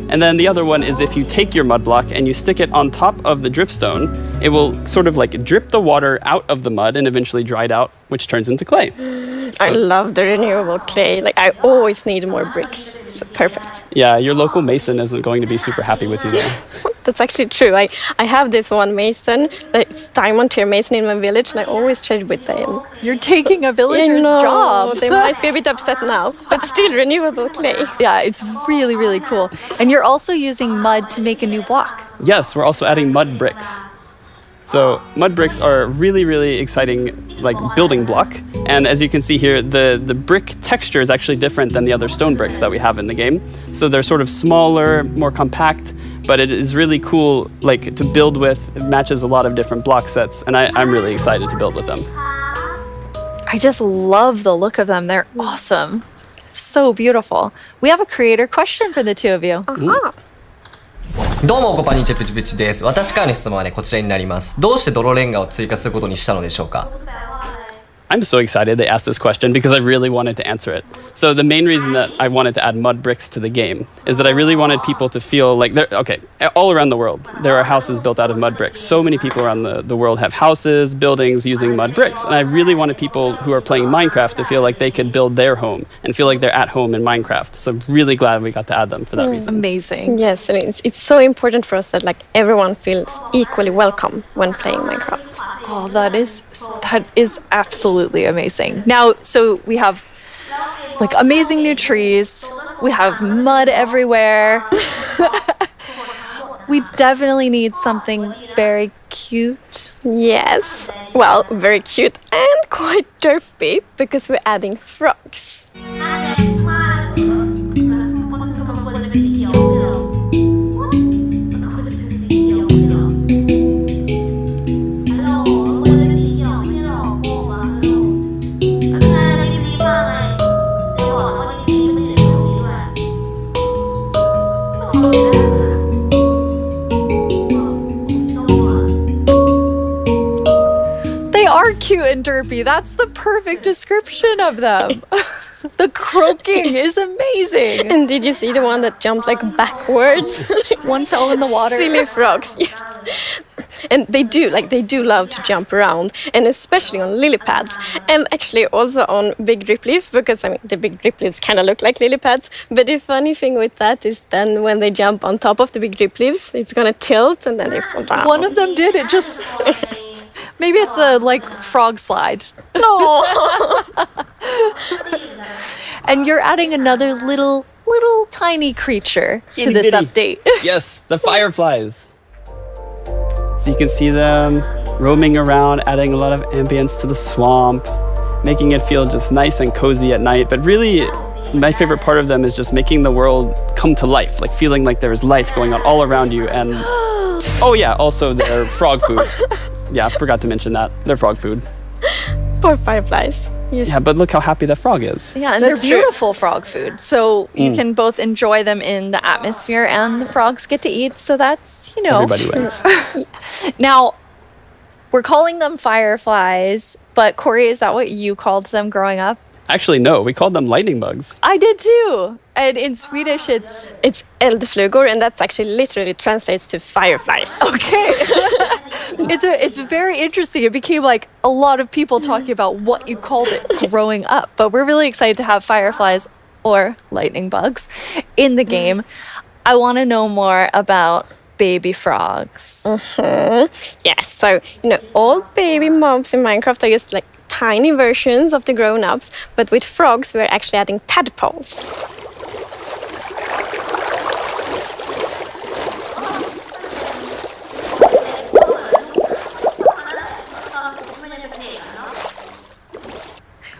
And then the other one is if you take your mud block and you stick it on top of the dripstone, it will sort of like drip the water out of the mud and eventually dry it out, which turns into clay. I love the renewable clay. Like I always need more bricks. So perfect. Yeah, your local mason isn't going to be super happy with you though. That's actually true. I have this one mason, it's diamond tier mason in my village, and I always trade with them. You're taking a villager's job. They might be a bit upset now, but still renewable clay. Yeah, it's really, really cool. And you're also using mud to make a new block. Yes, we're also adding mud bricks. So mud bricks are a really, really exciting like building block. And as you can see here, the brick texture is actually different than the other stone bricks that we have in the game. So they're sort of smaller, more compact, but it is really cool like to build with. It matches a lot of different block sets, and I'm really excited to build with them. I just love the look of them. They're awesome. So beautiful. We have a creator question for the two of you. Uh-huh. どうも、おこぱにちプチプチです。私からの質問はね、こちらになります。どうして泥レンガを追加することにしたのでしょうか？ I'm so excited they asked this question because I really wanted to answer it. So the main reason that I wanted to add mud bricks to the game is that I really wanted people to feel like all around the world, there are houses built out of mud bricks. So many people around the world have houses, buildings using mud bricks. And I really wanted people who are playing Minecraft to feel like they could build their home and feel like they're at home in Minecraft. So I'm really glad we got to add them for that reason. Amazing. Yes, and it's so important for us that like everyone feels equally welcome when playing Minecraft. Oh, that is absolutely amazing. Now, so we have like amazing new trees. We have mud everywhere. We definitely need something very cute. Yes. Well, very cute and quite derpy because we're adding frogs. Cute and derpy. That's the perfect description of them. The croaking is amazing. And did you see the one that jumped like backwards? One fell in the water. Silly frogs. Yes. And they do love to jump around, and especially on lily pads, and actually also on big drip leaf, because I mean the big drip leaves kind of look like lily pads. But the funny thing with that is then when they jump on top of the big drip leaves, it's gonna tilt and then they fall down. One of them did it just. Maybe it's a frog slide. And you're adding another little tiny creature to this update. Yes, the fireflies. So you can see them roaming around, adding a lot of ambience to the swamp, making it feel just nice and cozy at night. But really, my favorite part of them is just making the world come to life, like feeling like there is life going on all around you. And oh yeah, also their frog food. Yeah, forgot to mention that. They're frog food. Poor fireflies. Yes. Yeah, but look how happy the frog is. Yeah, and they're beautiful frog food. So you can both enjoy them in the atmosphere and the frogs get to eat. So that's, Everybody wins. Now, we're calling them fireflies, but Corey, is that what you called them growing up? Actually, no, we called them lightning bugs. I did too. And in Swedish, it's eldflugor, and that's actually literally translates to fireflies. Okay. It's very interesting. It became like a lot of people talking about what you called it growing up. But we're really excited to have fireflies or lightning bugs in the game. I want to know more about baby frogs. Yes, so all baby mobs in Minecraft are just tiny versions of the grown-ups, but with frogs we're actually adding tadpoles.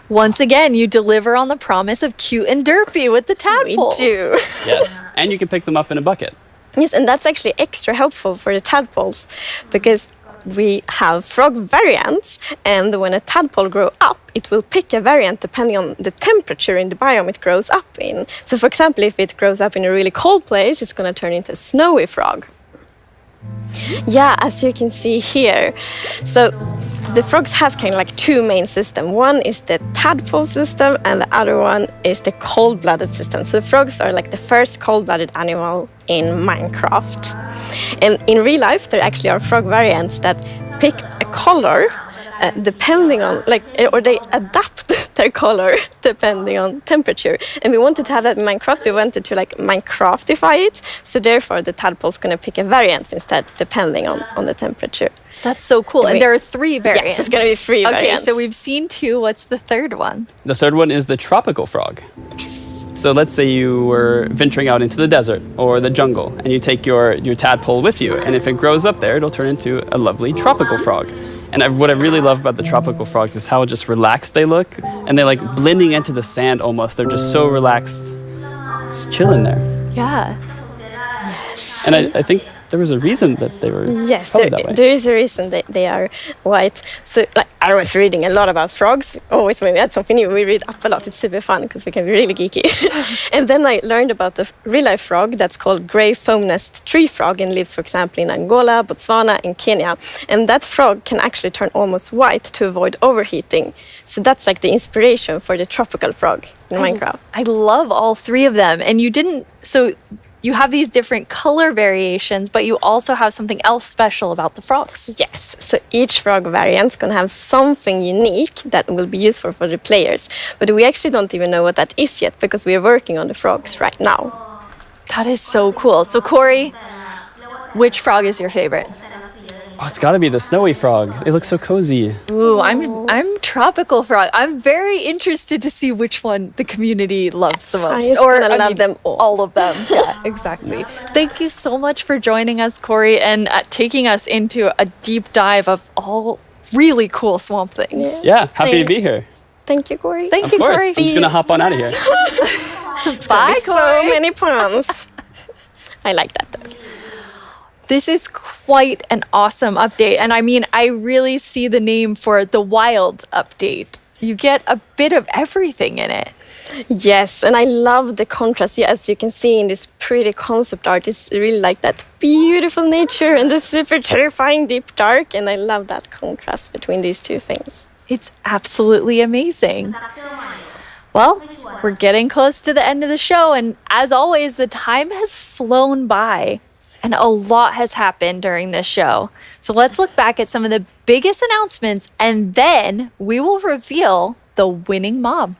Once again, you deliver on the promise of cute and derpy with the tadpoles. We do. Yes, and you can pick them up in a bucket. Yes, and that's actually extra helpful for the tadpoles, because we have frog variants, and when a tadpole grows up, it will pick a variant depending on the temperature in the biome it grows up in. So for example, if it grows up in a really cold place, it's going to turn into a snowy frog. Yeah, as you can see here. So the frogs have kind of two main systems. One is the tadpole system, and the other one is the cold-blooded system. So the frogs are the first cold-blooded animal in Minecraft. And in real life, there actually are frog variants that pick a color depending on, or they adapt their color depending on temperature. And we wanted to have that in Minecraft. We wanted to Minecraftify it. So therefore, the tadpole's going to pick a variant instead, depending on the temperature. That's so cool. And there are 3 variants. Yes, it's going to be 3 variants. Okay, so we've seen 2. What's the third one? The third one is the tropical frog. Yes. So let's say you were venturing out into the desert or the jungle, and you take your tadpole with you, and if it grows up there, it'll turn into a lovely tropical frog. And what I really love about the tropical frogs is how just relaxed they look, and they're blending into the sand almost. They're just so relaxed, just chilling there. Yeah. Yes. And I think there was a reason that they were colored that way. There is a reason that they are white. So I was reading a lot about frogs. Always when we had something new, we read up a lot. It's super fun because we can be really geeky. And then I learned about the real-life frog that's called grey foam-nest tree frog, and lives, for example, in Angola, Botswana, and Kenya. And that frog can actually turn almost white to avoid overheating. So that's the inspiration for the tropical frog in Minecraft. I love all 3 of them. And you have these different color variations, but you also have something else special about the frogs. Yes, so each frog variant is going to have something unique that will be useful for the players. But we actually don't even know what that is yet, because we are working on the frogs right now. That is so cool. So Corey, which frog is your favorite? Oh, it's got to be the snowy frog. It looks so cozy. Ooh, I'm tropical frog. I'm very interested to see which one the community loves the most. I love them all of them. Yeah, exactly. Thank you so much for joining us, Corey, and taking us into a deep dive of all really cool swamp things. Yeah, happy to be here. Thank you, Corey. Thank you, Corey. Corey. I'm just going to hop on out of here. Bye, Corey. So many puns. I like that, though. This is quite an awesome update. And I really see the name for the wild update. You get a bit of everything in it. Yes, and I love the contrast. As you can see in this pretty concept art, it's really that beautiful nature and the super terrifying deep dark. And I love that contrast between these 2 things. It's absolutely amazing. Well, we're getting close to the end of the show. And as always, the time has flown by. And a lot has happened during this show. So let's look back at some of the biggest announcements and then we will reveal the winning mob.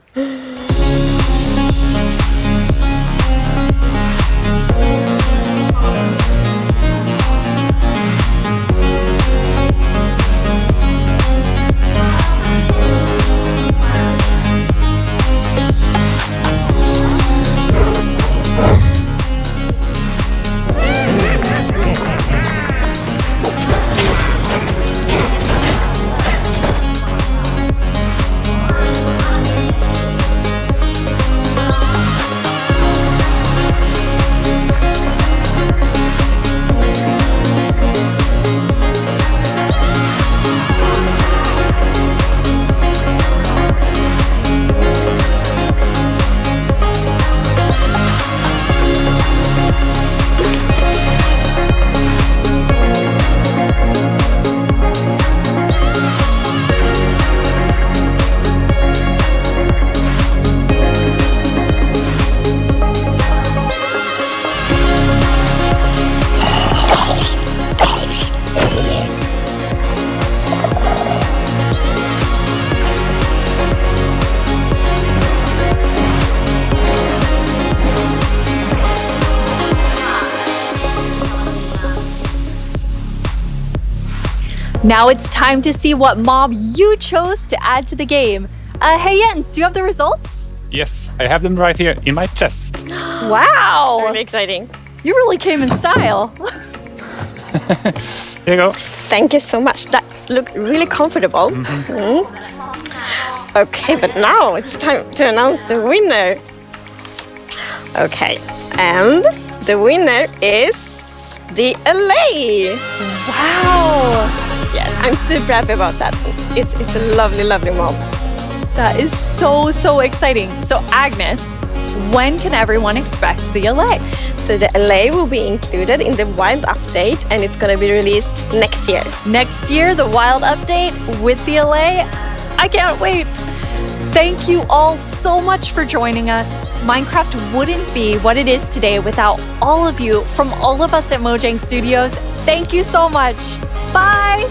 Now it's time to see what mob you chose to add to the game. Hey Jens, do you have the results? Yes, I have them right here in my chest. Wow! Really exciting. You really came in style. Here you go. Thank you so much. That looked really comfortable. Okay, but now it's time to announce the winner. Okay, and the winner is the LA. Wow! Yes, I'm super happy about that. It's a lovely, lovely mob. That is so exciting. So Agnes, when can everyone expect the LA? So the LA will be included in the Wild update and it's gonna be released next year. Next year, the Wild update with the LA? I can't wait. Thank you all so much for joining us. Minecraft wouldn't be what it is today without all of you from all of us at Mojang Studios. Thank you so much. Bye!